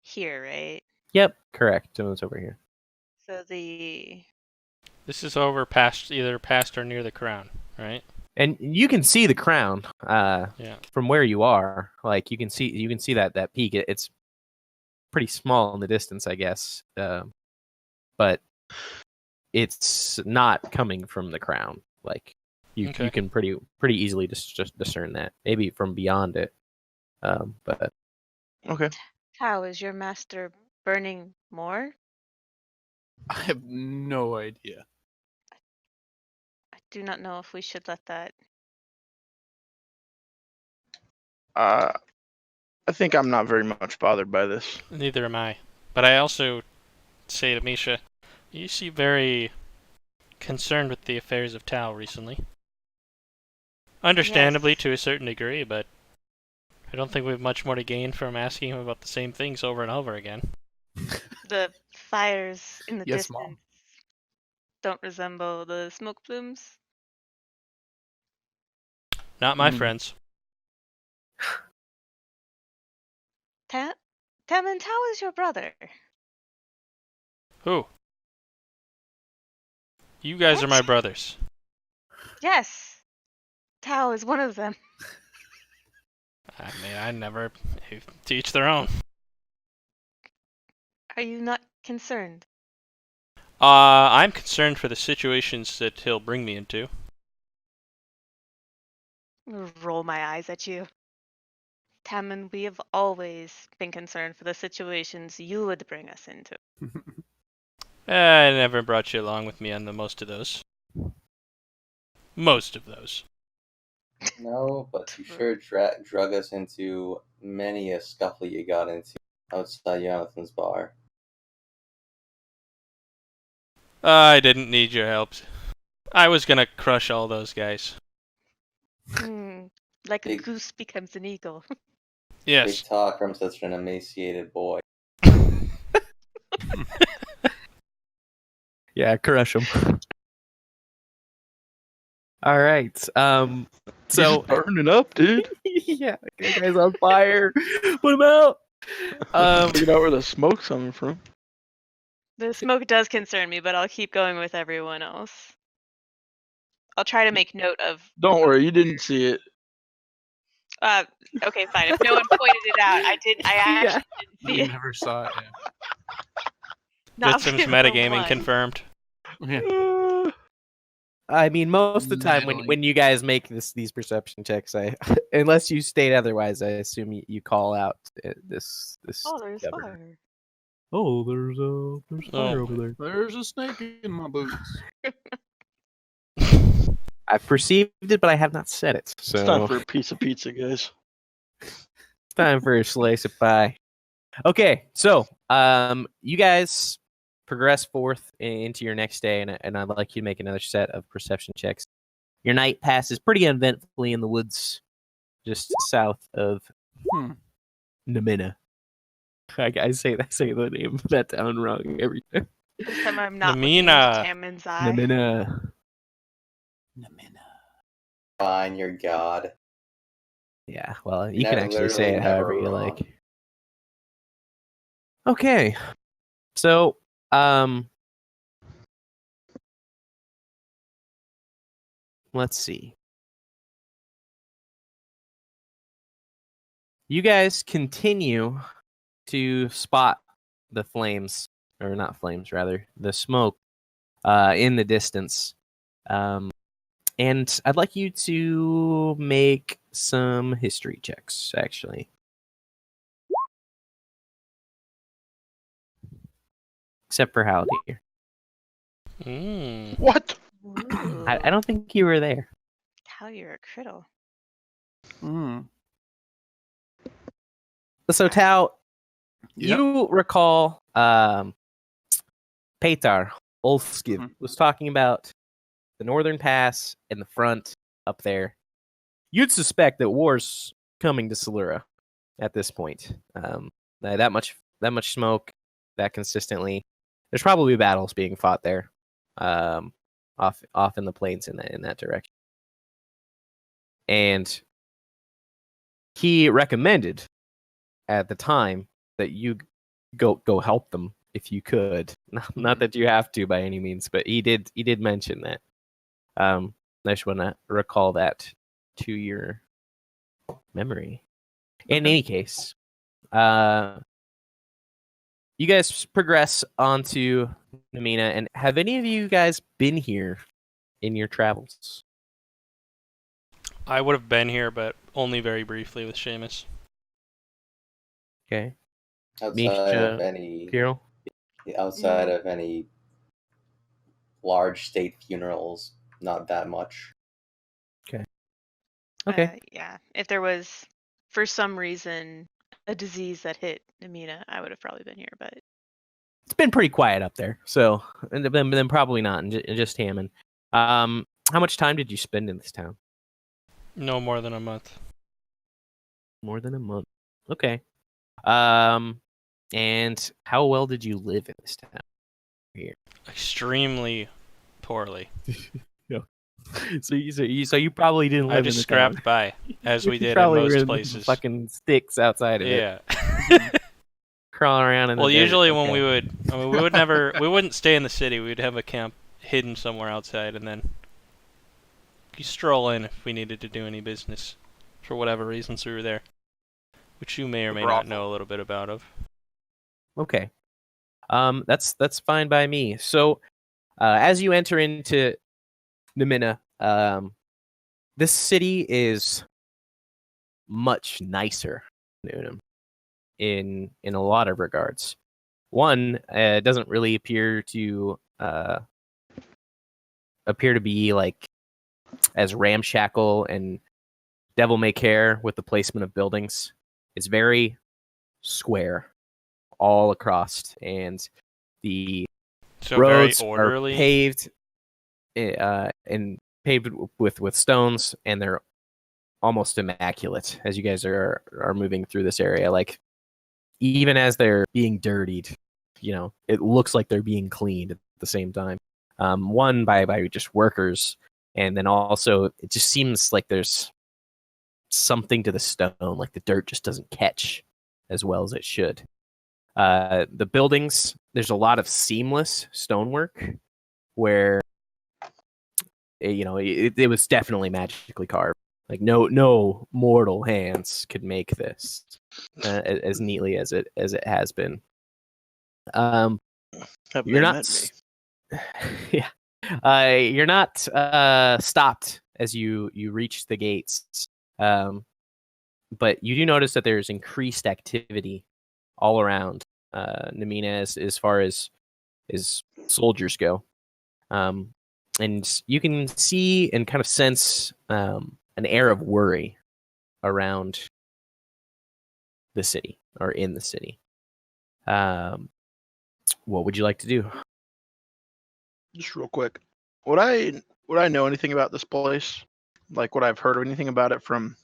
here, right? Yep, correct. It was over here. So This is either past or near the crown, right? And you can see the crown from where you are. Like you can see that peak. It's pretty small in the distance, I guess. But it's not coming from the crown. Like you can pretty easily just discern that. Maybe from beyond it. But Okay. how is your master burning more? I have no idea. I do not know if we should let that. I think I'm not very much bothered by this. Neither am I. But I also say to Misha, you seem very concerned with the affairs of Tao recently. Understandably, to a certain degree, but I don't think we have much more to gain from asking him about the same things over and over again. The fires in the Yes, distance Mom. don't resemble the smoke plumes. Not my friends. Tammin, how is your brother? Who? You guys are my brothers. Yes. Tao is one of them. I mean, I never teach their own. Are you not concerned? I'm concerned for the situations that he'll bring me into. Roll my eyes at you. Tammin, we have always been concerned for the situations you would bring us into. I never brought you along with me on most of those. Most of those. No, but you sure drug us into many a scuffle you got into outside Jonathan's bar. I didn't need your help. I was gonna crush all those guys. Like a goose becomes an eagle. Yes. Big talk from such an emaciated boy. yeah, crush them. All right. So He's burning up, dude. yeah, that guy's on fire. Put him out. Figured out where the smoke's coming from. The smoke does concern me, but I'll keep going with everyone else. I'll try to make note of. Don't worry, you didn't see it. Okay, fine. If no one pointed it out, I actually didn't see You it. never saw it. Not Systems for metagaming one. confirmed. Yeah. I mean, most of the time when you guys make these perception checks, unless you state otherwise, I assume you call out this. Oh, there's cover. fire. Oh, there's fire over there. There's a snake in my boots. I've perceived it, but I have not said it. So It's time for a piece of pizza, guys. it's time for a slice of pie. Okay, so you guys progress forth into your next day, and I'd like you to make another set of perception checks. Your night passes pretty uneventfully in the woods, just south of Nemina. I say the name of that town wrong every time. This time I'm not Nemina. looking into Tammin's eye. Nemina. Fine, you're God. Yeah, well, you can Never- actually say it literally however never you wrong. like. Okay. So, let's see. You guys continue to spot the flames, or not flames, rather, the smoke in the distance. And I'd like you to make some history checks, actually. Except for Haldir. Mm. What? Ooh. I don't think you were there. how you're a criddle. Mm. So Tao, Yep. you recall Petar Olfskiv was talking about the northern pass and the front up there. You'd suspect that war's coming to Salura at this point. That much smoke, that consistently. There's probably battles being fought there, off in the plains in that direction. And he recommended at the time that you go help them if you could. Not that you have to by any means, but he did mention that. I just want to recall that to your memory. In any case, you guys progress onto Nemina, and have any of you guys been here in your travels? I would have been here, but only very briefly with Seamus. Okay. Outside of any Kirill? outside of any large state funerals, not that much. Okay. Yeah. If there was, for some reason, a disease that hit Nemina, I would have probably been here. But It's been pretty quiet up there, so and then probably not, and just Hammond. How much time did you spend in this town? No more than a month. More than a month. Okay. And how well did you live in this town? Here. Extremely poorly. So you probably didn't live I in just the scrapped town. by, as we You did in probably were most in the places. fucking sticks outside of it. Yeah. Crawling around in the Well, desert. usually when Okay. we wouldn't stay in the city. We'd have a camp hidden somewhere outside, and then you stroll in if we needed to do any business, for whatever reasons we were there, which you may or may not know a little bit about of. Okay. That's fine by me. So, as you enter into Nemina, this city is much nicer than Unum in a lot of regards. One, it doesn't really appear to be like as ramshackle and devil may care with the placement of buildings. It's very square all across, and the So roads very are orderly. paved and paved with stones, and they're almost immaculate as you guys are moving through this area. Like, even as they're being dirtied, it looks like they're being cleaned at the same time. One by just workers, and then also it just seems like there's something to the stone, like the dirt just doesn't catch as well as it should. The buildings, there's a lot of seamless stonework where it was definitely magically carved. Like no mortal hands could make this as neatly as it has been. You're not yeah. You're not stopped as you reach the gates. But you do notice that there's increased activity all around Nemina as far as soldiers go. And you can see and kind of sense an air of worry around the city, or in the city. What would you like to do? Just real quick, would I know anything about this place? Like, would I've heard anything about it from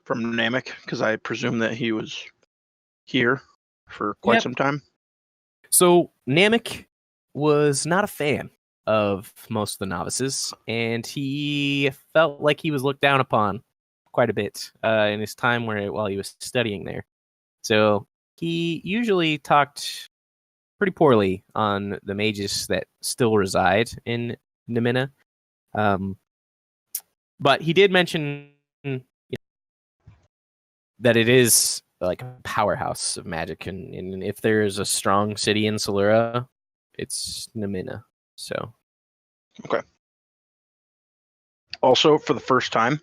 Namek? Because I presume that he was here for quite some time. So Namek was not a fan of most of the novices, and he felt like he was looked down upon quite a bit in his time while he was studying there. So he usually talked pretty poorly on the mages that still reside in Nemina. But he did mention that it is like a powerhouse of magic, and if there's a strong city in Salura, it's Nemina. So, okay. Also, for the first time,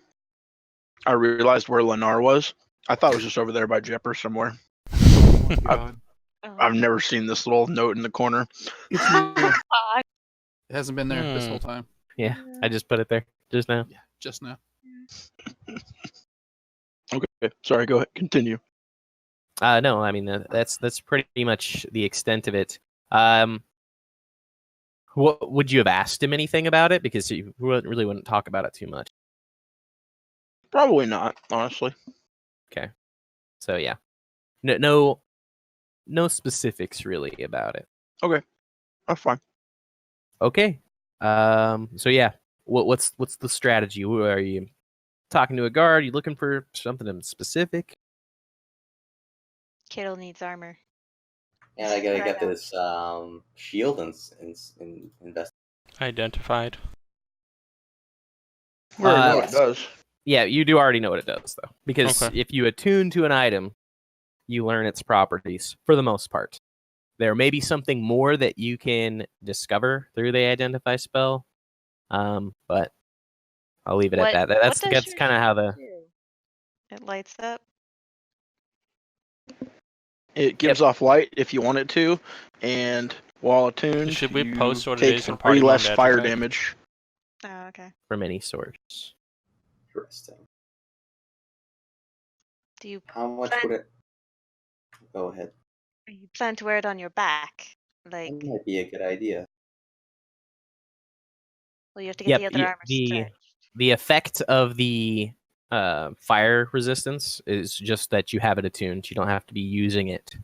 I realized where Lennar was. I thought it was just over there by Jepper somewhere. Oh my God. I've never seen this little note in the corner. It hasn't been there this whole time. yeah, I just put it there just now. just now. Okay, sorry. Go ahead. Continue. No, I mean that's pretty much the extent of it. What would you have asked him anything about it? Because you really wouldn't talk about it too much. Probably not, honestly. Okay, so yeah, no specifics really about it. Okay, that's fine. Okay, so yeah, what's the strategy? Are you talking to a guard? Are you looking for something specific? Kittle needs armor. And I gotta Right get now. this shield invest. Identified. We already know Uh, what it does. Yeah, you do already know what it does, though. Because Okay. if you attune to an item, you learn its properties, for the most part. There may be something more that you can discover through the Identify spell, but I'll leave it at that. That's does your kind of how the... shield do? It lights up. It gives off light if you want it to, and while attuned, Should we you post what it take is in 3 party less mode fire advertise? damage. Oh, okay. From any source. Interesting. Do you How much plan, would it? Go ahead. you plan to wear it on your back? Like, That might be a good idea. well, you have to get Yep, the other armor stretched. the effect of the fire resistance is just that you have it attuned. You don't have to be using it.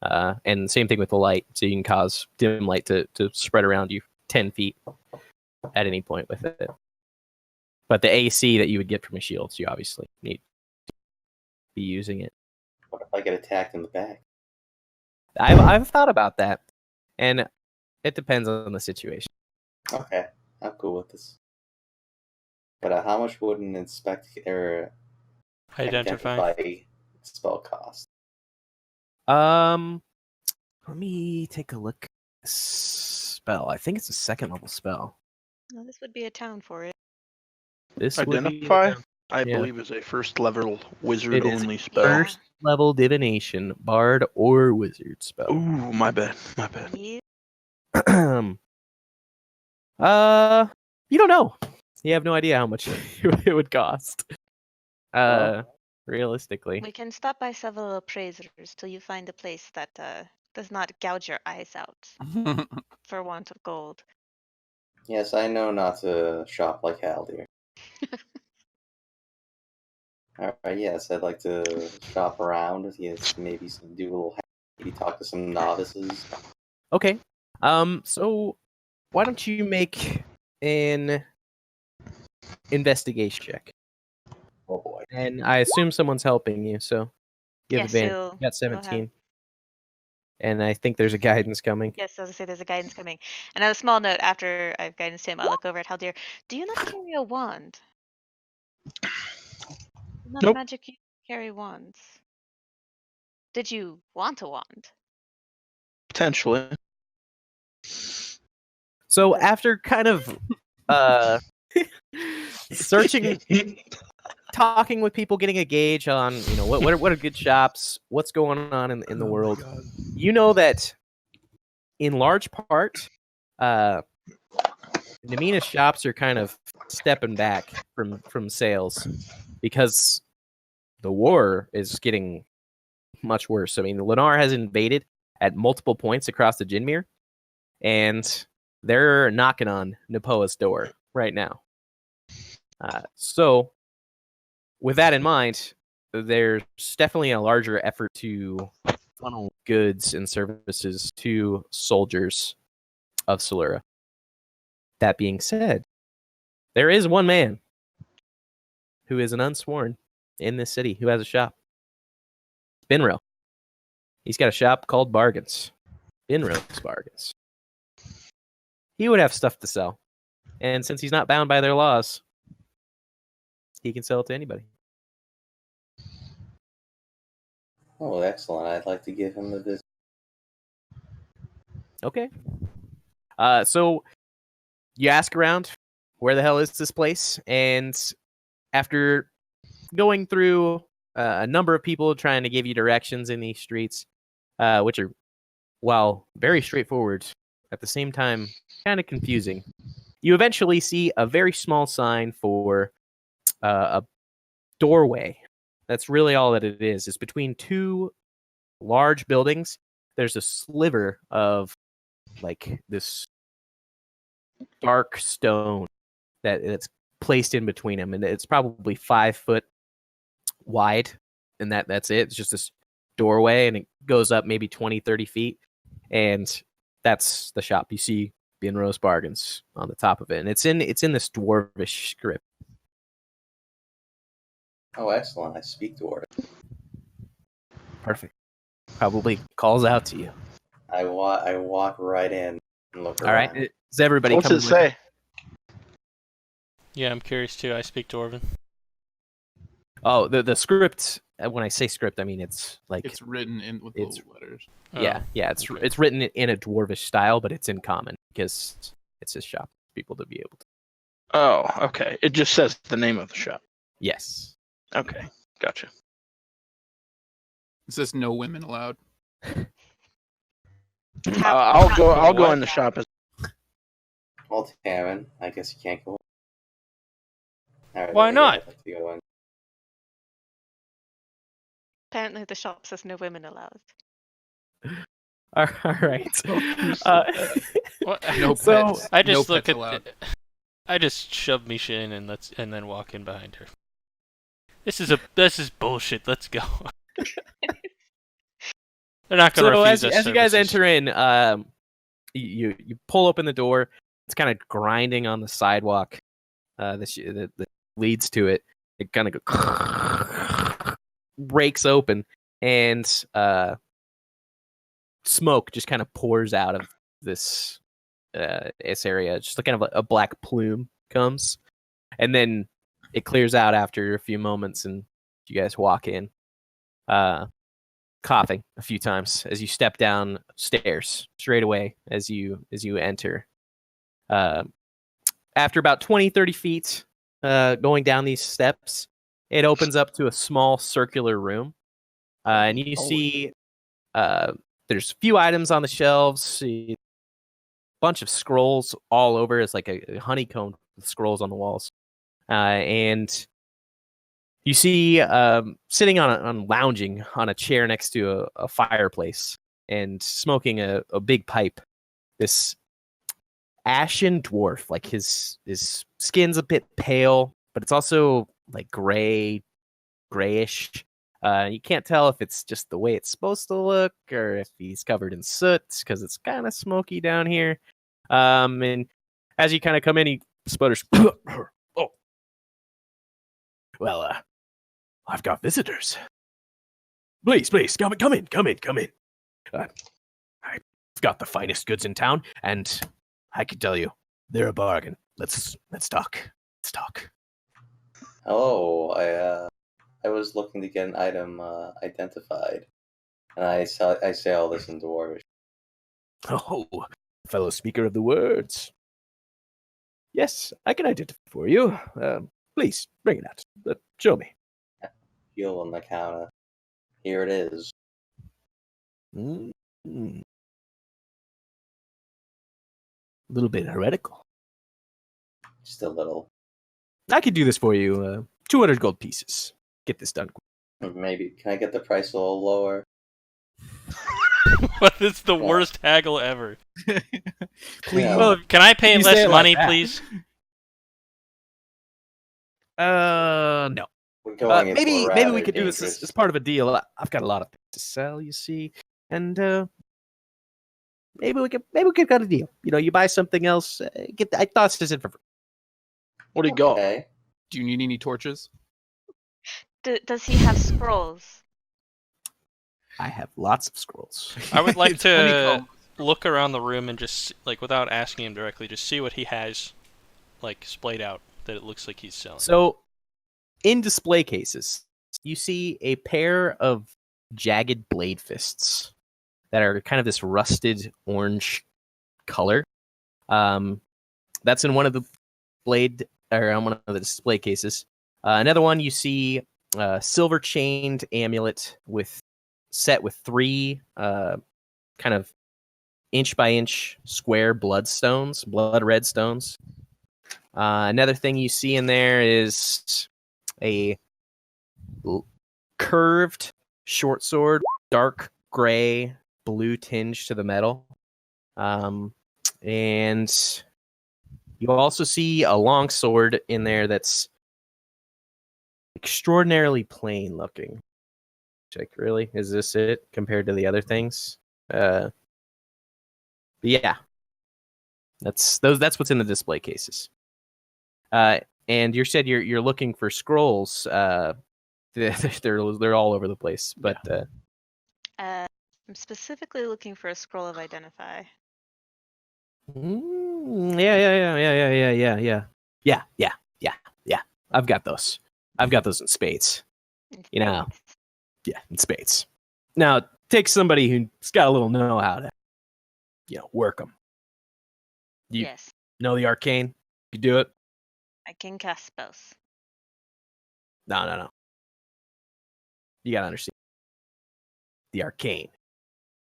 And same thing with the light. So you can cause dim light to spread around you 10 feet at any point with it. But the AC that you would get from a shield, so you obviously need to be using it. What if I get attacked in the back? I've thought about that, and it depends on the situation. Okay, I'm cool with this. But how much would an Identify. spell cost? Let me take a look. Spell. I think it's a 2nd level spell. No, this would be a town for it. This would be Identify, I yeah. believe, is a first level wizard It is only spell. Yeah. 1st level divination, bard or wizard spell. Ooh, my bad. My bad. You- You don't know. You have no idea how much it would cost. Realistically. We can stop by several appraisers till you find a place that does not gouge your eyes out for want of gold. Yes, I know not to shop like hell, dear. Alright, yes, I'd like to shop around. Yes, maybe do a little, maybe talk to some novices. Okay. So why don't you make an investigation check? Oh boy. And I assume someone's helping you, so you have Yes, advantage. you'll- You got you'll have- 17. And I think there's a guidance coming. Yes, as I say, there's a guidance coming. And on a small note, after I've guidance him, I look over at Haldir. Do you not carry a wand? Not Nope. magic you carry wands. Did you want a wand? Potentially. So after kind of searching, talking with people, getting a gauge on, what are good shops, what's going on in the world. You know that in large part, Nemina's shops are kind of stepping back from sales because the war is getting much worse. I mean, Lennar has invaded at multiple points across the Jinmir, and they're knocking on Napoa's door right now. So, with that in mind, there's definitely a larger effort to funnel goods and services to soldiers of Solura. That being said, there is one man who is an unsworn in this city who has a shop. Binro. He's got a shop called Bargains. Binro's Bargains. He would have stuff to sell. And since he's not bound by their laws, he can sell it to anybody. Oh, excellent. I'd like to give him a visit. Okay. So you ask around, where the hell is this place? And after going through a number of people trying to give you directions in these streets, which are, while very straightforward, at the same time kind of confusing, you eventually see a very small sign for a doorway. That's really all that it is. It's between two large buildings. There's a sliver of like this dark stone that's placed in between them, and it's probably 5 foot wide, and that's it. It's just this doorway, and it goes up maybe 20, 30 feet, and that's the shop. You see Binrose Bargains on the top of it, and it's in this dwarvish script. Oh, excellent! I speak dwarf. Perfect. Probably calls out to you. I walk right in and look All around. right, is everybody What's coming it with say? Yeah, I'm curious too. I speak Dwarven. Oh, the script. When I say script, I mean it's like It's written in with it's- little letters. yeah, Oh, it's okay. it's written in a dwarvish style, but it's in common because it's his shop. People to be able to. Oh, okay. It just says the name of the shop. Yes. Okay, gotcha. It says no women allowed. I'll go in the shop. Well, Taryn, I guess you can't go. All right, Why maybe not? I'd like to go in. Apparently, the shop says no women allowed. All right. What? No So- pets. I just no look pets at. allowed. I just shove Misha in and then walk in behind her. This is bullshit. Let's go. They're not gonna So refuse as us you guys services. enter in, you pull open the door. It's kind of grinding on the sidewalk. That leads to it. It kind of breaks open, and smoke just kind of pours out of this area. Just kind of a black plume comes, and then it clears out after a few moments, and you guys walk in, coughing a few times as you step down stairs straight away as you enter. After about 20, 30 feet going down these steps, it opens up to a small circular room. And you see there's a few items on the shelves, a bunch of scrolls all over. It's like a honeycomb with scrolls on the walls. And you see sitting on lounging on a chair next to a fireplace and smoking a big pipe, this ashen dwarf. Like his skin's a bit pale, but it's also like grayish. You can't tell if it's just the way it's supposed to look or if he's covered in soot because it's kind of smoky down here. And as you kind of come in, he sputters. Oh, well, I've got visitors. Please, come in. I've got the finest goods in town, and I can tell you, they're a bargain. Let's talk. Let's talk. Hello, I was looking to get an item identified, and I say all this in Dwarvish. Oh, fellow speaker of the words. Yes, I can identify for you. Please, bring it out. Show me. Feel on the counter. Here it is. Mm. A little bit heretical. Just a little. I could do this for you. 200 gold pieces. Get this done. Maybe. Can I get the price a little lower? What is the worst haggle ever? Please. Yeah. Well, can I pay You say less it like money, that. please? No. We're going into Maybe a we rather could do this dangerous- as part of a deal. I've got a lot of things to sell, you see, and maybe we could got a deal. You know, you buy something else. I thought this in for free. What do you got? Okay. Do you need any torches? Does he have scrolls? I have lots of scrolls. I would like It's to honeycomb. look around the room and just, like, without asking him directly, just see what he has, like, splayed out that it looks like he's selling. So, in display cases, you see a pair of jagged blade fists that are kind of this rusted orange color. That's in one of the on one of the display cases. Another one, you see a silver chained amulet set with 3 kind of inch by inch square blood red stones. Another thing you see in there is a curved short sword, dark gray, blue tinge to the metal. And you also see a long sword in there that's extraordinarily plain looking. Like, really? Is this it compared to the other things? But yeah. That's what's in the display cases. And you said you're looking for scrolls. They're all over the place, but I'm specifically looking for a scroll of identify. Yeah. I've got those. I've got those in spades. You know, yeah, in spades. Now, it takes somebody who's got a little know-how to, work them. Yes. Know the arcane? You do it? I can cast spells. No. You gotta understand the arcane.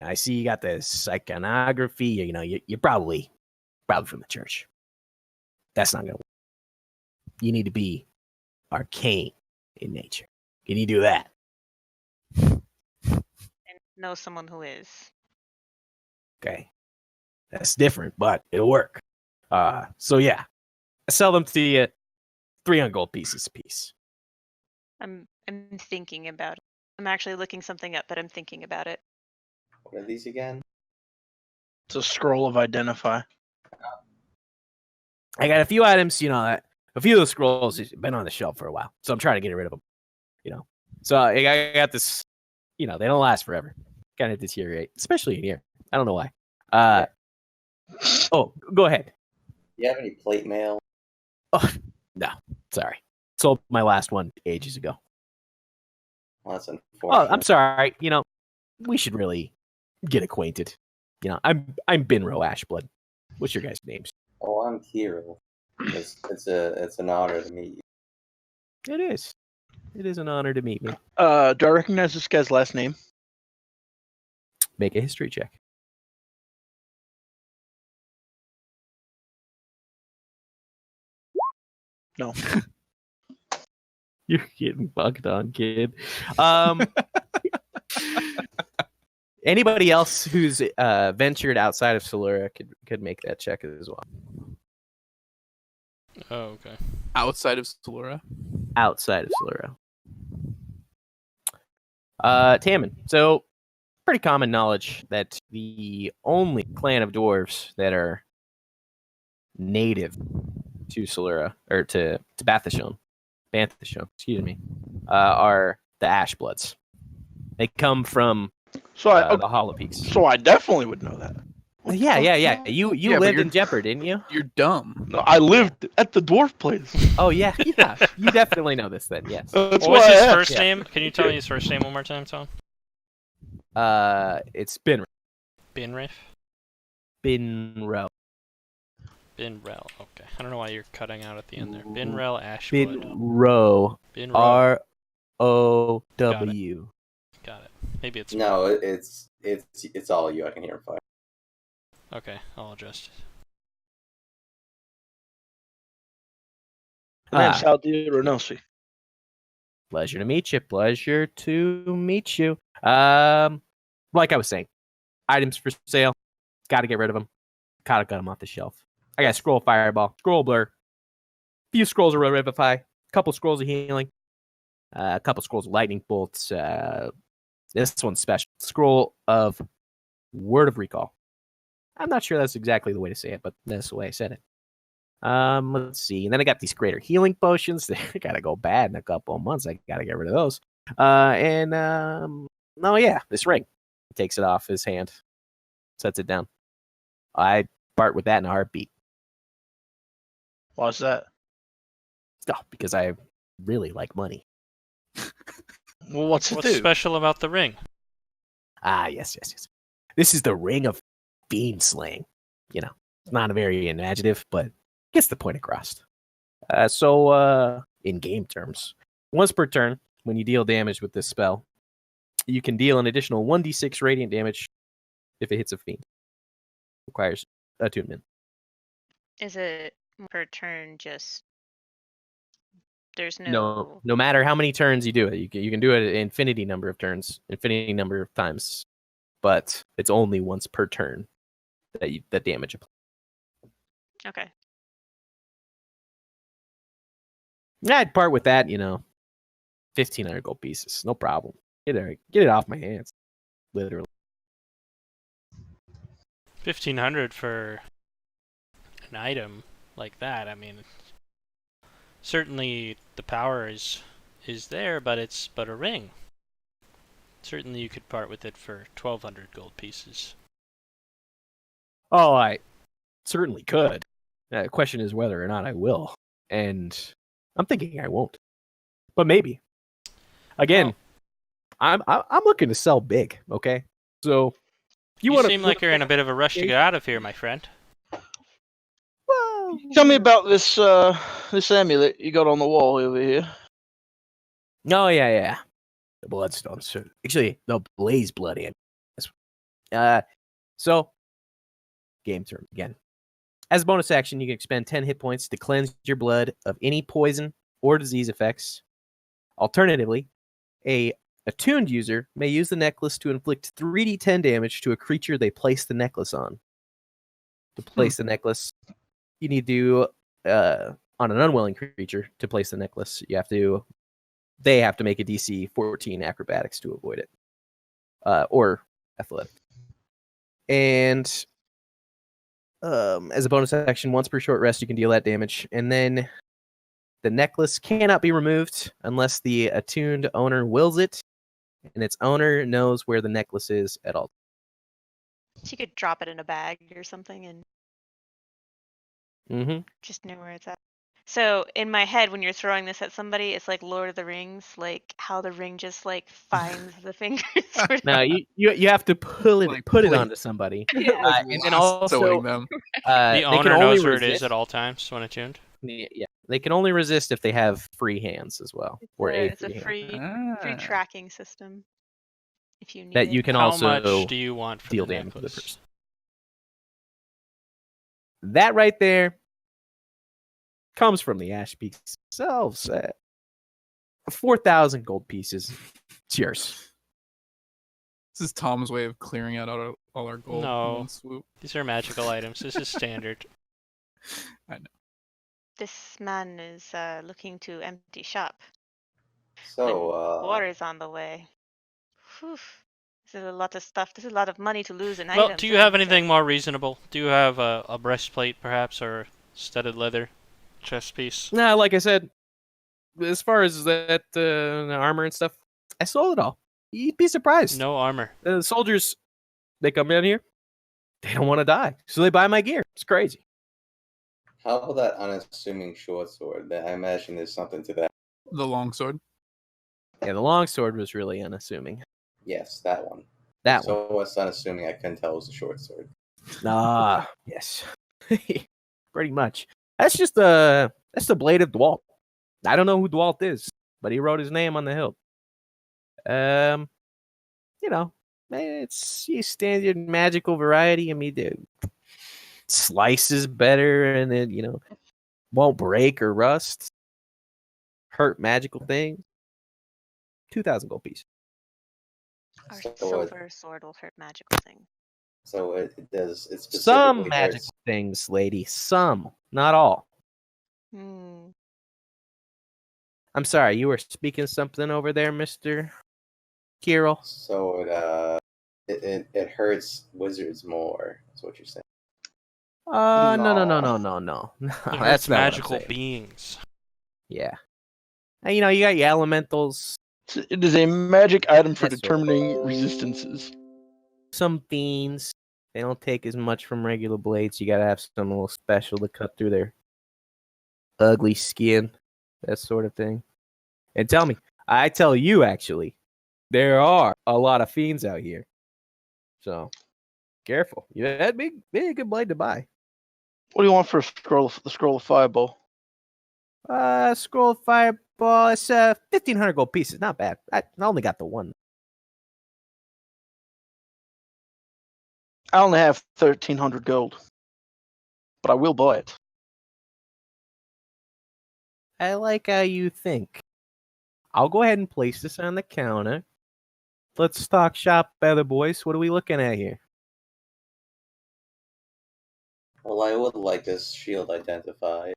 I see you got this iconography. You're probably from the church. That's not gonna work. You need to be arcane in nature. Can you do that? And know someone who is. Okay, that's different, but it'll work. So yeah, I sell them to you, 300 gold pieces a piece. I'm thinking about it. I'm actually looking something up, but I'm thinking about it. What are these again? It's a scroll of identify. I got a few items, a few of the scrolls have been on the shelf for a while, so I'm trying to get rid of them. So I got this. They don't last forever. Kind of deteriorate, especially in here. I don't know why. Oh, go ahead. Do you have any plate mail? Oh, no, sorry. Sold my last one ages ago. Well, that's unfortunate. Oh, I'm sorry. We should really get acquainted. I'm Binro Ashblood. What's your guys' names? Oh, I'm Kirill. It's an honor to meet you. It is. It is an honor to meet me. Do I recognize this guy's last name? Make a history check. No. You're getting bugged on, kid. Anybody else who's ventured outside of Solura could make that check as well. Oh, okay. Outside of Solura? Outside of Solura. Tammin. So, pretty common knowledge that the only clan of dwarves that are native to Solura, or to Banthashon, excuse me, are the Ashbloods. They come from the Hollow Peaks. So I definitely would know that. Yeah. You lived in Jeopardy, didn't you? You're dumb. No, I lived at the dwarf place. Oh yeah. You definitely know this then. Yes. That's What's why his I asked. first name? Can you tell me his first name one more time, Tom? It's Binro. Binref? Binro. Binrel. Okay. I don't know why you're cutting out at the end there. Binrel Ashwood. Binro. Binro. ROW. Got it. Maybe it's No, it's all you. I can hear him fine. Okay. I'll adjust it. My name's Saldi Renosi. Pleasure to meet you. Like I was saying, items for sale. Got to get rid of them. Gotta cut them off the shelf. I got scroll fireball, scroll blur, few scrolls of revivify, couple scrolls of healing, a couple scrolls of lightning bolts. This one's special. Scroll of word of recall. I'm not sure that's exactly the way to say it, but that's the way I said it. Let's see. And then I got these greater healing potions. They're gotta go bad in a couple of months. I gotta get rid of those. This ring. He takes it off his hand, sets it down. I part with that in a heartbeat. Why's that? Oh, because I really like money. Well, what's it What's do? special about the ring? Yes. This is the ring of fiend slaying. It's not a very imaginative, but gets the point across. So in game terms, once per turn, when you deal damage with this spell, you can deal an additional 1d6 radiant damage if it hits a fiend. Requires attunement. Is it per turn just There's No matter how many turns you do it, you can do it an infinity number of turns, infinity number of times, but it's only once per turn that damage applies. Okay. Yeah, I'd part with that, 1,500 gold pieces, no problem. Get it off my hands, literally. 1,500 for an item like that. I mean, certainly the power is there, but it's but a ring. Certainly you could part with it for 1,200 gold pieces. Oh, I certainly could. The question is whether or not I will, and I'm thinking I won't, but maybe. Again, I'm looking to sell big. Okay, so you seem like you're in a bit of a rush to get out of here, my friend. Well, Tell me about this this amulet you got on the wall over here. Oh yeah. The bloodstones. So, actually, the blaze blood amulet. So game turn again. As a bonus action, you can expend 10 hit points to cleanse your blood of any poison or disease effects. Alternatively, a attuned user may use the necklace to inflict 3d10 damage to a creature they place the necklace on. To place the necklace, you need to on an unwilling creature to place the necklace. They have to make a DC 14 acrobatics to avoid it, or athletic. And as a bonus action, once per short rest, you can deal that damage. And then the necklace cannot be removed unless the attuned owner wills it, and its owner knows where the necklace is at all. So you could drop it in a bag or something and just know where it's at. So in my head, when you're throwing this at somebody, it's like Lord of the Rings, like how the ring just like finds the fingers. No, you have to put it onto somebody, and then also them. The owner knows where it is at all times when attuned. Yeah, they can only resist if they have free hands as well, It's a free tracking system. If you need that you can How also much do you want for deal the damage to the necklace? person. That right there comes from the Ash Peaks themselves. 4,000 gold pieces. Cheers. This is Tom's way of clearing out all our gold. No. In one swoop. These are magical items. This is standard. I know. This man is looking to empty shop. So, Water's on the way. Whew. This is a lot of stuff. This is a lot of money to lose in Well, items. do you have anything more reasonable? Do you have a breastplate, perhaps, or studded leather chest piece? Nah, like I said, as far as that armor and stuff, I sold it all. You'd be surprised. No armor. The soldiers, they come down here, they don't want to die, so they buy my gear. It's crazy. how about that unassuming short sword? I imagine there's something to that. The longsword. Yeah, the longsword was really unassuming. Yes, that one. That So what's unassuming? I couldn't tell it was a short sword. one. Yes. Pretty much. That's the blade of Dwalt. I don't know who Dwalt is, but he wrote his name on the hilt. It's your standard magical variety. I mean, the slices better, and then won't break or rust. Hurt magical things. 2,000 gold piece. Our So silver sword will hurt magical things. So it does. It specifically Some hurts. magical things, lady. Some, not all. Hmm. I'm sorry, you were speaking something over there, Mr. Kirill. So it hurts wizards more. That's what you're saying. No. It That's hurts not magical what I'm saying. beings. Yeah. And, you got your elementals, It is a magic item for That's determining resistances. some fiends. They don't take as much from regular blades. You gotta have some little special to cut through their ugly skin, that sort of thing. And I tell you actually, there are a lot of fiends out here. So careful. Yeah, that'd be a good blade to buy. What do you want for the scroll of fireball? Scroll of fireball. It's 1,500 gold pieces. Not bad. I only got the one. I only have 1,300 gold, but I will buy it. I like how you think. I'll go ahead and place this on the counter. Let's talk shop, other boys. What are we looking at here? Well, I would like this shield identified.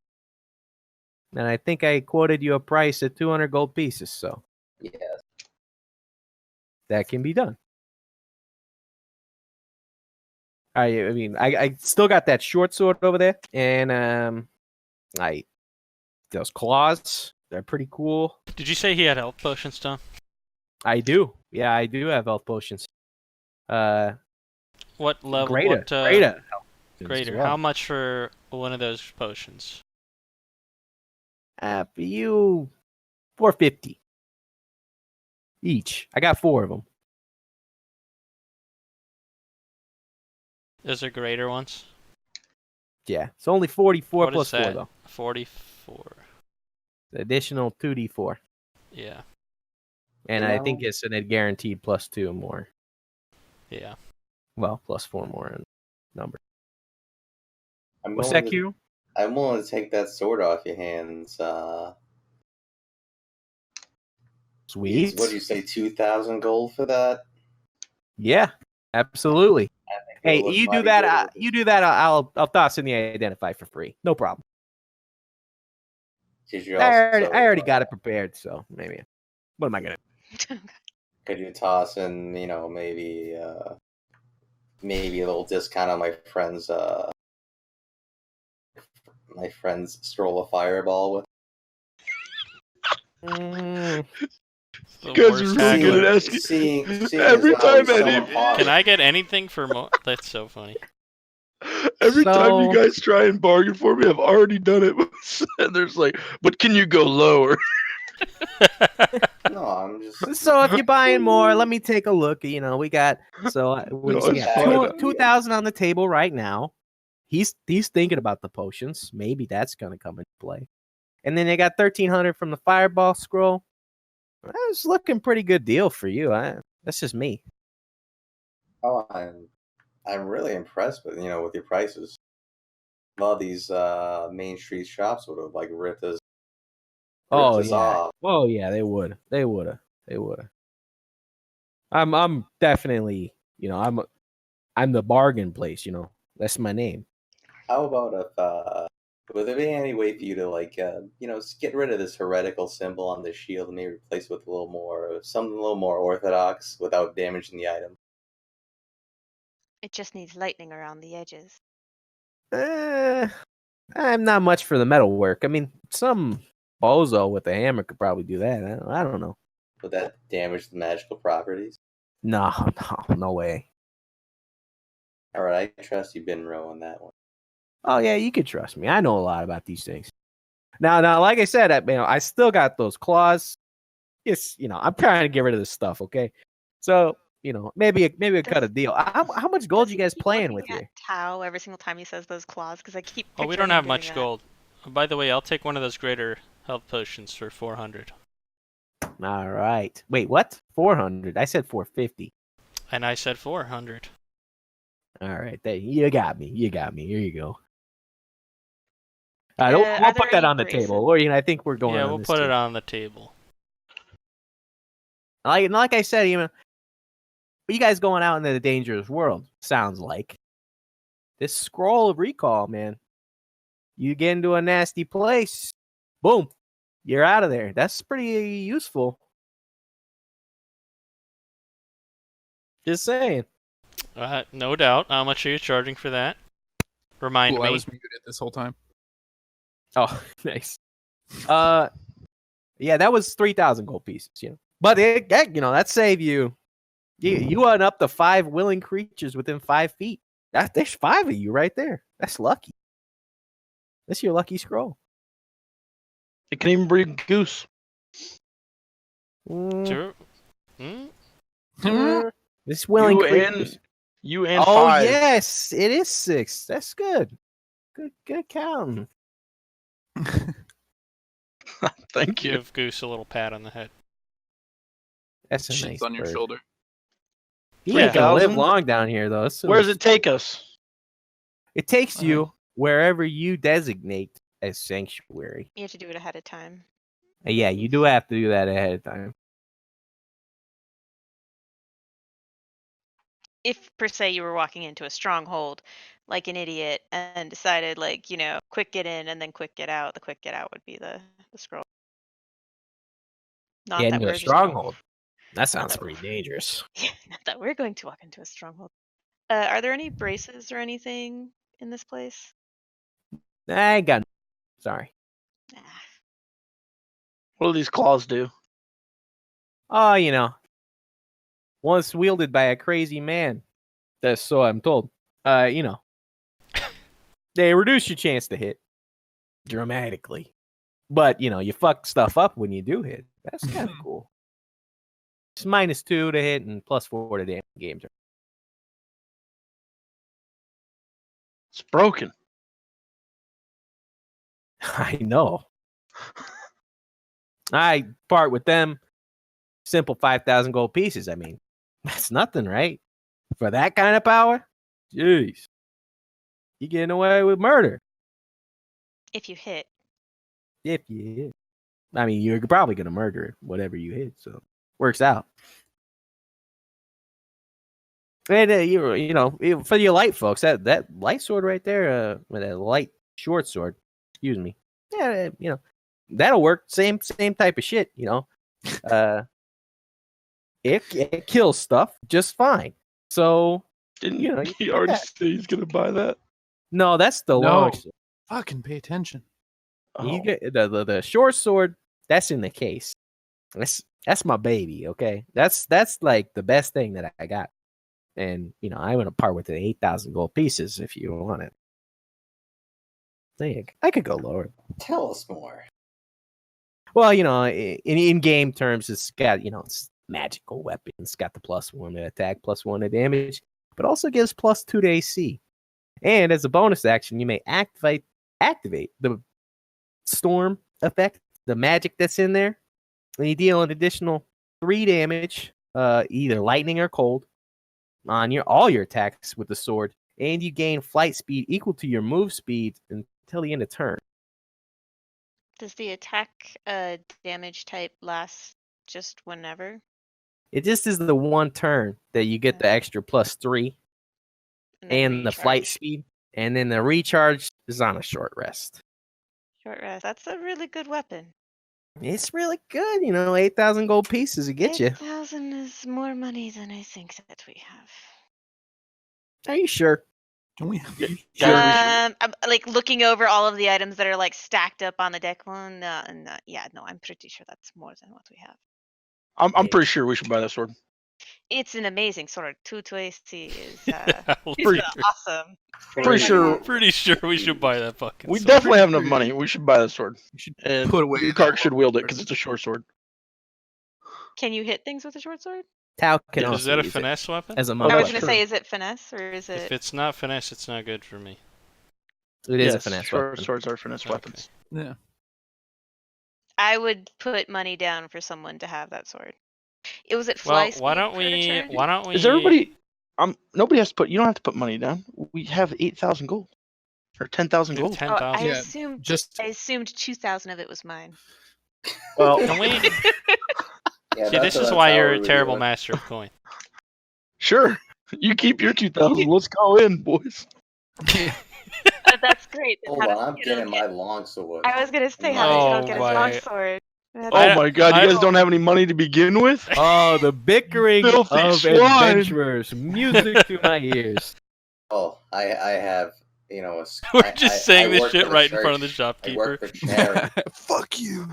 And I think I quoted you a price at 200 gold pieces, so Yes. that can be done. I mean, I still got that short sword over there, and those claws, they're pretty cool. Did you say he had health potions, Tom? I do. Yeah, I do have health potions. What level? Greater. What, Greater. Greater. Well. How much for one of those potions? For you, 450 each. I got 4 of them. Those are greater ones? Yeah, it's only 44 What plus is 4 that? though. 44. The additional 2d4, Yeah. and You I know- think it's a guaranteed plus 2 more. Yeah. Well, plus 4 more in number. I'm What's willing that, to- Q? I'm willing to take that sword off your hands. Sweet. What do you say, 2,000 gold for that? Yeah, absolutely. I think Hey, it'll look you do mighty that. good with You this. do that. I'll toss in the identify for free. No problem. Did you I also, already got it prepared, so maybe. What am I gonna? Could you toss in, maybe a little discount on my friend's stroll of fireball with? The You guys worst are really haggler. good at asking. Seeing Every as how time he's so any- hot. Can I get anything for more? That's so funny. Every time you So- guys try and bargain for me, I've already done it. And there's like, but can you go lower? No, I'm just. So if you're buying more, let me take a look. We got what No, do you it's got? fine. 2,000 on the table right now. He's thinking about the potions. Maybe that's gonna come into play. And then they got 1,300 from the fireball scroll. That's looking pretty good deal for you. That's just me. Oh, I'm really impressed with with your prices. A lot of these main street shops would have ripped us. Oh us yeah. off. Oh yeah, they would. They would have. I'm definitely, I'm the bargain place, That's my name. How about if would there be any way for you to get rid of this heretical symbol on the shield and maybe replace it with something a little more orthodox without damaging the item? It just needs lightning around the edges. I'm not much for the metal work. I mean, some bozo with a hammer could probably do that. I don't know. Would that damage the magical properties? No way. All right, I trust you, Binro, on that one. Oh yeah, you could trust me. I know a lot about these things. Now, like I said, I still got those claws. Yes, I'm trying to get rid of this stuff. Okay, so maybe we cut a deal. How much gold Does you he guys keep playing looking with at here? Tau every single time he says those claws because I keep. Oh, we picturing don't him have doing much that. gold. By the way, I'll take one of those greater health potions for 400. All right. Wait, what? 400? I said 450. And I said 400. All right, you got me. Here you go. Are We'll there put that any on the braces? table. Or I think we're going. Yeah, on we'll this put too. it on the table. Like I said, you guys going out into the dangerous world. Sounds like this scroll of recall, man. You get into a nasty place, boom, you're out of there. That's pretty useful. Just saying. No doubt. How much are you charging for that? Remind Cool, me. I was muted this whole time. Oh, nice. Yeah, that was 3,000 gold pieces. But that saved you. You went up to 5 willing creatures within 5 feet. There's 5 of you right there. That's lucky. That's your lucky scroll. It can even breed goose. Sure. Hmm? This willing You creatures. and Oh 5. yes, it is 6. That's good. Good counting. Thank you. Give Goose a little pat on the head. That's a She's nice on your bird. shoulder. He ain't gonna live 3,000? long down here though. Where does it take us? It takes you wherever you designate a sanctuary. You have to do it ahead of time. Yeah, you do have to do that ahead of time. If per se you were walking into a stronghold like an idiot and decided like, quick get in and then quick get out, the quick get out would be the scroll. Not Yeah, that into we're a just stronghold. That Not sounds that pretty dangerous. not that we're going to walk into a stronghold. Are there any braces or anything in this place? I got. Sorry. Ah, What do these claws do? Oh, once wielded by a crazy man. That's so I'm told. They reduce your chance to hit dramatically. But, you fuck stuff up when you do hit. That's kind of cool. It's -2 to hit and +4 to damage game turn. It's broken. I know. I part with them. Simple 5,000 gold pieces. I mean, that's nothing, right? For that kind of power? Jeez. You getting away with murder. if you hit. If you hit. I mean, you're probably going to murder whatever you hit, so works out. And, for your light folks, that light sword right there, with that light short sword, excuse me. Yeah, that'll work. Same type of shit, It kills stuff just fine. So, Didn't you he already say he's gonna buy that? no, that's the No. long sword. Fucking pay attention. You get the short sword, that's in the case. That's my baby, okay? That's like the best thing that I got. And, I'm going to part with the 8,000 gold pieces if you want it. I could go lower. Tell us more. Well, in game terms, it's got, it's magical weapon. It's got the +1 to attack, +1 to damage, but also gives +2 to AC. And as a bonus action, you may activate the storm effect, the magic that's in there, and you deal an additional 3 damage, either lightning or cold, on all your attacks with the sword, and you gain flight speed equal to your move speed until the end of turn. Does the attack damage type last just whenever? It just is the one turn that you get the extra +3 then and the flight recharge? speed, and then the recharge is on a short rest. Short rest. That's a really good weapon. It's really good, 8,000 gold pieces to get you. 8,000 is more money than I think that we have. Are you sure? Can we? Yeah, I'm like looking over all of the items that are like stacked up on the deck. Well, no, I'm pretty sure that's more than what we have. I'm pretty sure we should buy that sword. It's an amazing sword. 2 to AC is Pretty- awesome. Pretty sure Pretty sure we should buy that fucking we sword. definitely have enough money. We should buy that sword. We should And put away. Kark should wield it because it's a short sword. Can you hit things with a short sword? Tau can Is also that a use it finesse weapon? as a Oh, I mode. was that's gonna true. say, is it finesse or is If it? it's not finesse, it's not good for me. It is a Yes, finesse short weapon. swords are finesse Okay. weapons. Yeah. I would put money down for someone to have that sword. It was at Well, fly speed why don't per we? turn? Why don't we? Is everybody? Nobody has to put. You don't have to put money down. We have 8,000 gold or 10,000 we have gold. 10,000? Yeah, I assumed 2,000 of it was mine. Well, Can we? Yeah, See, this is why you're a terrible master of coin. sure. You keep your 2,000. Let's go in, boys. That's great. Then Hold how on, does I'm Kiddo getting get- my longsword. I was gonna say, how Oh, did Kiddo get his my- longsword? Oh my God! You I- guys don't have any money to begin with. Oh, the bickering Filthy of swine. adventurers. Music to my ears. Oh, I have, We're just saying this work shit for the right in front of the church. I shopkeeper. work for charity. Fuck you.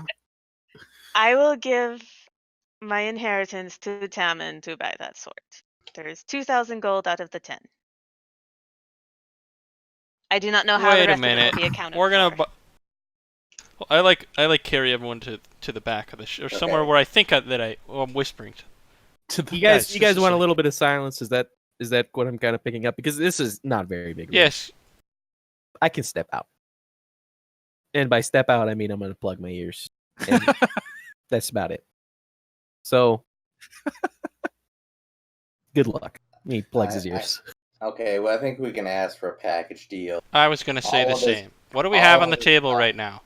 I will give my inheritance to Tammin to buy that sword. There's 2,000 gold out of the 10. I do not know how Wait the a rest of it minute. will be accounted We're gonna. for. I like carry everyone to the back of the or somewhere Okay. where I think I'm whispering. You guys this is want a like- little bit of silence? Is that what I'm kind of picking up? Because this is not very big. room. Yes. I can step out. And by step out, I mean I'm going to plug my ears. And that's about it. So, good luck. He plugs his ears. Okay, well, I think we can ask for a package deal. I was going to say All the of this- same. What do we all have of on the this table stuff. right now?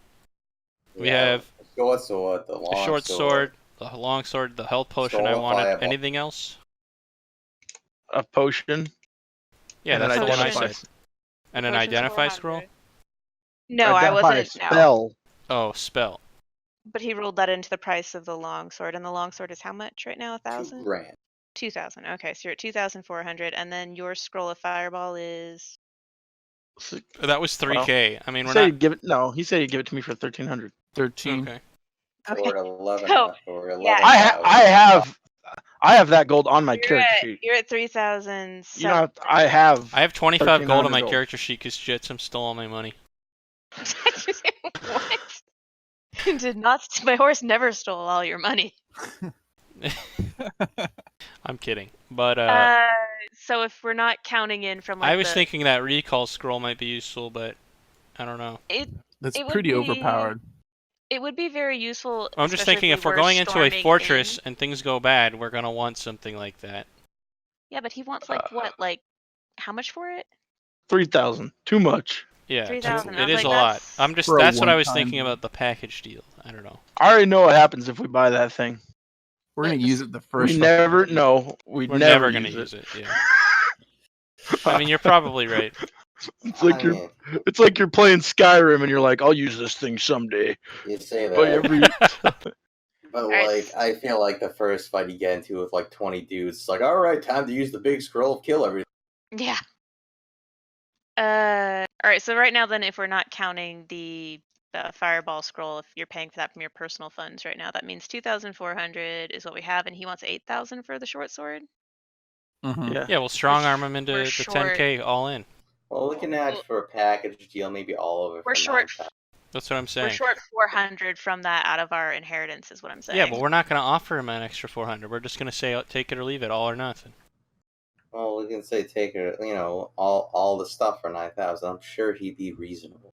We Yeah, have the short sword, the the long short sword, the long sword, the health potion I Scroll of wanted. fireball. Anything else? A potion. Yeah, and an that's the one I identify- said. And The an potion's identify 400. scroll? No, I Identify a wasn't. No. spell. Oh, spell. But he rolled that into the price of the longsword, and the longsword is how much right now? 1,000? 2,000. 2,000. Okay, so you're at 2,400, and then your scroll of fireball is. That was 3K. I mean, He we're said not. he'd give it. No, he said he'd give it to me for 1,300. 13. Okay. Okay. Or 11. So, Or yeah. 11,000. I have that gold on my You're character at, sheet. you're at 3,000. You know, I have. I have 25 gold on my 1,300 gold. character sheet because Jetsam stole all my money. What? Did not. My horse never stole all your money. I'm kidding. But So if we're not counting in from like I was the, thinking that recall scroll might be useful, but I don't know. That's It would pretty be- overpowered. it would be very useful. I'm just especially thinking if we we're were going into a storming fortress in. and things go bad, we're gonna want something like that. Yeah, but he wants like what? Like how much for it? 3,000. Too much. Yeah, 3,000. I it was is like, a lot. that's- I'm just For a that's what I was one-time- thinking about the package deal. I don't know. I already know what happens if we buy that thing. We're gonna But use it the first. We never know. We'd We're never gonna use use it. Yeah. I mean, you're probably right. It's like I you're. mean, It's like you're playing Skyrim and you're like, I'll use this thing someday. you say that. But every But Alright. like, I feel like the first fight you get into with like 20 dudes, it's like, all right, time to use the big scroll, kill everything. Yeah. All right. So right now, then, if we're not counting the fireball scroll, if you're paying for that from your personal funds right now, that means 2,400 is what we have, and he wants 8,000 for the short sword. Mhm. yeah. Yeah, we'll strong arm him into We're the short. 10K all in. Well, we can ask for a package deal, maybe all of it. We're for short. 9,000. That's what I'm We're saying. short 400 from that out of our inheritance, is what I'm saying. Yeah, but we're not gonna offer him an extra 400. We're just gonna say take it or leave it, all or nothing. Well, we can say take it, all the stuff for 9,000. I'm sure he'd be reasonable.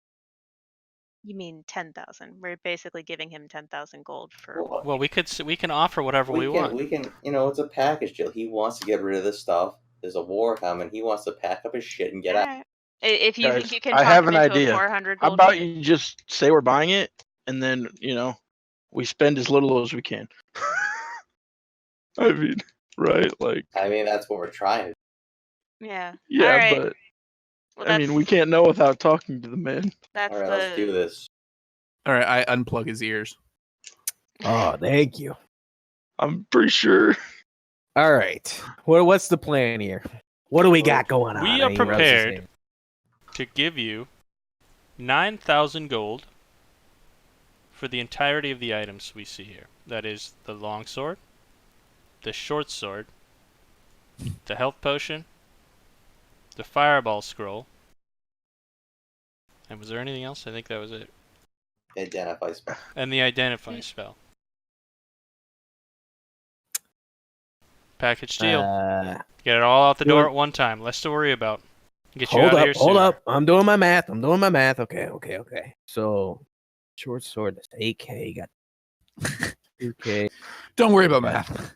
You mean 10,000? We're basically giving him 10,000 gold for. Well, Well, we can offer whatever we want. We can, it's a package deal. He wants to get rid of this stuff. There's a war coming. He wants to pack up his shit and get out. Alright. If you Guys, think you can I talk have him an into idea. a 400 How gold about payment. you just say we're buying it, and then we spend as little as we can. I mean, right? Like, I mean, that's what we're trying to do. Yeah. yeah, All right. but Well, I mean, we can't know without talking to the man. That's All right, the. let's do this. All right, I unplug his ears. Oh, thank you. I'm pretty sure. All right. What's the plan here? What do we got going on? We are Any roasts prepared here? to give you 9,000 gold for the entirety of the items we see here. That is the long sword, the short sword, the health potion, the fireball scroll. And was there anything else? I think that was it. Identify spell. And the identify spell. Package deal. Get it all out the door at one time. Less to worry about. Get you Hold out of up, here hold sooner. up. I'm doing my math. Okay. So, short sword, that's 8K. You got 2K. Don't worry about math.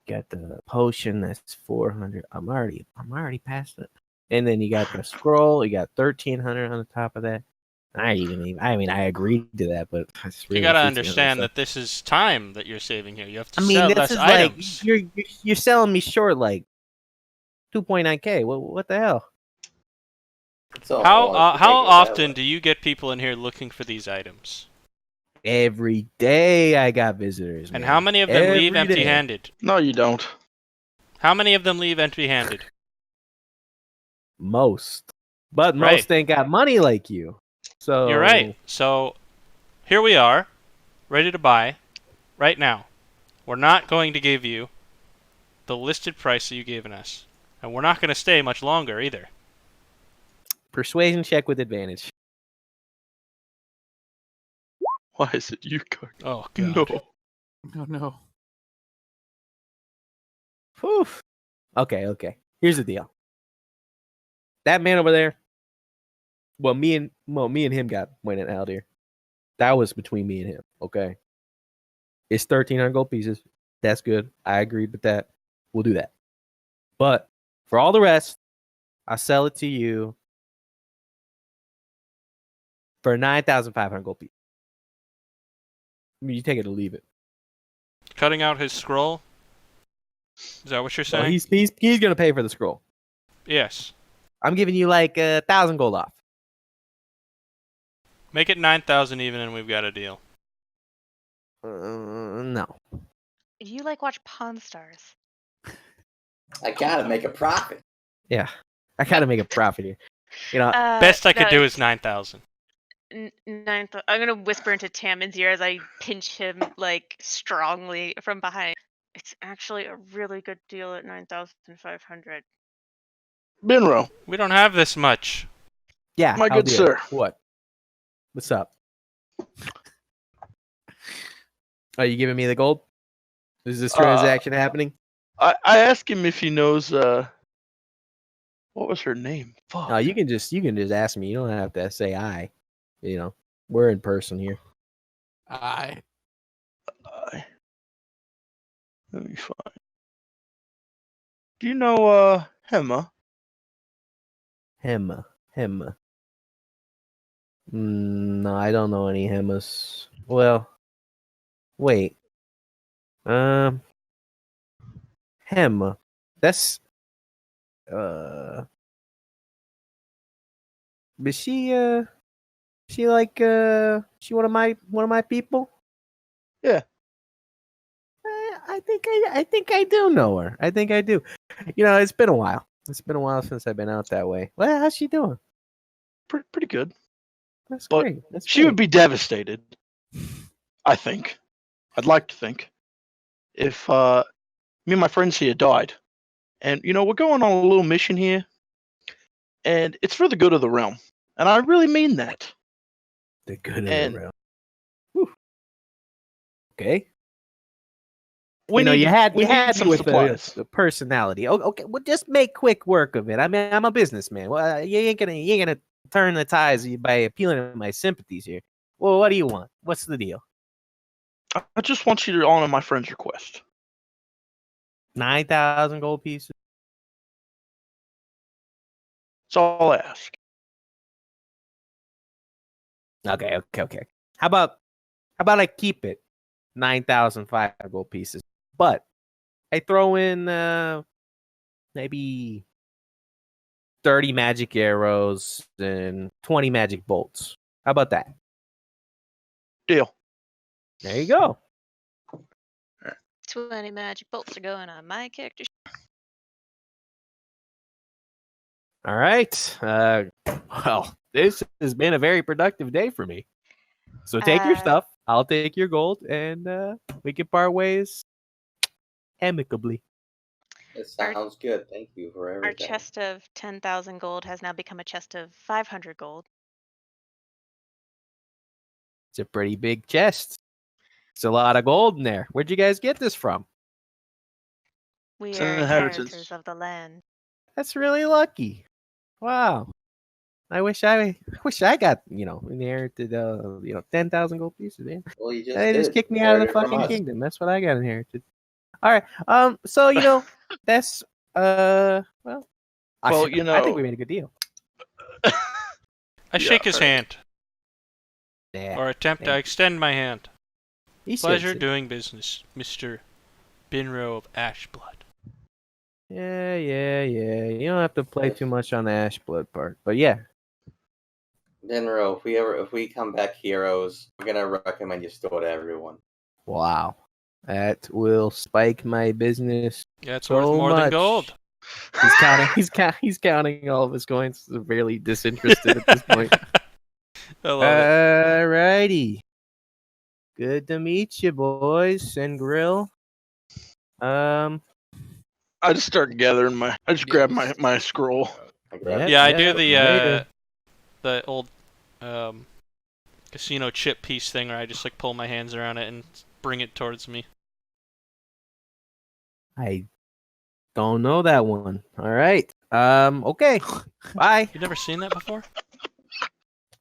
Got the potion, that's 400. I'm already past it. And then you got the scroll. You got 1,300 on the top of that. I agreed to that, but it's really You gotta 1,500 understand stuff. that this is time that you're saving here. You have to I mean, sell this less is items. like you're selling me short like 2.9K. What the hell? So, How well, if you take it that often way. do you get people in here looking for these items? Every day I got visitors. And man. how many of them leave Every day. empty-handed? No, you don't. How many of them leave empty-handed? Most, but Right. most ain't got money like you. So You're right. So here we are, ready to buy right now. We're not going to give you the listed price that you've given us. And we're not going to stay much longer either. Persuasion check with advantage. Why is it you, Card? Oh, God. No. Oh no. Whew. Okay. Here's the deal. That man over there. Well, me and him went out here. That was between me and him. Okay. It's 1,300 gold pieces. That's good. I agreed with that. We'll do that. But for all the rest, I'll sell it to you for 9,500 gold pieces. I mean, you take it or leave it. Cutting out his scroll? Is that what you're So saying? he's gonna pay for the scroll. Yes. I'm giving you like 1,000 gold off. Make it 9,000 even, and we've got a deal. No. You like watch Pawn Stars. I gotta make a profit. Yeah, I gotta make a profit here. You know, Best I could do is 9,000. Ninth. I'm gonna whisper into Tammins' ear as I pinch him like strongly from behind. It's actually a really good deal at 9,500. Binro, We don't have this much. yeah, my I'll good do it. sir. What? What's up? Are you giving me the gold? Is this transaction happening? I asked him if he knows. What was her name? Fuck. No, you can just ask me. You don't have to say I. You know, we're in person here. I. Let me find. Do you know Hema? Hema. No, I don't know any Hemas. Well, wait. Hema. That's Is she like she one of my people? Yeah. I think I do know her. I think I do. You know, it's been a while. It's been a while since I've been out that way. Well, how's she doing? Pretty good. That's But great. That's she would be devastated. I think. I'd like to think. If me and my friends here died. And, we're going on a little mission here. And it's for the good of the realm. And I really mean that. the good of and- the realm. Whew. Okay. We you need had some with supplies. the personality. Okay, well, just make quick work of it. I mean, I'm a businessman. Well, you ain't gonna turn the ties by appealing to my sympathies here. Well, what do you want? What's the deal? I just want you to honor my friend's request. 9,000 gold pieces. That's all I ask. Okay. How about I keep it 9,500 gold pieces, but I throw in maybe 30 magic arrows and 20 magic bolts. How about that? Deal. There you go. 20 magic bolts are going on my character. All right. Well, this has been a very productive day for me. So take your stuff. I'll take your gold, and we can part ways amicably. It sounds good. Thank you for everything. Our chest of 10,000 gold has now become a chest of 500 gold. It's a pretty big chest. It's a lot of gold in there. Where'd you guys get this from? We It's are an inheritance. inheritors of the land. That's really lucky. Wow. I wish I got, inherited 10,000 gold pieces, man. Well, you just They just did. kicked me out of the Inherited from fucking us. kingdom. That's what I got inherited. All right. So, that's well, I think we made a good deal. I shake his hand. Yeah. Or attempt to extend my hand. He Pleasure shakes it. doing business, Mr. Binro of Ashblood. Yeah. You don't have to play too much on the ash blood part, but yeah. Denro, if we come back heroes, we're gonna recommend your store to everyone. Wow. That will spike my business. Yeah, it's so worth more much. than gold. He's counting. He's counting all of his coins. Severely disinterested at this point. I love it. Alrighty. Good to meet you, boys and Grill. I just started gathering I just grabbed my scroll. Yeah, I do later. the old casino chip piece thing where I just like pull my hands around it and bring it towards me. I don't know that one. All right. Okay. Bye. You've never seen that before?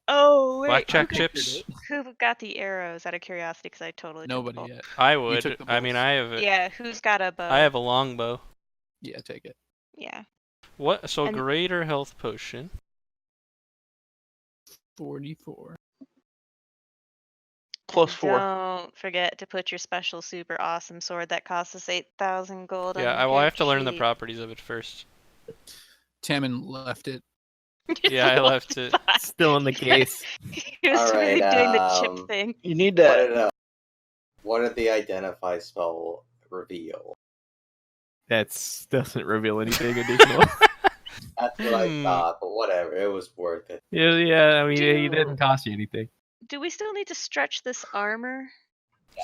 Oh, wait. Blackjack chips? Who got the arrows out of curiosity? Because I totally took Nobody the bow. yet. I You would. took the I mean, balls. I have a, Yeah, who's got a bow? I have a longbow. Yeah, take it. Yeah. What? So And- greater health potion. 44. Plus 4. Don't forget to put your special super awesome sword that costs us 8,000 gold on Yeah, your I will have to learn the sheet. properties of it first. Tammin left it. Yeah, I left it. Still in the case. He was All really right, doing the chip thing. You need to. What did the identify spell reveal? That doesn't reveal anything additional. That's what I thought, but whatever. It was worth it. yeah, I mean, it Do- didn't cost you anything. Do we still need to stretch this armor?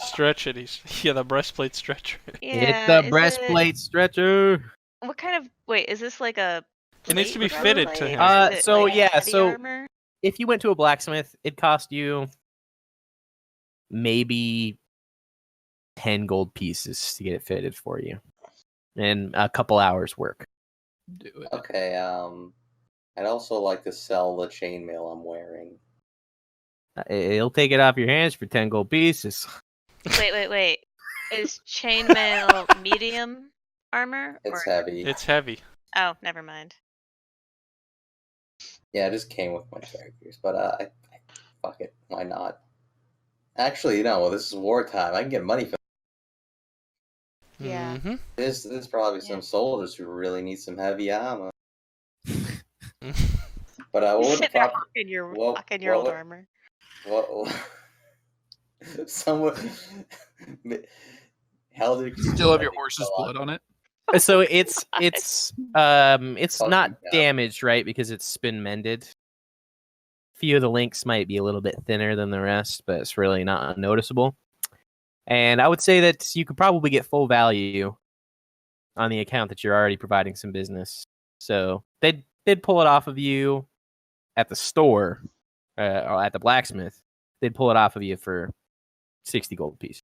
Stretch it. Yeah, the breastplate stretcher. Hit Yeah. the is it- breastplate stretcher. What kind of wait? Is this like a? It needs to be plate fitted to breastplate, him. or is it So like yeah, heavy so armor? if you went to a blacksmith, it'd cost you maybe 10 gold pieces to get it fitted for you, and a couple hours work. Do it. Okay, I'd also like to sell the chainmail I'm wearing. It'll take it off your hands for 10 gold pieces. Wait. Is chainmail medium armor? It's or... heavy. It's heavy. Oh, never mind. Yeah, it just came with my characters, but fuck it, why not? Actually, no, this is wartime. I can get money for Yeah. Mm-hmm. this. Probably some Yeah. soldiers who really need some heavy armor. But what would the Sit there prop? in your what- in your what old would- armor. What? Someone. Helder, Still have your horse's blood on it? So it's Fucking not hell. damaged, right? Because it's been mended. A few of the links might be a little bit thinner than the rest, but it's really not noticeable. And I would say that you could probably get full value on the account that you're already providing some business. So they'd pull it off of you at the store or at the blacksmith. They'd pull it off of you for 60 gold apiece.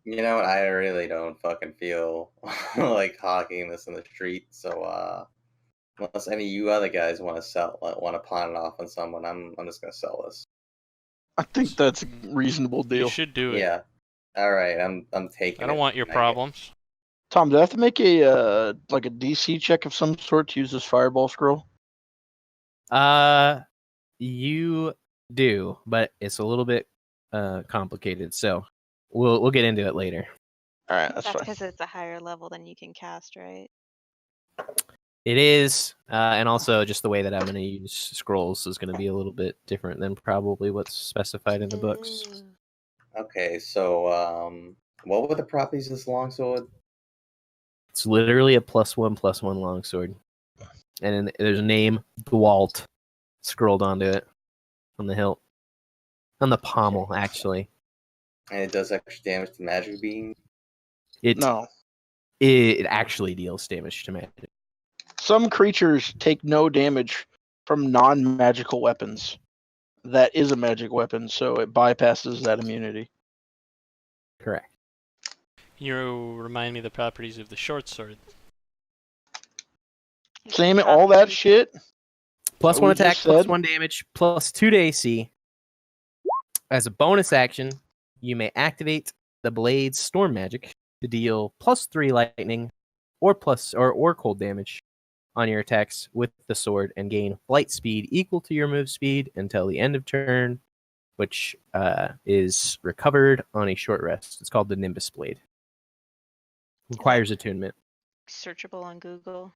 You know what? I really don't fucking feel like hawking this in the street. So unless any of you other guys want to pawn it off on someone, I'm just gonna sell this. I think that's a reasonable You deal. should do it. Yeah. All right. I'm taking. I don't it. want your I get- problems. Tom, do I have to make a like a DC check of some sort to use this fireball scroll? You do, but it's a little bit complicated. So we'll get into it later. All right, that's That's fine. because it's a higher level than you can cast, right? It is, and also just the way that I'm going to use scrolls is going to be a little bit different than probably what's specified in the books. Ooh. Okay. So what were the properties of this longsword? It's literally a +1/+1 longsword, and then there's a name Dwalt scrolled onto it on the hilt, on the pommel actually. And it does extra damage to magic beams. No. It actually deals damage to magic. Some creatures take no damage from non-magical weapons. That is a magic weapon, so it bypasses that immunity. Correct. You remind me of the properties of the short sword. Same, all that shit. +1 we attack, just said. +1 damage, +2 to AC. As a bonus action, you may activate the blade's storm magic to deal +3 lightning or cold damage on your attacks with the sword and gain flight speed equal to your move speed until the end of turn, which is recovered on a short rest. It's called the Nimbus Blade. Requires attunement. Searchable on Google.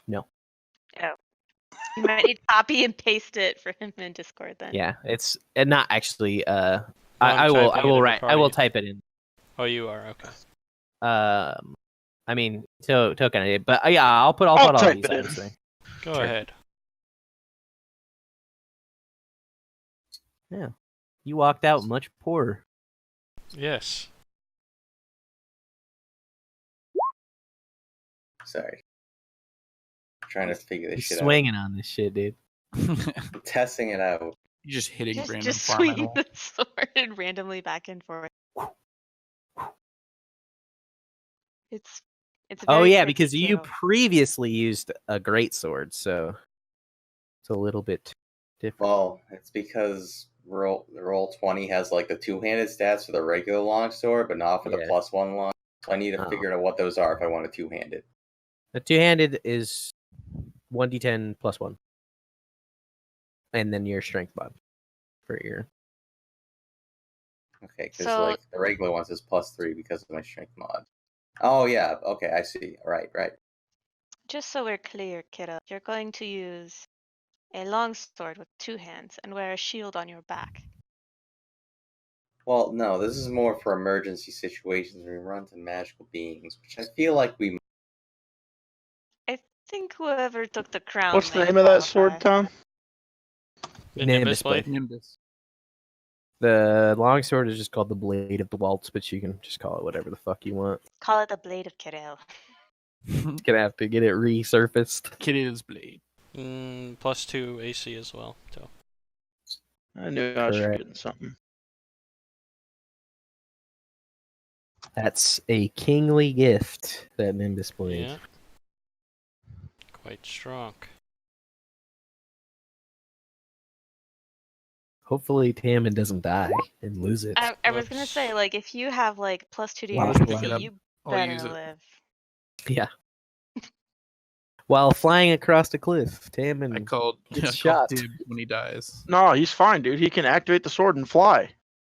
No. Oh. You might need to copy and paste it for him in Discord then. Yeah, it's not actually. I'm I will typing it in the will party. type it in. Oh, you are? Okay. I mean, token, but yeah, I'll put all type these it in. obviously. Go Sure. ahead. Yeah, you walked out much poorer. Yes. Sorry. I'm trying to figure You're this shit swinging on this shit, dude. out. I'm testing it out. You're just hitting random Just farm swing animal. the sword randomly back and forth. It's Oh very yeah, tricky because you too. previously used a great sword, so it's a little bit different. Well, it's because roll 20 has like the two-handed stats for the regular longsword, but not for the Yeah. +1 long. So I need to figure out what those are if I want a two-handed. The two-handed is 1d10 plus 1. And then your strength mod for your... Okay, because So- like the regular ones is +3 because of my strength mod. Oh yeah, okay, I see. Right. Just so we're clear, kiddo, you're going to use a longsword with 2 hands and wear a shield on your back. Well, no, this is more for emergency situations when we run into magical beings, which I feel like we. I think whoever took the crown. What's the might name of that sword, qualify. Tom? The Nimbus Blade. Nimbus. The longsword is just called the Blade of the Waltz, but you can just call it whatever the fuck you want. Call it the Blade of Kiddo. Gonna have to get it resurfaced. Kiddo's blade. +2 AC as well. So I knew I was Correct. forgetting something. That's a kingly gift, that Nimbus Blade. yeah, quite strong. Hopefully Tammin doesn't die and lose it. I was gonna Whoops. say, like, if you have like +2 to Wow. your Blood AC, up. you I'll better use it. live. Yeah. While flying across a cliff, Tammin I called gets shot. dibs when he dies. No, he's fine, dude. He can activate the sword and fly.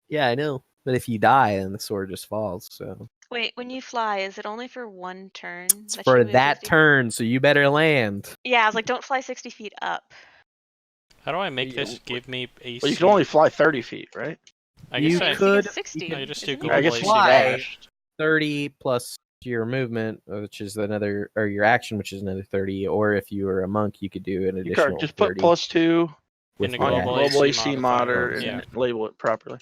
Yeah, I know. But if you die, then the sword just falls. So Wait, when you fly, is it only for 1 turn? it's that for you move that 60 turn, so you better land. Yeah, I was like, don't fly 60 feet up. How do I make Yeah, this give me AC? Well, you can only fly 30 feet, right? I you guess AC I, is could- 60. I just do isn't it? Google I guess AC. you fly. smashed. 30 plus your movement, which is another, or your action, which is another 30. Or if you were a monk, you could do an You additional can't just put 30 +2 with the on your that. global AC modifier. modder and Yeah. label it properly.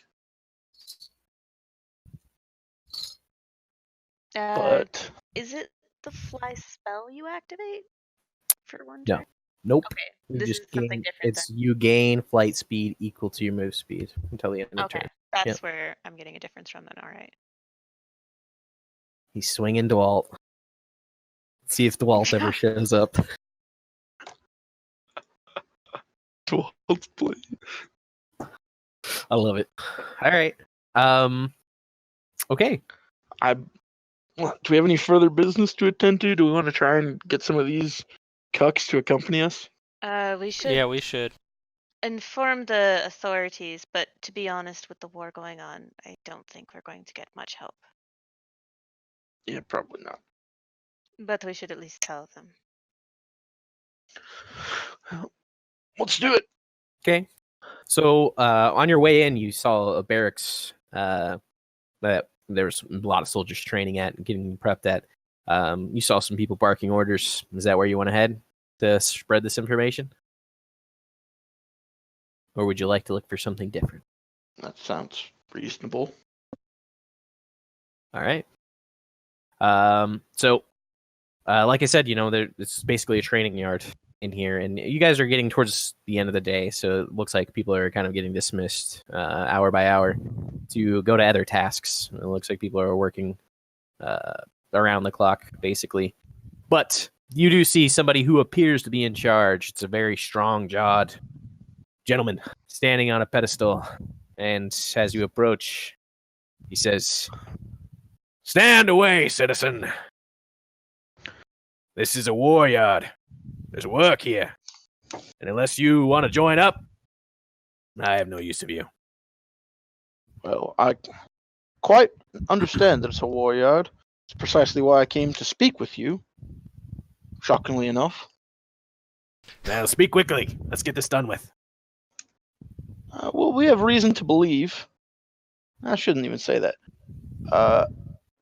But Is it the fly spell you activate for 1 No. turn? Nope. Okay, You this just is something gain, different. it's you gain flight speed equal to your move speed until the end of the Okay, turn. that's Yep. where I'm getting a difference from then. All right. He's swinging Dwalt. See if Dwalt ever shows up. Dwalt's blade. I love it. All right. Okay. Do we have any further business to attend to? Do we want to try and get some of these cucks to accompany us? We should Yeah, we should. inform the authorities, but to be honest, with the war going on, I don't think we're going to get much help. Yeah, probably not. But we should at least tell them. Well, let's do it. Okay. So on your way in, you saw a barracks that there was a lot of soldiers training at and getting prepped at. You saw some people barking orders. Is that where you want to head to spread this information? Or would you like to look for something different? That sounds reasonable. All right. So, like I said, it's basically a training yard in here, and you guys are getting towards the end of the day, so it looks like people are kind of getting dismissed hour by hour to go to other tasks. It looks like people are working around the clock, basically. But you do see somebody who appears to be in charge. It's a very strong-jawed gentleman standing on a pedestal, and as you approach, he says, "Stand away, citizen. This is a war yard. There's work here. And unless you want to join up, I have no use of you." Well, I quite understand that it's a war yard. It's precisely why I came to speak with you. Shockingly enough. Now speak quickly. Let's get this done with. Well, we have reason to believe. I shouldn't even say that.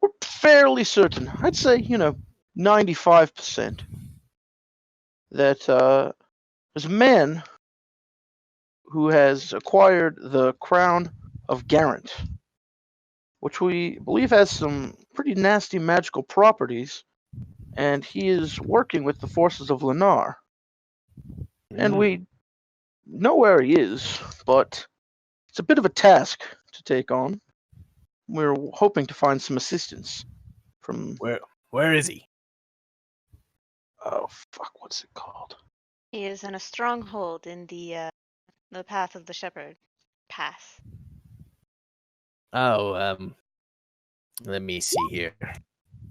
We're fairly certain. I'd say, 95%. That there's a man who has acquired the crown of Garant, which we believe has some pretty nasty magical properties, and he is working with the forces of Lennar. And we know where he is, but it's a bit of a task to take on. We're hoping to find some assistance from... Where is he? Oh, fuck, what's it called? He is in a stronghold in the Path of the Shepherd Pass. Oh, let me see here.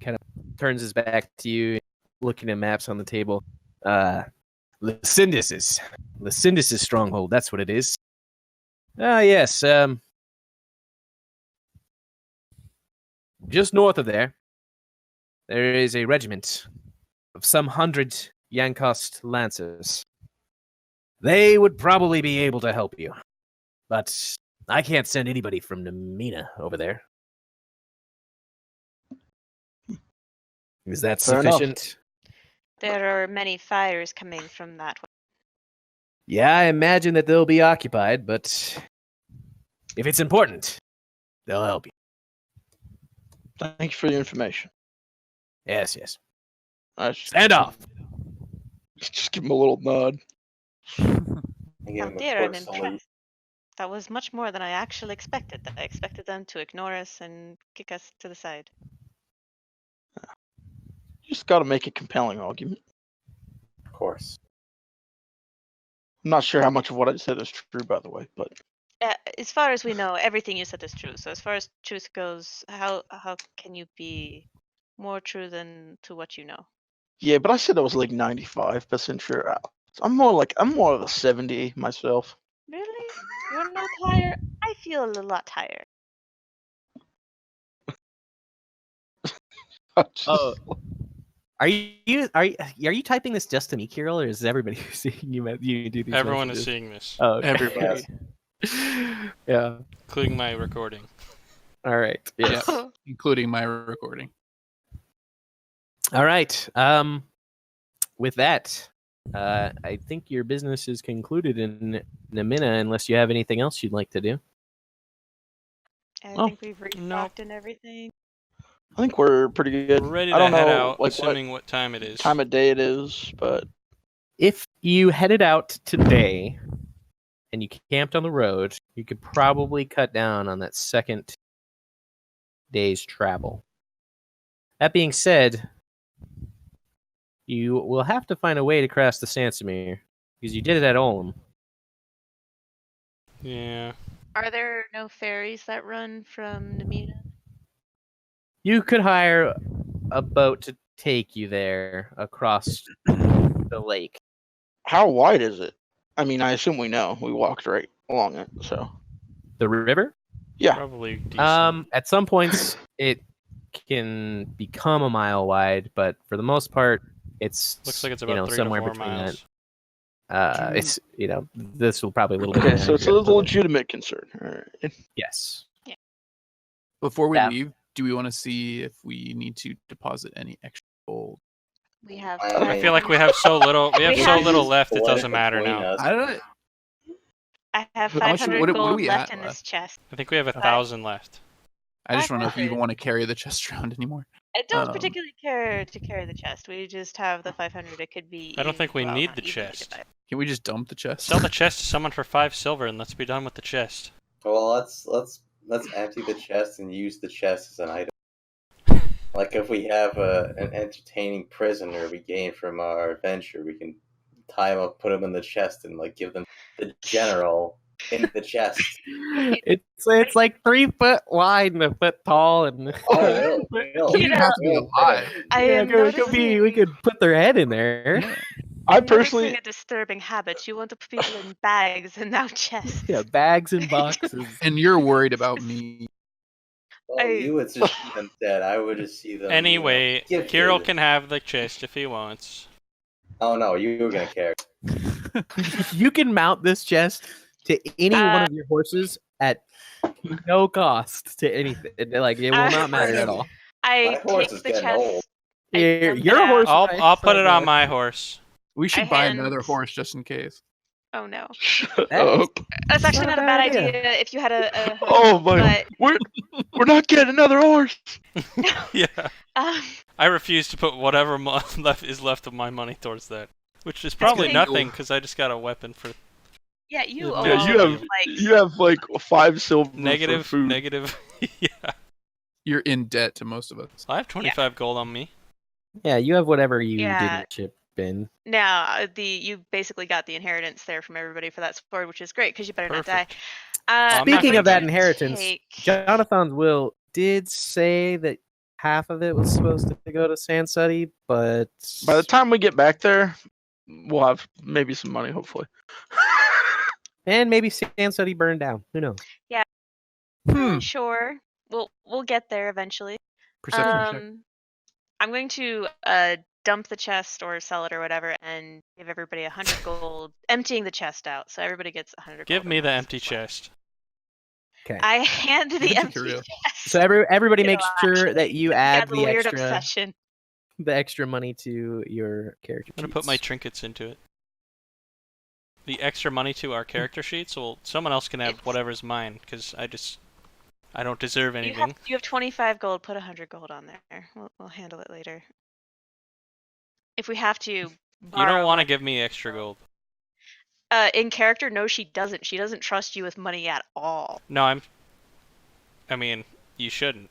kind of turns his back to you, looking at maps on the table. Lysindis's stronghold. That's what it is. Yes. Just north of there is a regiment of some 100 Yankost lancers. They would probably be able to help you, but I can't send anybody from Nemina over there. Is that Fair enough. sufficient? There are many fires coming from that way. Yeah, I imagine that they'll be occupied, but if it's important, they'll help you. Thank you for the information. Yes, yes. Stand off. Just give him a little nod. Oh dear, I'm impressed. That was much more than I actually expected. I expected them to ignore us and kick us to the side. You just got to make a compelling argument. Of course. I'm not sure how much of what I said is true, by the way, but As far as we know, everything you said is true. So as far as truth goes, how can you be more true than to what you know? yeah, but I said I was like 95% sure. I'm more of a 70 myself. Really? You're not higher? I feel a lot higher. Oh, are you typing this just to me, Kirill, or is everybody seeing you do these? Everyone messages? is seeing this, Oh, okay. Everybody. Yeah. including my recording. All right. Yes. Yeah, including my recording. All right. With that, I think your business is concluded in Nemina, unless you have anything else you'd like to do. I Oh, think we've restocked and everything. I think we're pretty good. We're ready I to don't head know, out, like, assuming what time it is. what time of day it is, but If you headed out today and you camped on the road, you could probably cut down on that second day's travel. That being said, you will have to find a way to cross the Sansamir, because you did it at Olm. Yeah. Are there no ferries that run from Nemina? You could hire a boat to take you there across the lake. how wide is it? I mean, I assume we know. We walked right along it, so. The river? Yeah. Probably decent. At some points it can become a mile wide, but for the most part, it's Looks like it's about 3 somewhere to 4 between miles. that. It's this will probably a little bit. Okay, more so it's a accurate, but legitimate concern. All right. yes. Before we Yeah. leave, do we want to see if we need to deposit any extra gold? We have. I feel like we have so little. We have We so have- little left. It Split doesn't matter between now. us. I don't know. I have How much- 500 what are gold we left at in this chest. I think we have 1,000 left. I just don't know if you 500. even want to carry the chest around anymore. I don't Um, particularly care to carry the chest. We just have the 500. It could be. I don't think we need not the easily chest. divided. Can we just dump the chest? Sell the chest to someone for 5 silver and let's be done with the chest. Well, let's empty the chest and use the chest as an item. Like if we have an entertaining prisoner we gain from our adventure, we can tie him up, put him in the chest, and like give them the general in the chest. It's like 3 foot wide and a foot tall, and Oh, no, You have to be alive. I yeah, am we could put their head in there. Yeah. I I'm personally, noticing a disturbing habit. You want to put people in bags and now chests. Yeah, bags and boxes. And you're worried about me. well, you would just see them dead. I would just see them. Anyway, gifted. Kirill can have the chest if he wants. Oh no, you were gonna care. You can mount this chest to any one of your horses at no cost to anything. Like it will not matter at all. I My horse take is the getting chest. old. I Your, dump your it out. horse. I'll put it on my horse. We should I buy hand- another horse just in case. Oh no, shut That's- up. that's actually not not a a bad bad idea. idea if you had a Oh my! but We're not getting another horse. Yeah. um, I refuse to put whatever is left of my money towards that. Which is probably okay. nothing because I just got a weapon for yeah, you Yeah, owe you have- like You have like 5 silver negative. for food. Negative. Yeah. You're in debt to most of us. I have 25 gold on me. Yeah, you have whatever you Yeah. didn't chip in. now you basically got the inheritance there from everybody for that sword, which is great because you better not die. Perfect. I'm Speaking going of that to inheritance, take- Jonathan's will did say that half of it was supposed to go to Sand City, but By the time we get back there, we'll have maybe some money, hopefully. and maybe Sand City burned down. Who knows? Sure. We'll get there eventually. Perception check. I'm going to dump the chest or sell it or whatever and give everybody 100 gold, emptying the chest out, so everybody gets 100 Give gold. me the empty chest. Okay. I hand the Give it to empty Kirill. chest. So everybody You make know, sure actually, that you he add has a the weird extra obsession. money to your character. I'm gonna put my sheets. trinkets into it. The extra money to our character sheets? Well, someone else can have whatever's mine, because I don't deserve anything. You have 25 gold. Put 100 gold on there. We'll handle it later. If we have to. You don't borrow want to money- give me extra gold. in character, no, she doesn't. She doesn't trust you with money at all. No, I mean, you shouldn't.